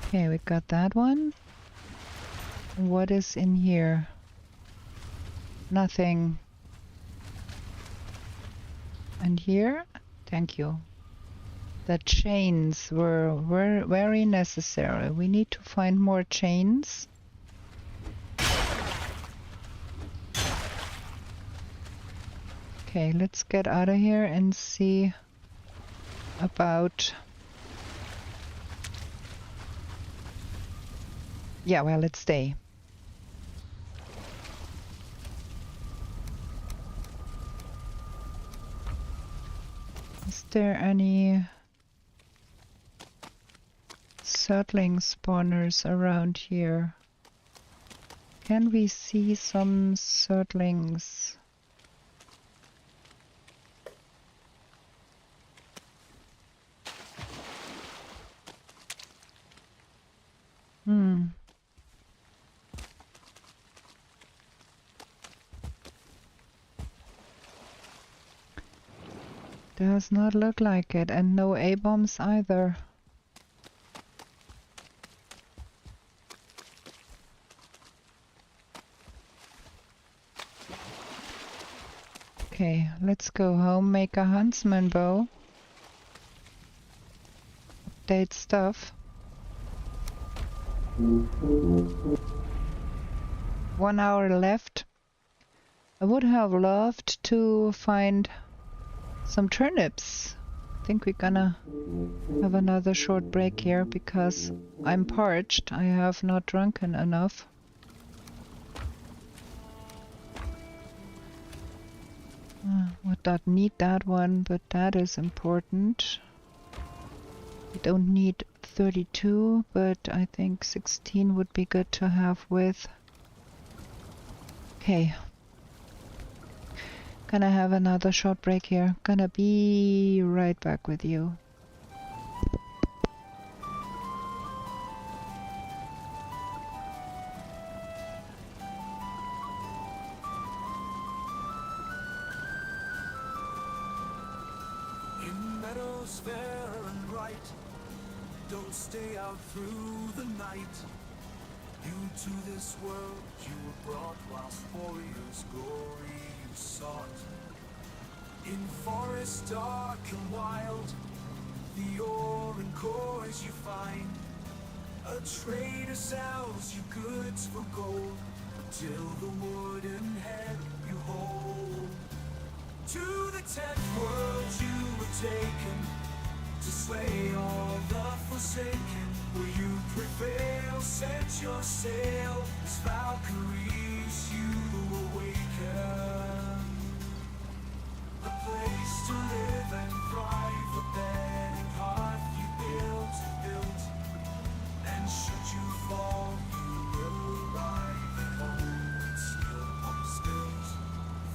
Okay, we got that one. What is in here? Nothing. And here? Thank you. The chains were very necessary. We need to find more chains. Okay, let's get out of here and see about... Yeah, well, let's stay. Is there any settling spawners around here? Can we see some settling? Does not look like it, and no A-bombs either. Okay, let's go home, make a huntsman bow. Update stuff. 1 hour left. I would have loved to find some turnips. I think we're gonna have another short break here because I'm parched. I have not drunken enough. Would not need that one, but that is important. We don't need 32, but I think 16 would be good to have with. Okay. Gonna have another short break here. Gonna be right back with you. In meadows fair and bright, don't stay out through the night. New to this world you were brought, whilst warriors' glory you sought. In forest dark and wild, the ore and cores you find. A trader sells you goods for gold, till the wooden head you hold. To the 10th world you were taken, to slay all the forsaken. Will you prevail? Set your sail, as Valkyries you awaken. A place to live and thrive, a bed and hearth you built. And should you fall, you will arrive home and steel pump spilt.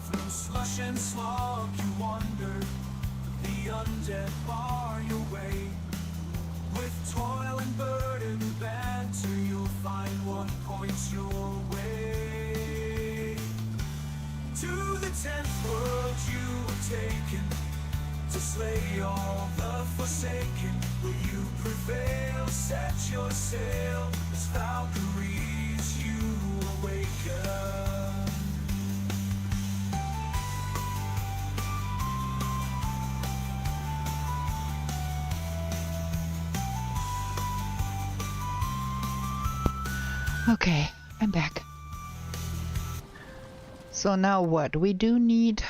Through slush and smog you wander, the undead bar your way. With toil and burden banter, you'll find what points your way. To the 10th world you were taken, to slay all the forsaken. Will you prevail? Set your sail, as Valkyries you awaken. Okay, I'm back. So now what? We do need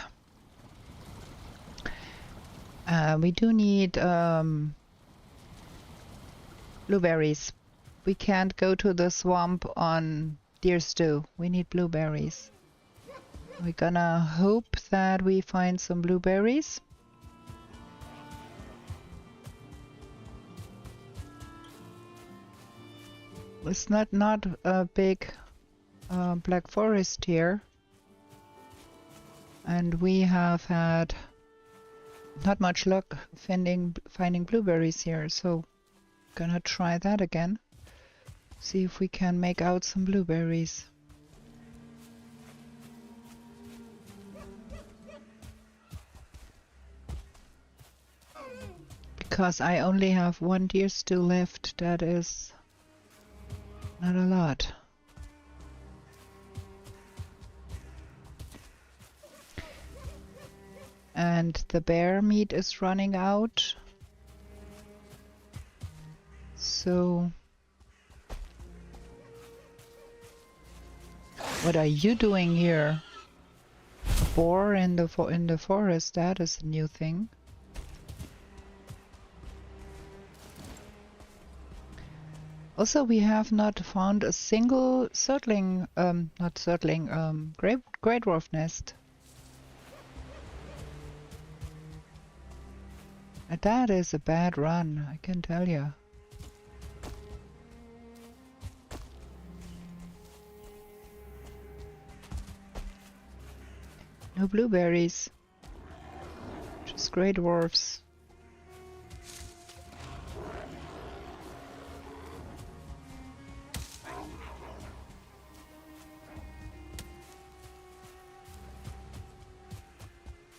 blueberries. We can't go to the swamp on deer stew. We need blueberries. We're gonna hope that we find some blueberries. It's not a big black forest here. And we have had not much luck finding blueberries here, so gonna try that again. See if we can make out some blueberries. Because I only have one deer stew left, that is not a lot. And the bear meat is running out. So what are you doing here? A boar in the forest, that is a new thing. Also, we have not found a single grey dwarf nest. And that is a bad run, I can tell you. No blueberries. Just grey dwarfs.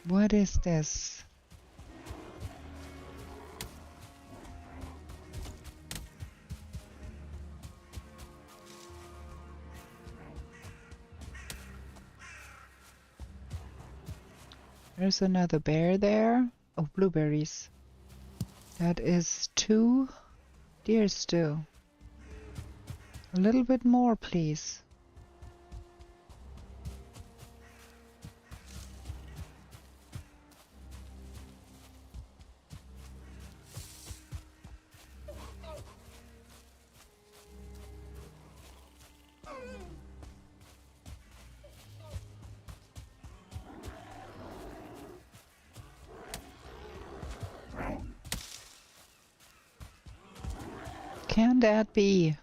What is this? There's another bear there. Oh, blueberries. That is 2 deer stew. A little bit more, please. Can that be?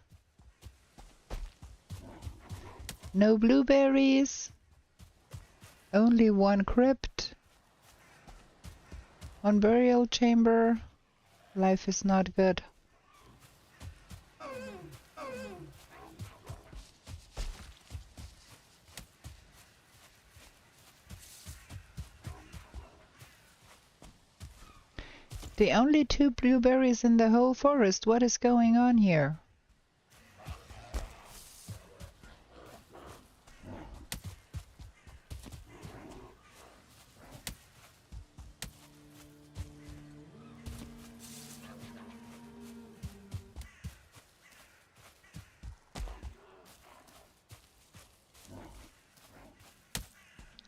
No blueberries. Only 1 crypt. 1 burial chamber. Life is not good. The only 2 blueberries in the whole forest. What is going on here?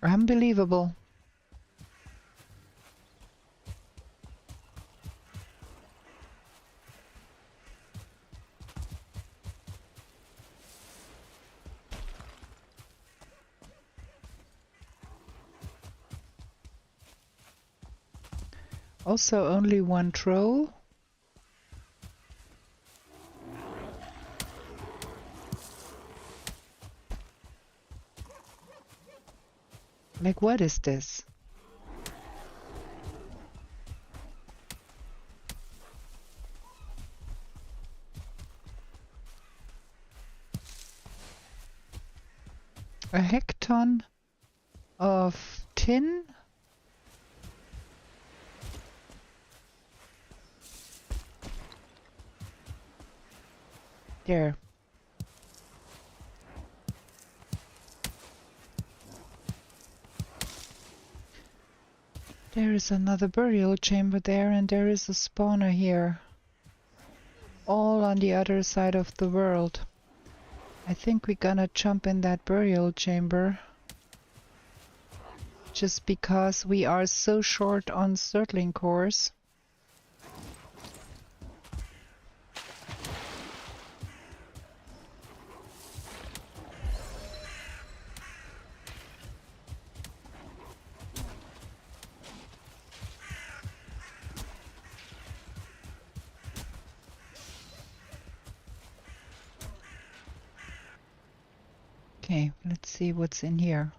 Unbelievable. Also only 1 troll. Like, what is this? A hecton of tin? There. There is another burial chamber there, and there is a spawner here. All on the other side of the world. I think we're gonna jump in that burial chamber. Just because we are so short on circling cores. Okay, let's see what's in here.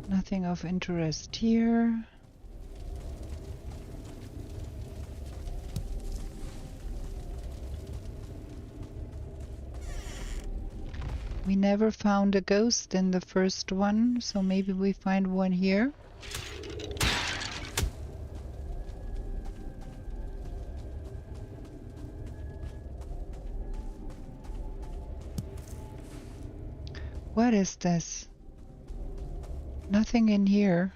Nothing of interest here. We never found a ghost in the first one, so maybe we find one here. What is this? Nothing in here.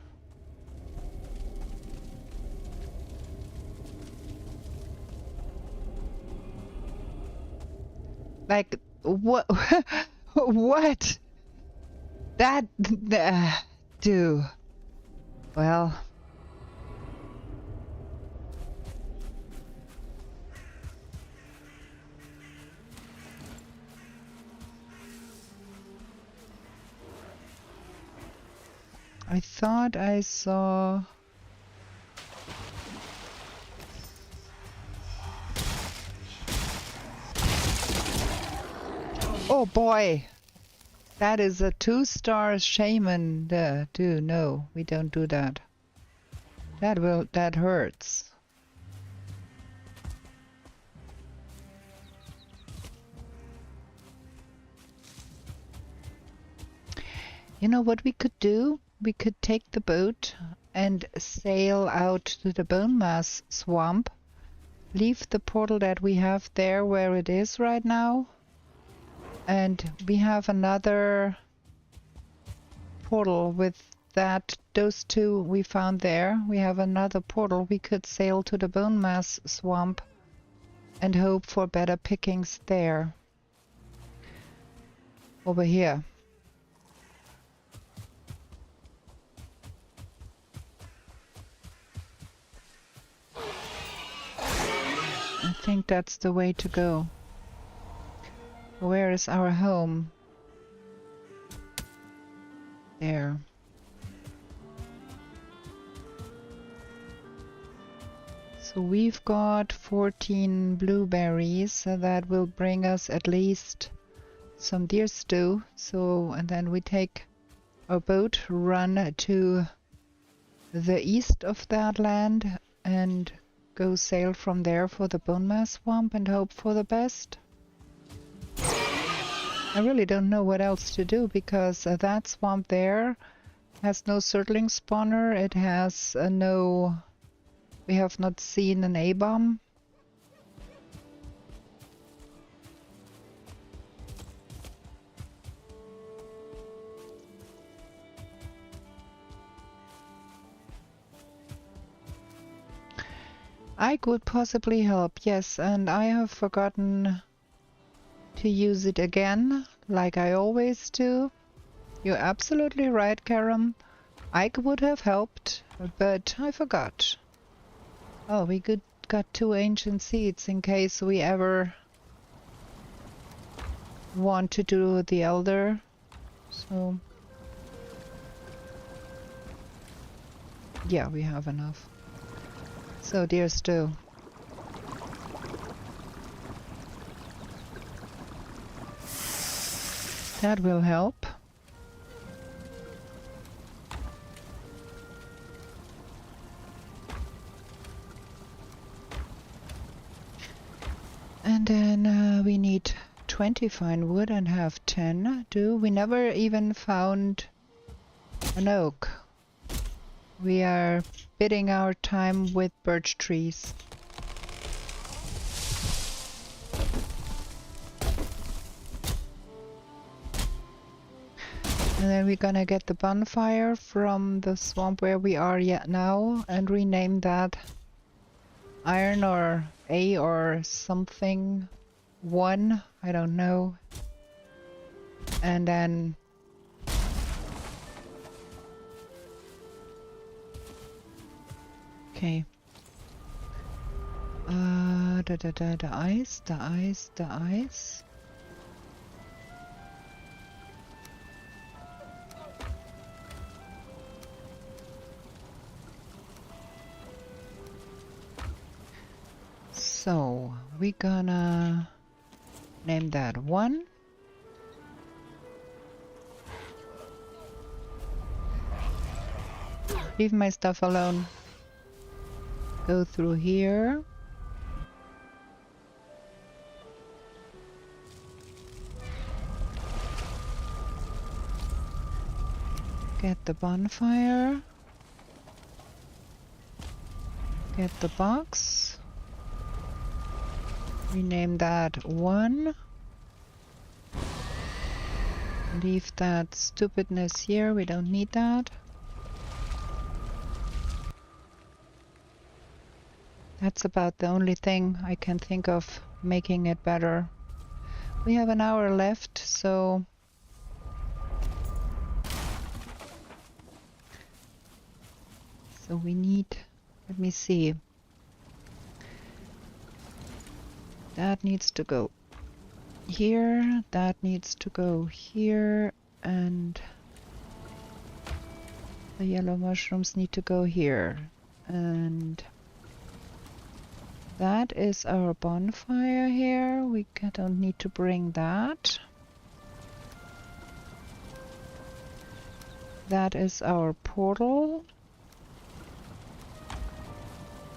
Like, what? What? That... do. Well... I thought I saw... Oh boy! That is a 2-star shaman. No, we don't do that. That hurts. You know what we could do? We could take the boat and sail out to the bone mass swamp, leave the portal that we have there where it is right now, and we have another portal with those two we found there. We have another portal. We could sail to the bone mass swamp and hope for better pickings there. Over here. I think that's the way to go. Where is our home? There. So we've got 14 blueberries, so that will bring us at least some deer stew. So, and then we take our boat, run to the east of that land and go sail from there for the bone mass swamp and hope for the best. I really don't know what else to do, because that swamp there has no surtling spawner. It has no... We have not seen an A-bomb. I could possibly help, yes, and I have forgotten to use it again, like I always do. You're absolutely right, Karam. I would have helped, but I forgot. Oh, we got 2 ancient seeds in case we ever want to do the elder. So, yeah, we have enough. So, dear stew. That will help. And then we need 20 fine wood and have 10. We never even found an oak. We are bidding our time with birch trees. And then we're gonna get the bonfire from the swamp where we are yet now and rename that Iron or A or something 1, I don't know. And then okay. The ice. So we're gonna name that 1. Leave my stuff alone. Go through here. Get the bonfire. Get the box. Rename that 1. Leave that stupidness here. We don't need that. That's about the only thing I can think of making it better. We have an hour left, so we need, let me see. That needs to go here, that needs to go here, and the yellow mushrooms need to go here. And that is our bonfire here. We don't need to bring that. That is our portal.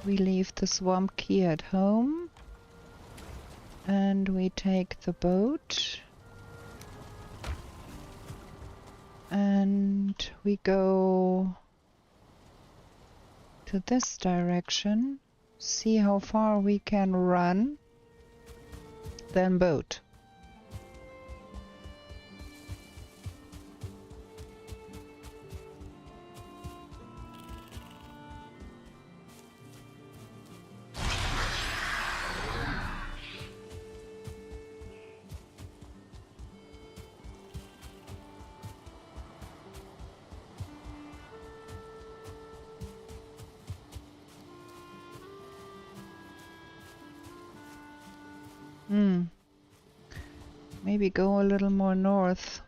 We leave the swamp key at home. And we take the boat. And we go to this direction. See how far we can run. Then boat. Maybe go a little more north.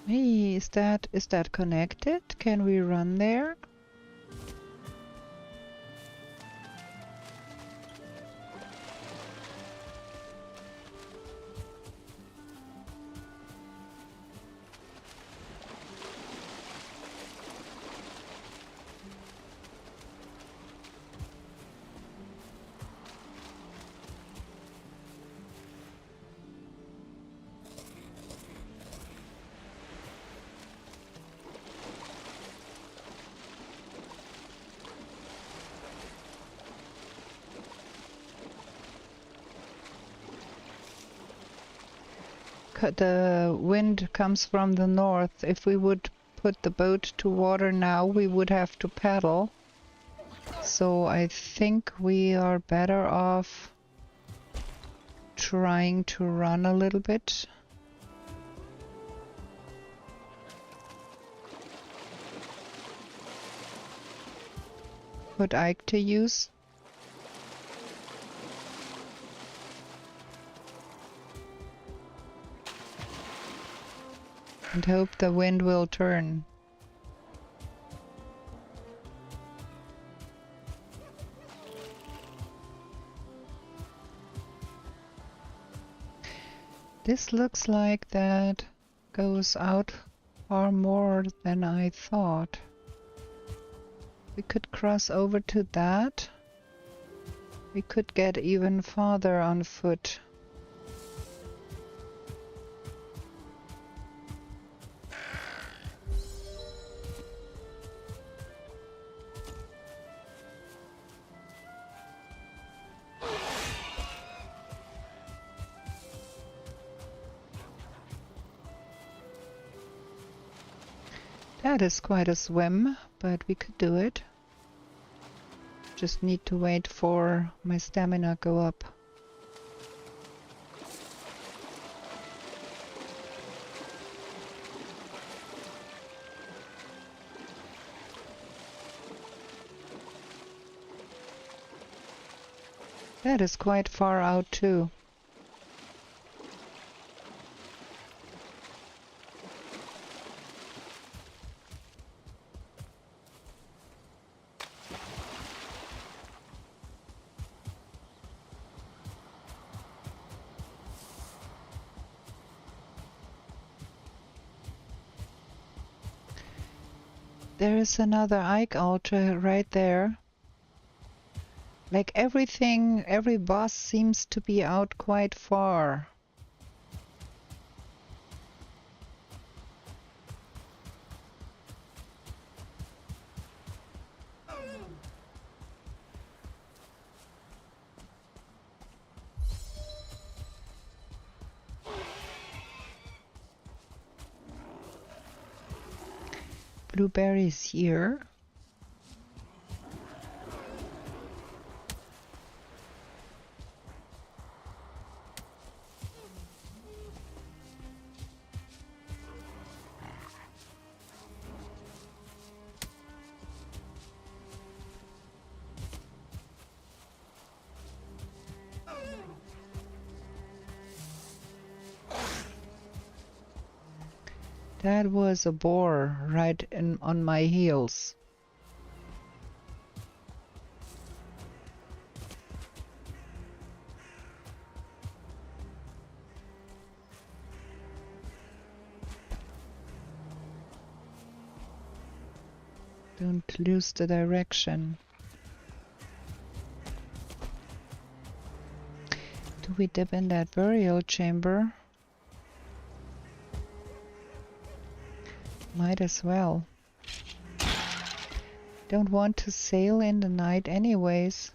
Hey, is that connected? Can we run there? The wind comes from the north. If we would put the boat to water now, we would have to paddle. So I think we are better off trying to run a little bit. Put Ike to use. And hope the wind will turn. This looks like that goes out far more than I thought. We could cross over to that. We could get even farther on foot. That is quite a swim, but we could do it. Just need to wait for my stamina go up. That is quite far out too. There is another Ike altar right there. Like everything, every boss seems to be out quite far. Blueberries here. That was a boar right on my heels. Don't lose the direction. Do we dip in that burial chamber? Might as well. Don't want to sail in the night anyways.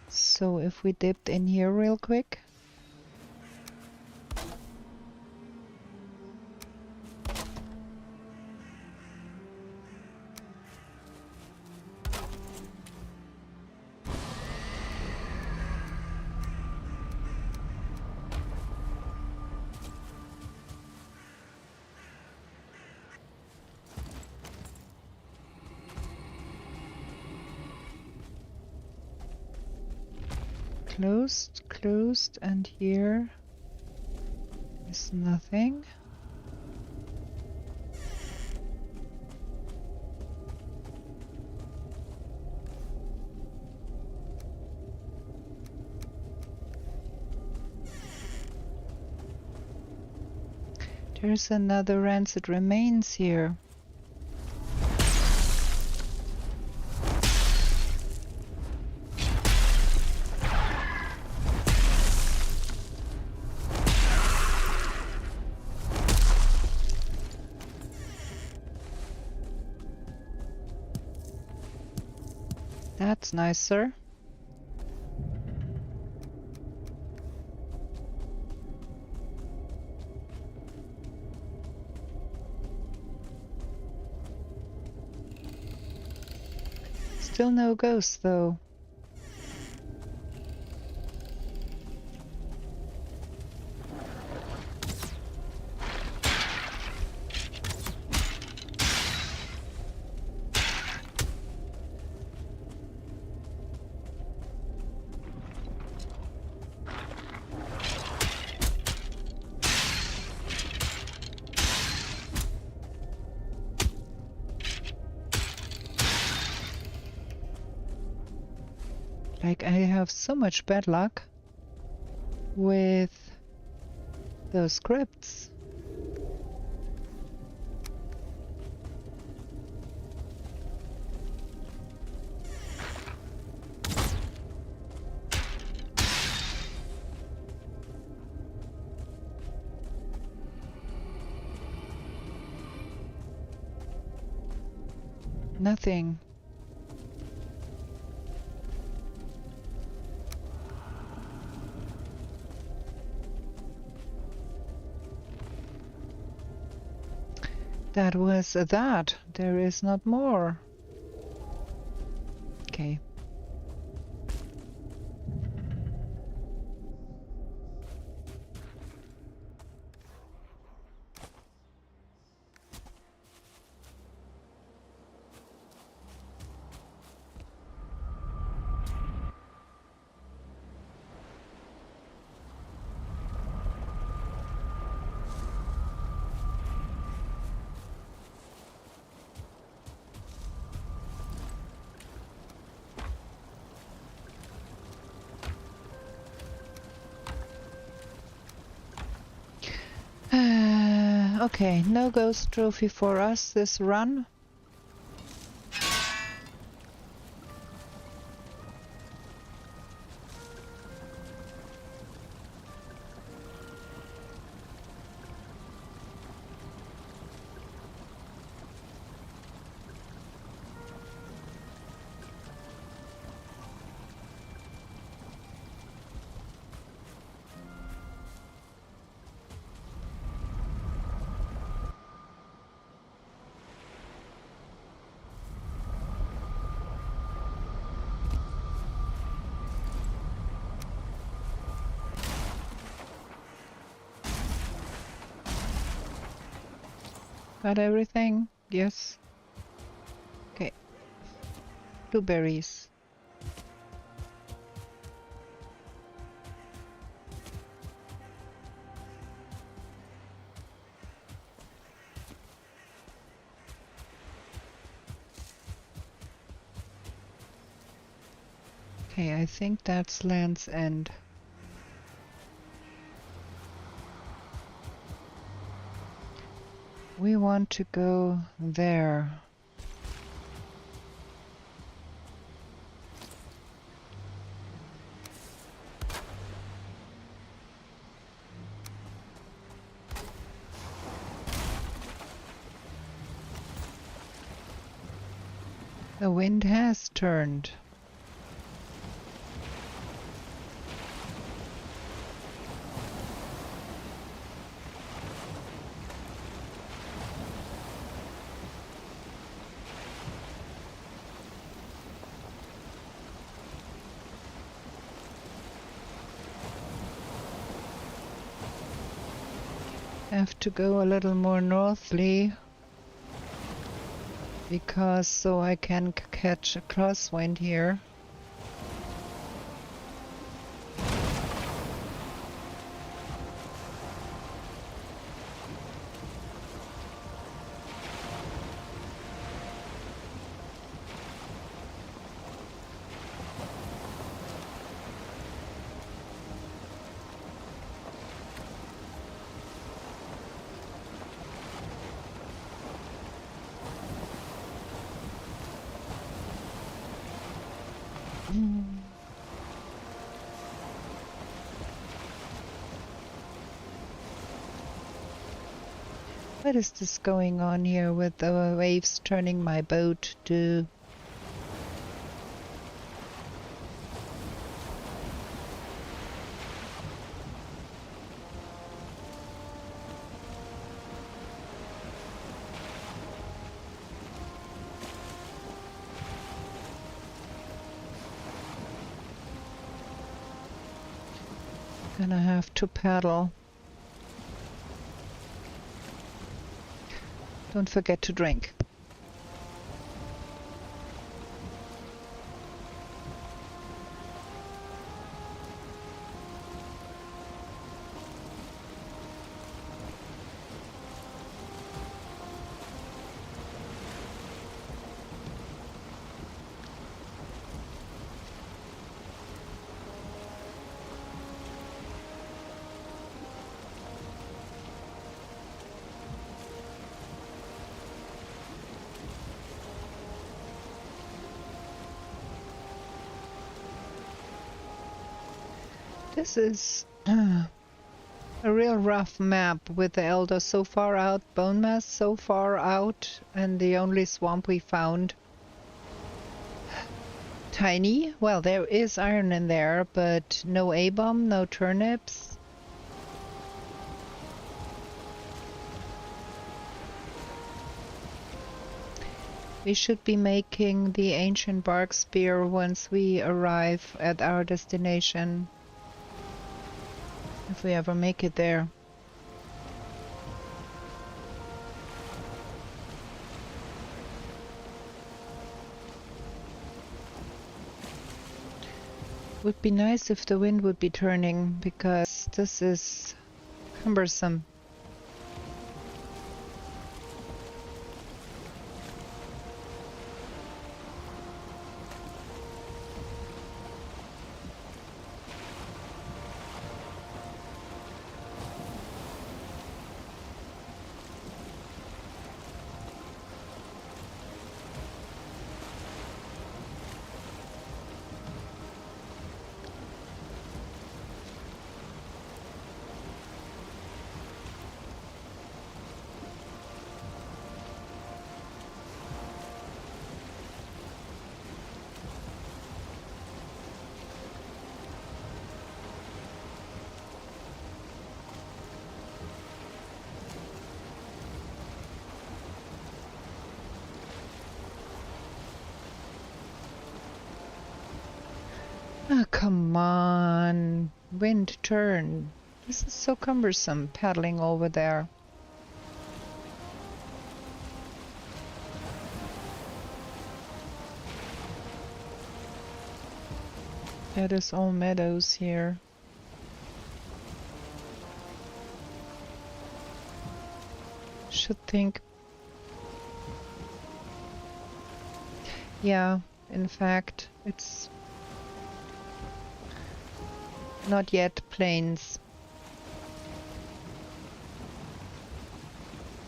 So if we dipped in here real quick. Closed, and here is nothing. There's another rancid remains here. That's nicer. Still no ghosts though. Like, I have so much bad luck with those scripts. Nothing. That was that. There is not more. Okay. Okay, no ghost trophy for us this run. Got everything? Yes. Okay. Blueberries. Okay, I think that's Land's End. We want to go there. The wind has turned. Have to go a little more northerly because so I can catch a crosswind here. What is this going on here with the waves turning my boat to... Gonna have to paddle. Don't forget to drink. This is a real rough map with the Elder so far out, Bone Mass so far out, and the only swamp we found. Tiny. Well, there is iron in there, but no A-bomb, no turnips. We should be making the ancient bark spear once we arrive at our destination. If we ever make it there. Would be nice if the wind would be turning, because this is cumbersome. Ah, come on. Wind turn. This is so cumbersome paddling over there. That is all meadows here. Should think. Yeah, in fact, it's not yet plains.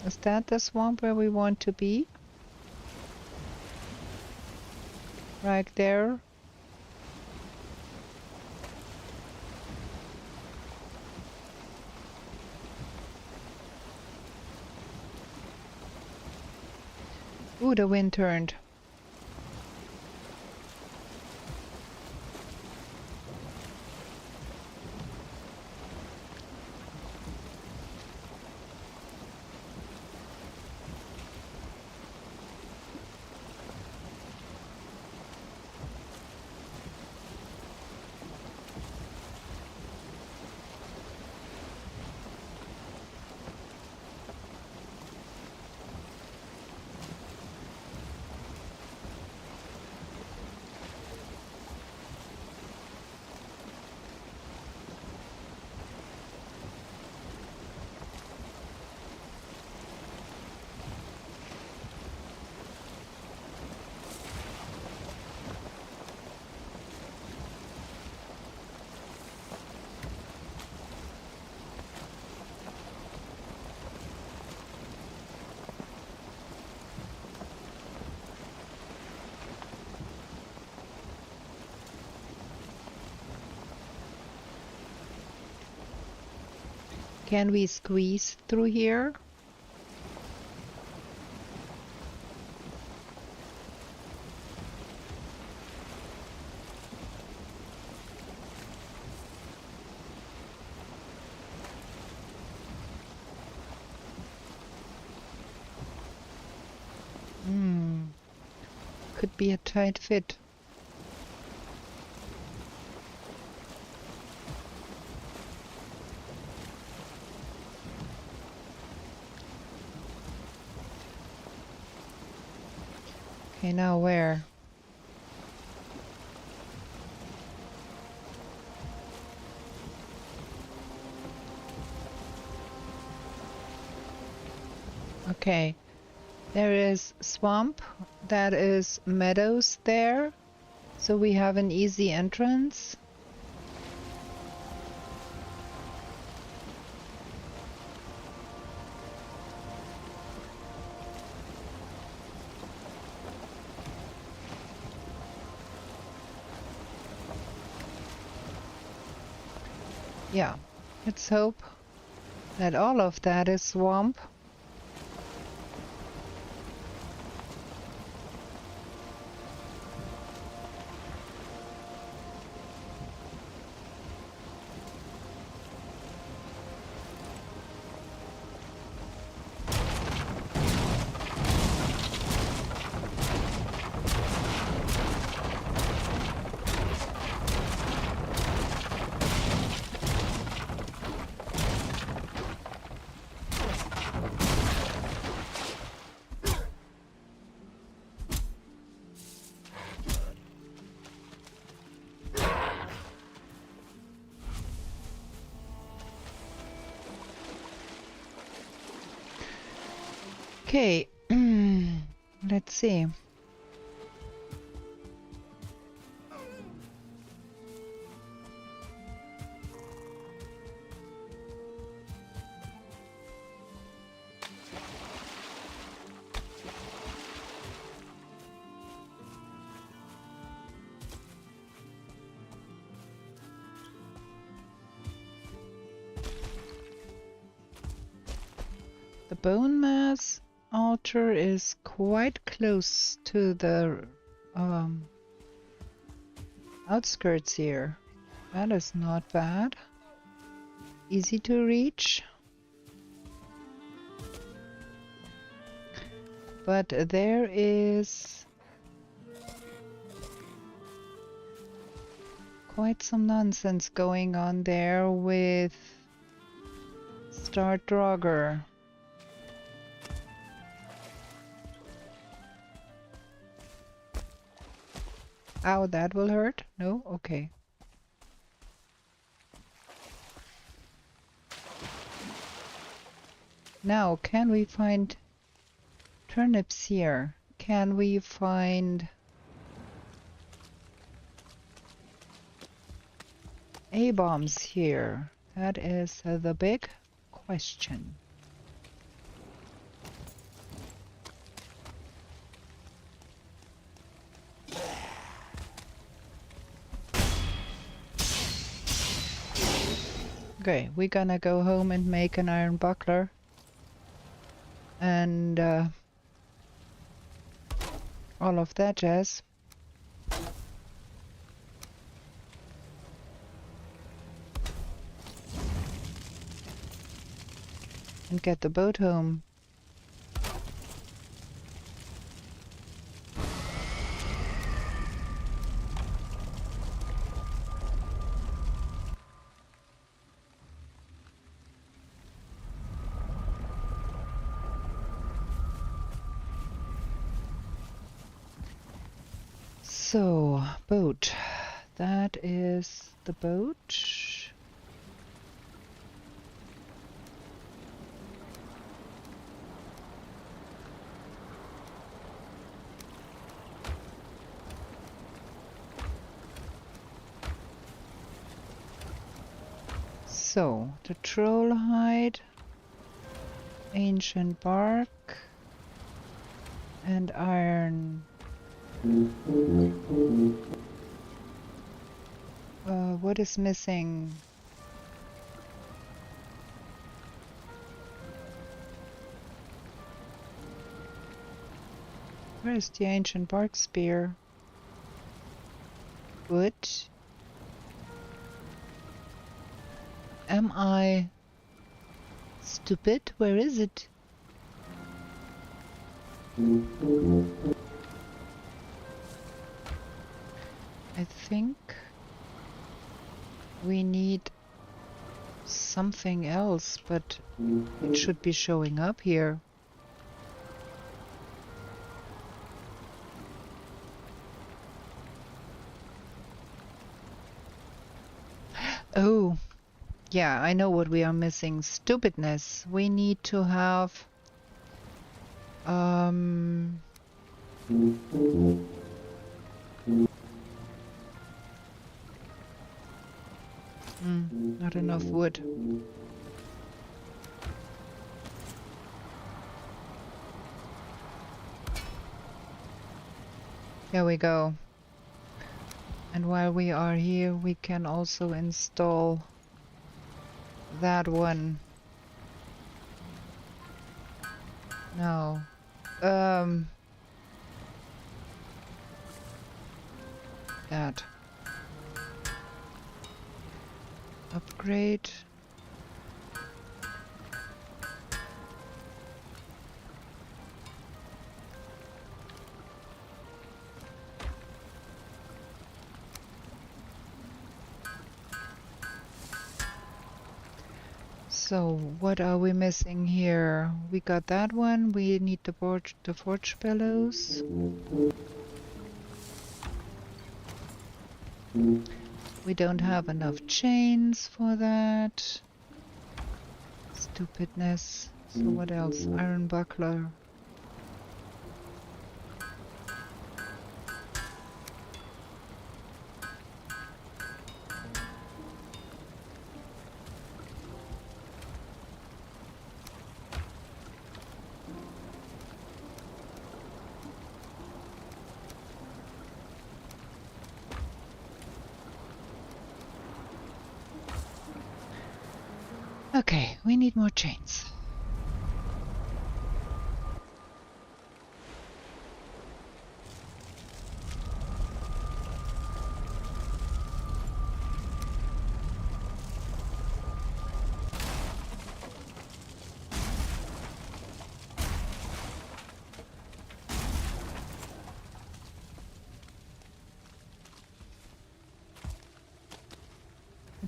Is that the swamp where we want to be? Right there? Ooh, the wind turned. Can we squeeze through here? Could be a tight fit. Okay, now where? Okay, there is swamp, that is meadows there, so we have an easy entrance. Yeah, let's hope that all of that is swamp. Okay, let's see. The bone mass altar is quite close to the outskirts here. That is not bad. Easy to reach. But there is Quite some nonsense going on there with Start Draugr. Ow, that will hurt? No? Okay. Now, can we find turnips here? Can we find A-bombs here? That is the big question. Okay, we're gonna go home and make an iron buckler. And all of that jazz. And get the boat home. So, boat. That is the boat. So, the troll hide, ancient bark, and iron. What is missing? Where is the ancient bark spear? Wood. Am I stupid? Where is it? I think we need something else, but it should be showing up here. Oh, yeah, I know what we are missing. Stupidness. We need to have not enough wood. Here we go. And while we are here, we can also install that one. No. That. Upgrade. So what are we missing here? We got that one. We need the forge bellows. We don't have enough chains for that. Stupidness. So what else? Iron buckler. Okay, we need more chains.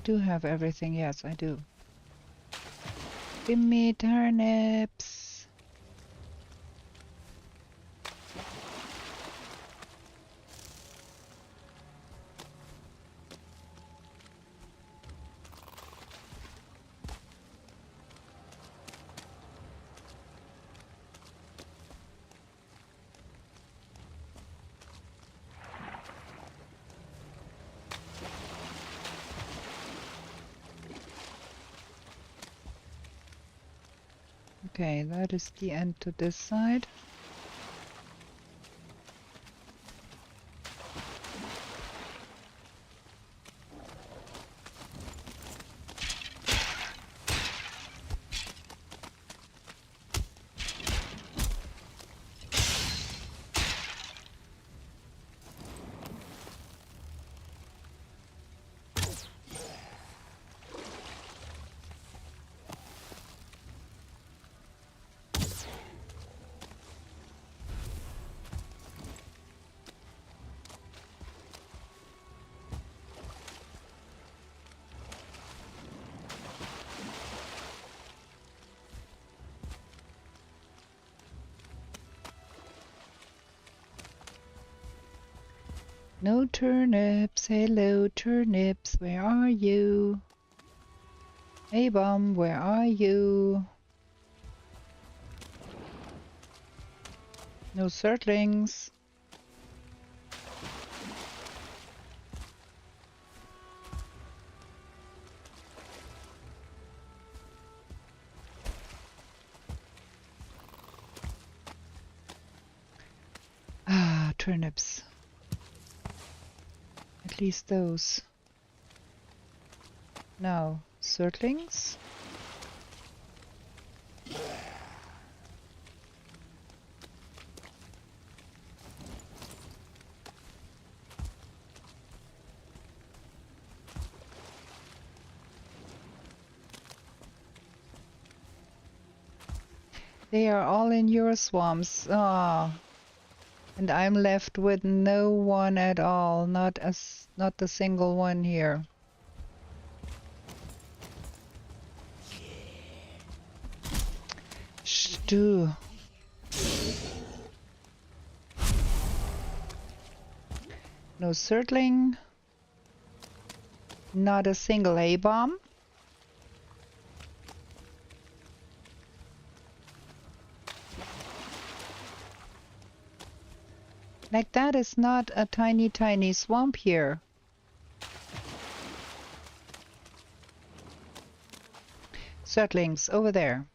do have everything. Yes, I do. Give me turnips. Okay, that is the end to this side. No turnips. Hello, turnips. Where are you? Hey, Bum, where are you? No surtlings. Ah, turnips. At least those. Now, surtlings. They are all in your swamps. Ah, and I'm left with no one at all. Not a single one here. Stew. No surtling. Not a single A-bomb. Like that is not a tiny, tiny swamp here. Surtlings over there.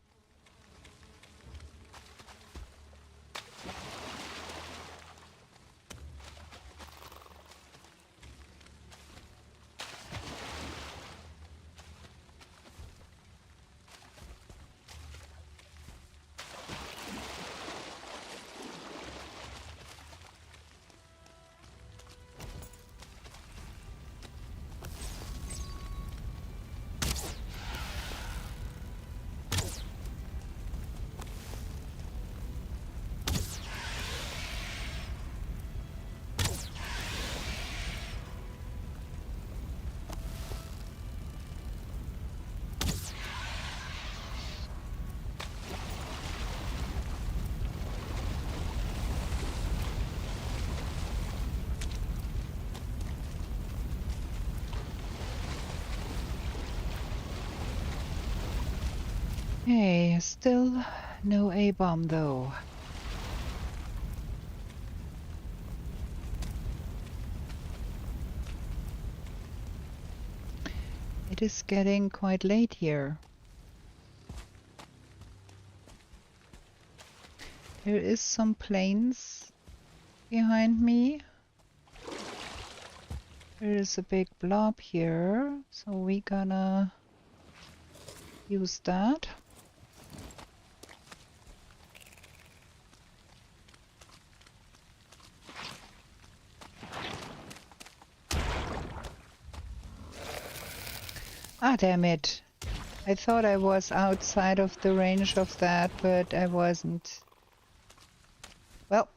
Hey, still no A-bomb though. It is getting quite late here. There is some plains behind me. There is a big blob here, so we gonna use that. Ah, damn it. I thought I was outside of the range of that, but I wasn't. Well,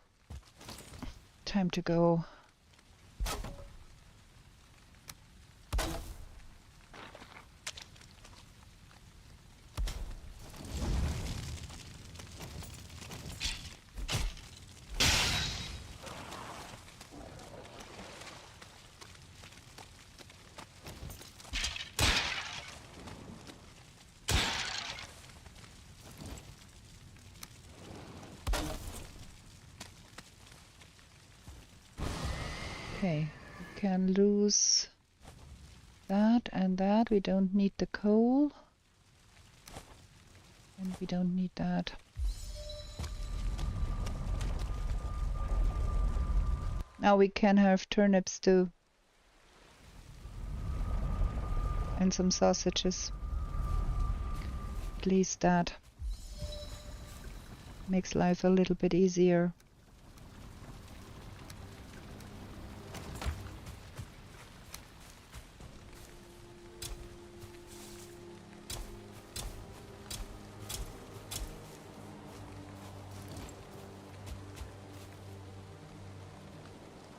time to go. Okay, we can lose that and that. We don't need the coal. And we don't need that. Now we can have turnips too. And some sausages. At least that makes life a little bit easier.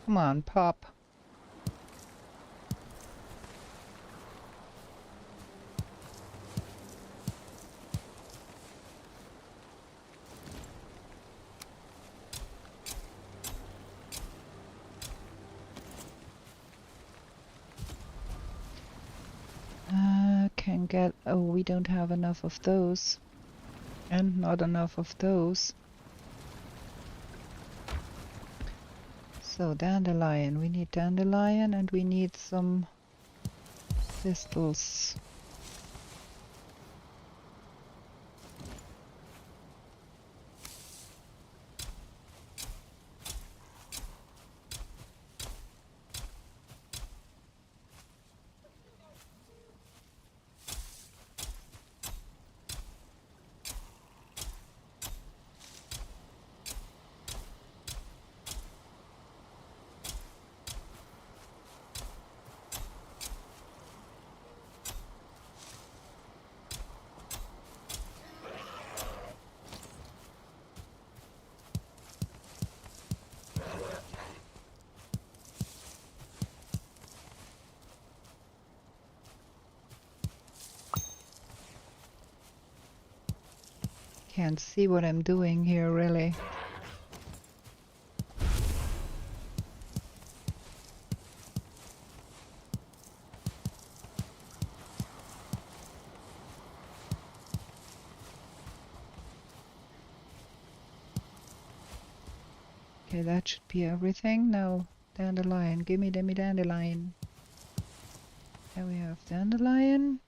Come on, pop. Can get... Oh, we don't have enough of those. And not enough of those. So dandelion, we need dandelion and we need some thistles. Can't see what I'm doing here, really. Okay, that should be everything. Now, dandelion. Gimme dandelion. There we have dandelion.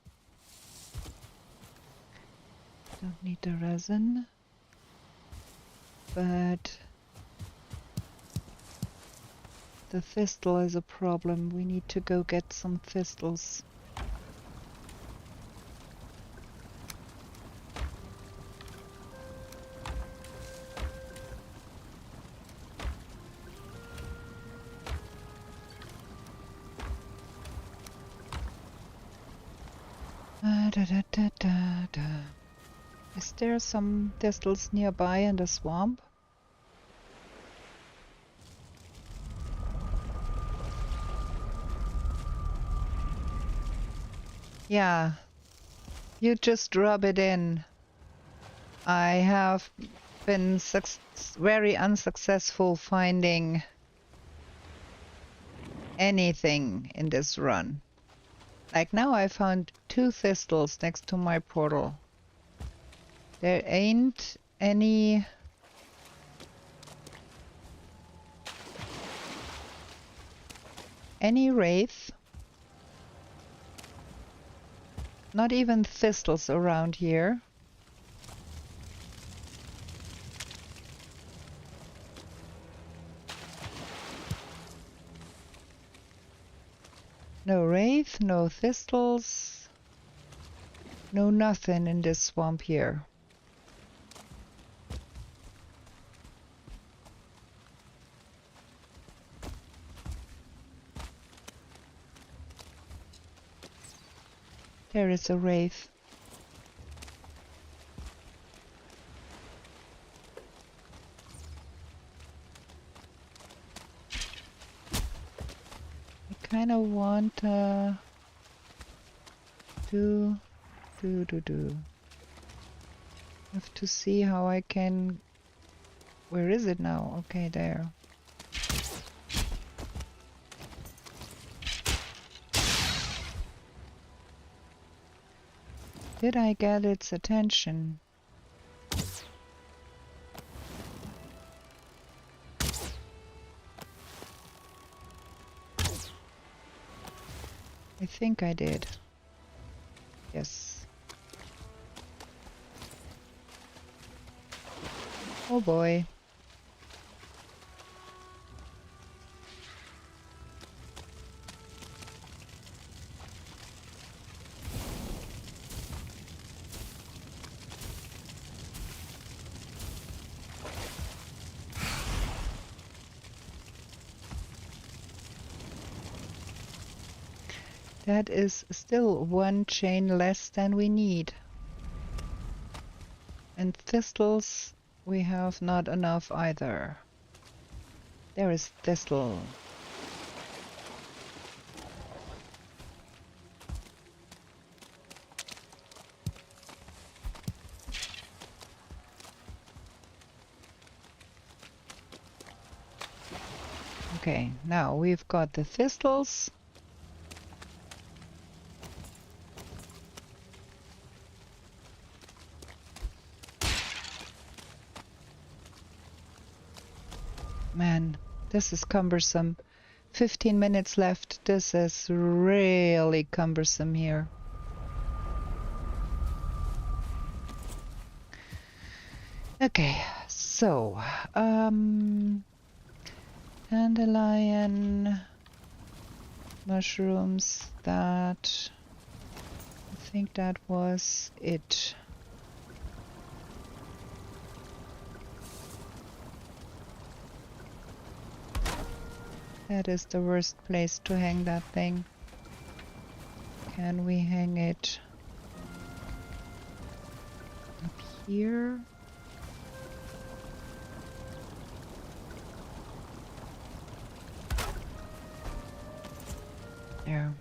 Don't need the resin. But the thistle is a problem. We need to go get some thistles. Is there some thistles nearby in the swamp? Yeah, you just rub it in. I have been very unsuccessful finding anything in this run. Like now I found 2 thistles next to my portal. There ain't any wraith. Not even thistles around here. No wraith, no thistles, no nothing in this swamp here. There is a wraith. I kind of want have to see how I can... Where is it now? Okay, there. Did I get its attention? I think I did. Yes. Oh boy. That is still one chain less than we need. And thistles, we have not enough either. There is thistle. Okay, now we've got the thistles. Man, this is cumbersome. 15 minutes left. This is really cumbersome here. Okay, so dandelion, mushrooms, that, I think that was it. That is the worst place to hang that thing. Can we hang it up here? There.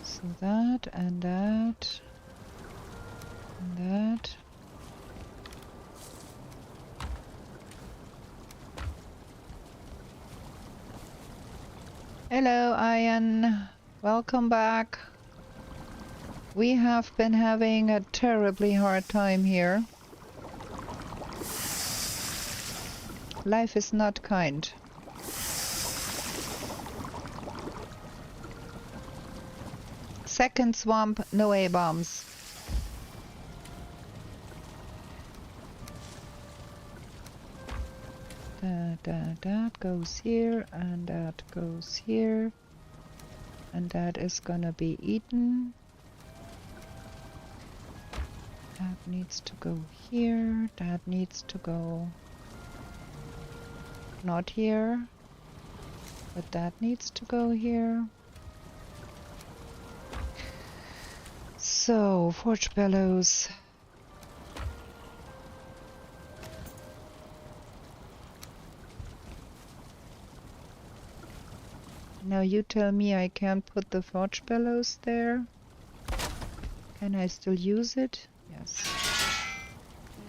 So that and that and that. Hello, Ian. Welcome back. We have been having a terribly hard time here. Life is not kind. Second swamp, no A-bombs. That goes here, and that goes here. And that is gonna be eaten. That needs to go here. That needs to go not here. But that needs to go here. So, forge bellows. Now you tell me I can't put the forge bellows there. Can I still use it? Yes.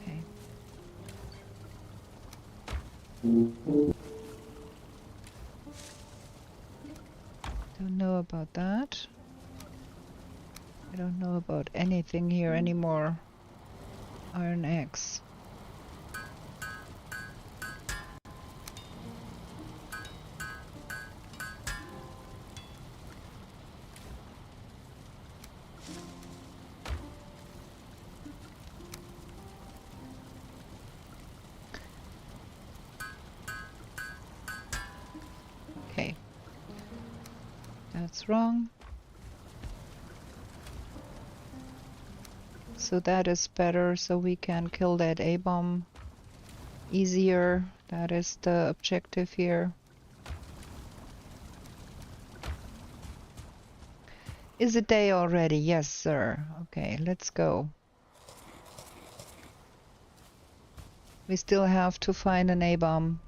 Okay. Don't know about that. I don't know about anything here anymore. Iron axe. Okay. That's wrong. So that is better, so we can kill that A-bomb easier. That is the objective here. Is it day already? Yes, sir. Okay, let's go. We still have to find an A-bomb.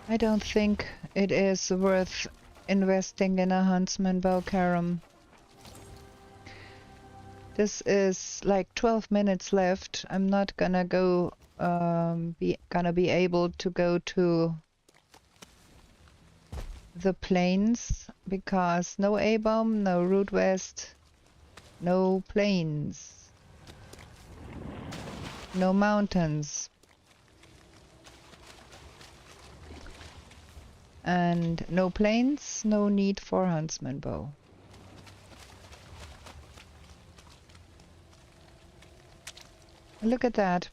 I don't think it is worth investing in a huntsman bow carom. This is like 12 minutes left. I'm not gonna go be able to go to the plains because no A-bomb, no root west. no plains, no mountains, and no plains, no need for huntsman bow. Look at that.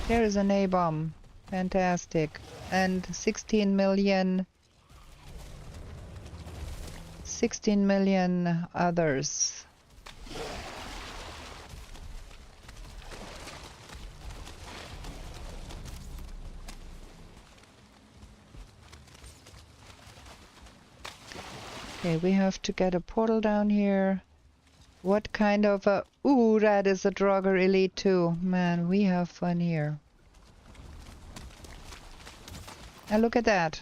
There is an A-bomb. Fantastic. And 16 million others. Okay, we have to get a portal down here. What kind of a... Ooh, that is a Draugr Elite too. Man, we have fun here. And look at that.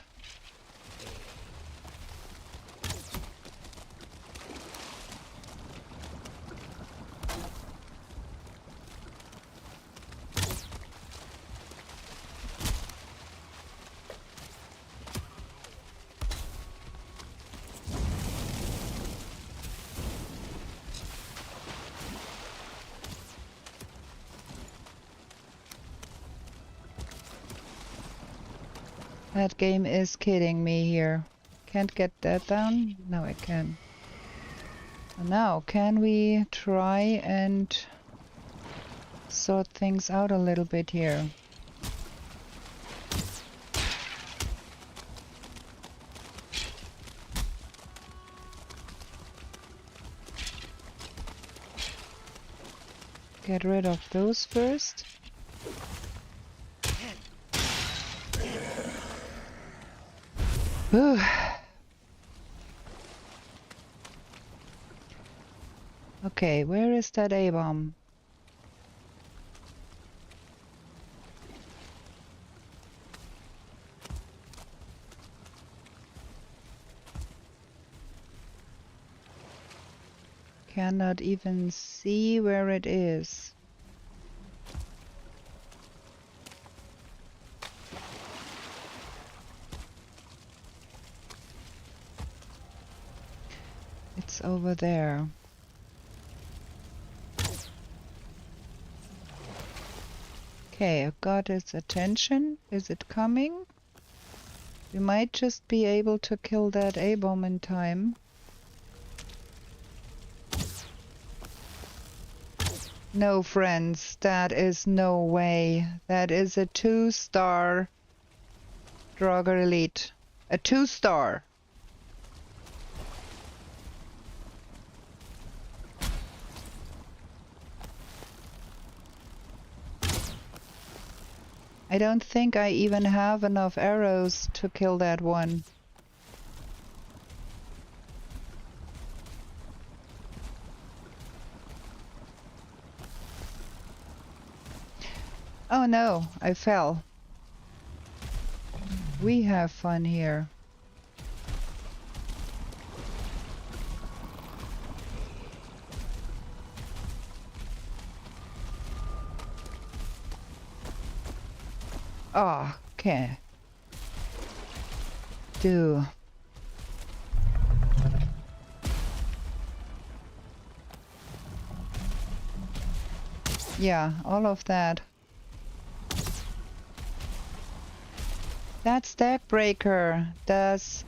That game is kidding me here. Can't get that down? No, I can. Now, can we try and sort things out a little bit here? Get rid of those first. Whew. Okay, where is that A-bomb? Cannot even see where it is. It's over there. Okay, I've got its attention. Is it coming? We might just be able to kill that A-bomb in time. No, friends, that is no way. That is a 2-star Draugr Elite. A 2-star. I don't think I even have enough arrows to kill that one. Oh no, I fell. We have fun here. Oh, okay. Yeah, all of that. That stack breaker does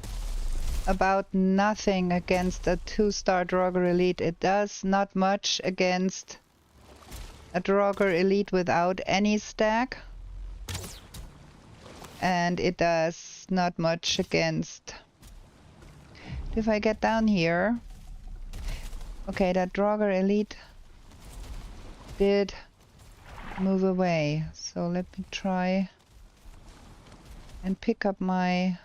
about nothing against a 2-star Draugr Elite. It does not much against a Draugr Elite without any stack. And it does not much against... If I get down here... Okay, that Draugr Elite did move away. So let me try and pick up my...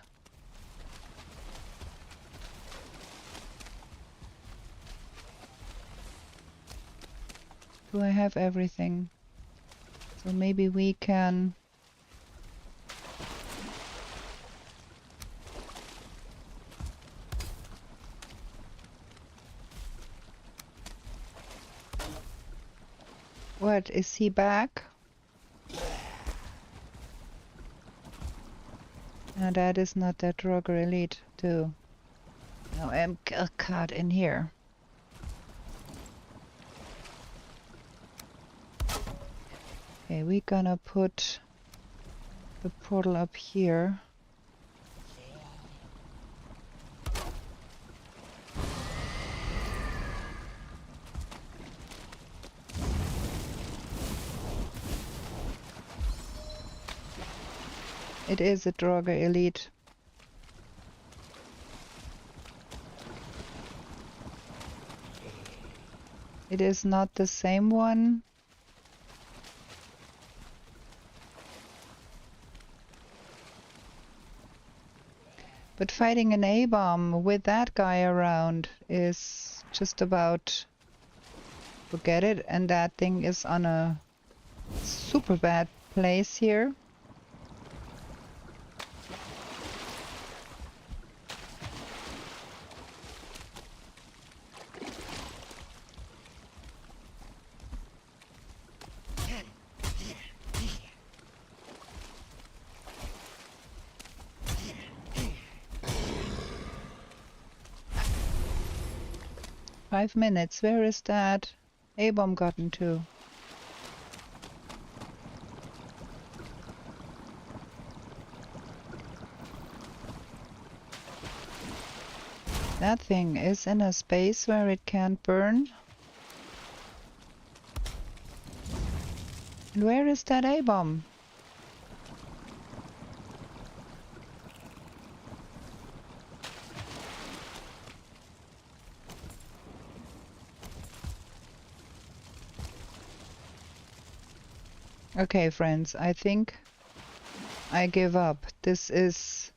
Do I have everything? So maybe we can... What, is he back? And that is not that Roger Elite too. Now I'm caught in here. Okay, we're gonna put the portal up here. It is a Draugr Elite. It is not the same one. But fighting an A-bomb with that guy around is just about forget it. And that thing is on a super bad place here. Five minutes. Where is that A-bomb gotten to? That thing is in a space where it can't burn. And where is that A-bomb? Okay, friends, I think I give up. This is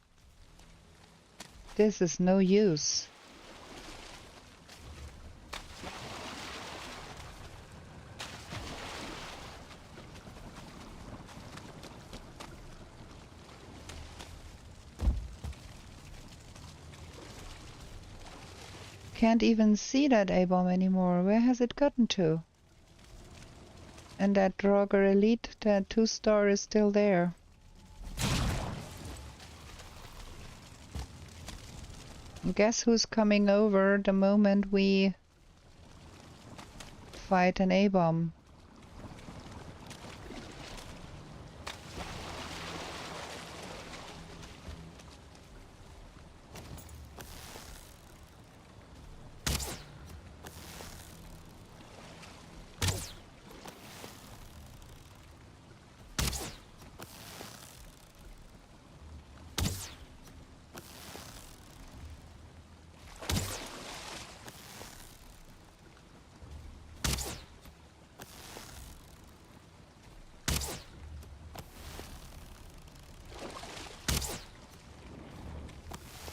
no use. Can't even see that A-bomb anymore. Where has it gotten to? And that Draugr Elite, that 2-star is still there. And guess who's coming over the moment we fight an A-bomb?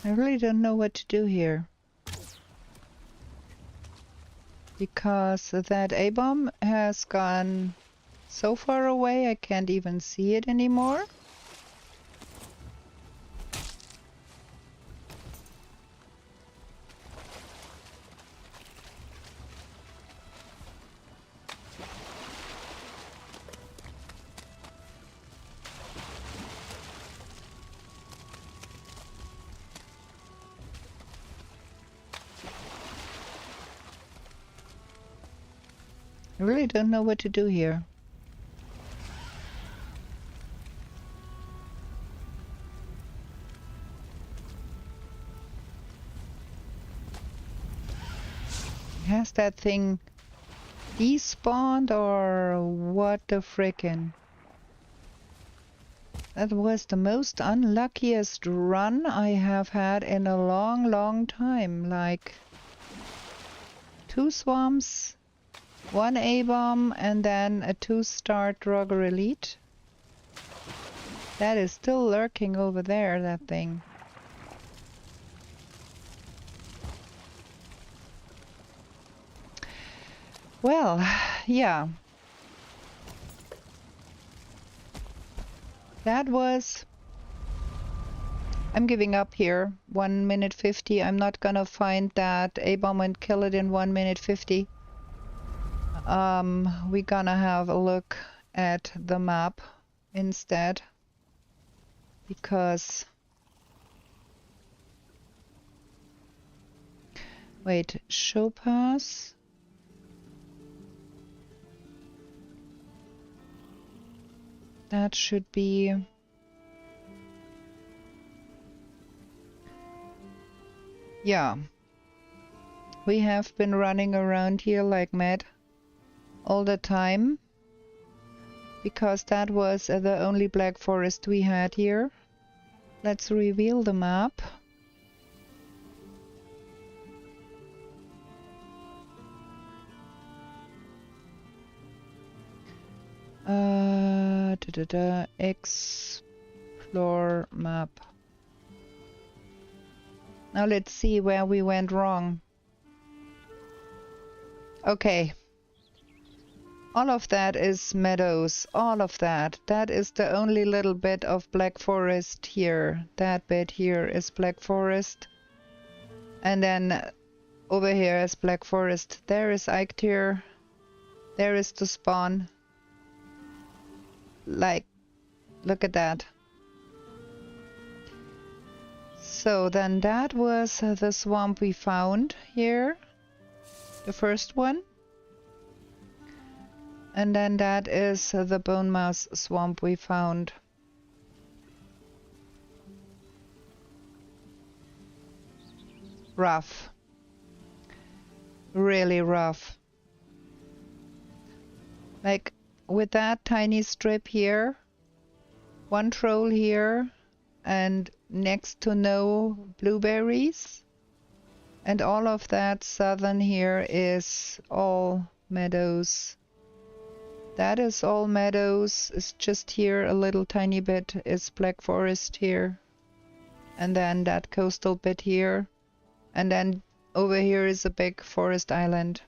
I really don't know what to do here. Because that A-bomb has gone so far away I can't even see it anymore. I really don't know what to do here. Has that thing despawned or what the frickin'? That was the most unluckiest run I have had in a long, long time. Like 2 swamps, 1 A-bomb, and then a 2-star Draugr Elite. That is still lurking over there, that thing. Well, yeah. That was... I'm giving up here. 1 minute 50. I'm not gonna find that A-bomb and kill it in 1 minute 50. We're gonna have a look at the map instead. Because Wait, show pass. That should be... Yeah. We have been running around here like mad all the time. Because that was the only black forest we had here. Let's reveal the map. Explore map. Now let's see where we went wrong. Okay. All of that is meadows. All of that. That is the only little bit of black forest here. That bit here is black forest. And then over here is black forest. There is Eikthyr. There is the spawn. Like, look at that. So then that was the swamp we found here. The first one. And then that is the bone mass swamp we found. Rough. Really rough. Like with that tiny strip here, one troll here, and next to no blueberries. And all of that southern here is all meadows. That is all meadows. It's just here a little tiny bit is black forest here. And then that coastal bit here. And then over here is a big forest island.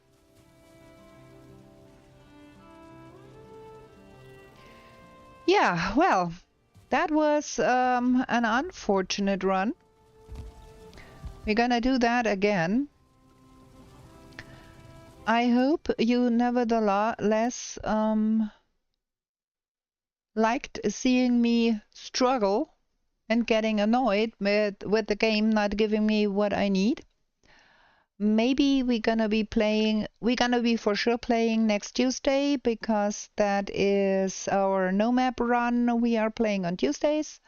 Yeah, well, that was an unfortunate run. We're gonna do that again. I hope you nevertheless liked seeing me struggle and getting annoyed with the game not giving me what I need. Maybe we're gonna be for sure playing next Tuesday, because that is our no map run. We are playing on Tuesdays,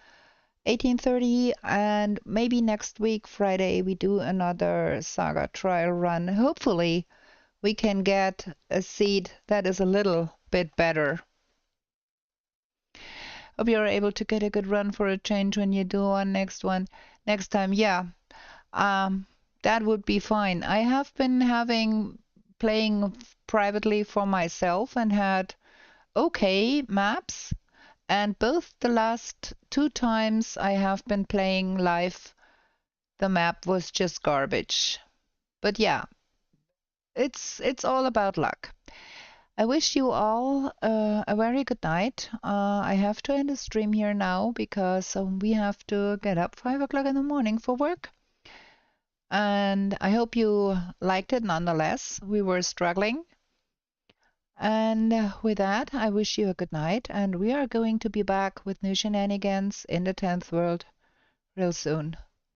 18:30, and maybe next week, Friday, we do another Saga trial run. Hopefully, we can get a seed that is a little bit better. Hope you're able to get a good run for a change when you do one next time. Yeah, that would be fine. I have been playing privately for myself and had okay maps, and both the last 2 times I have been playing live, the map was just garbage. But yeah, it's all about luck. I wish you all a very good night. I have to end the stream here now because we have to get up 5 o'clock in the morning for work. And I hope you liked it nonetheless. We were struggling. And with that, I wish you a good night. And we are going to be back with new shenanigans in the 10th world real soon.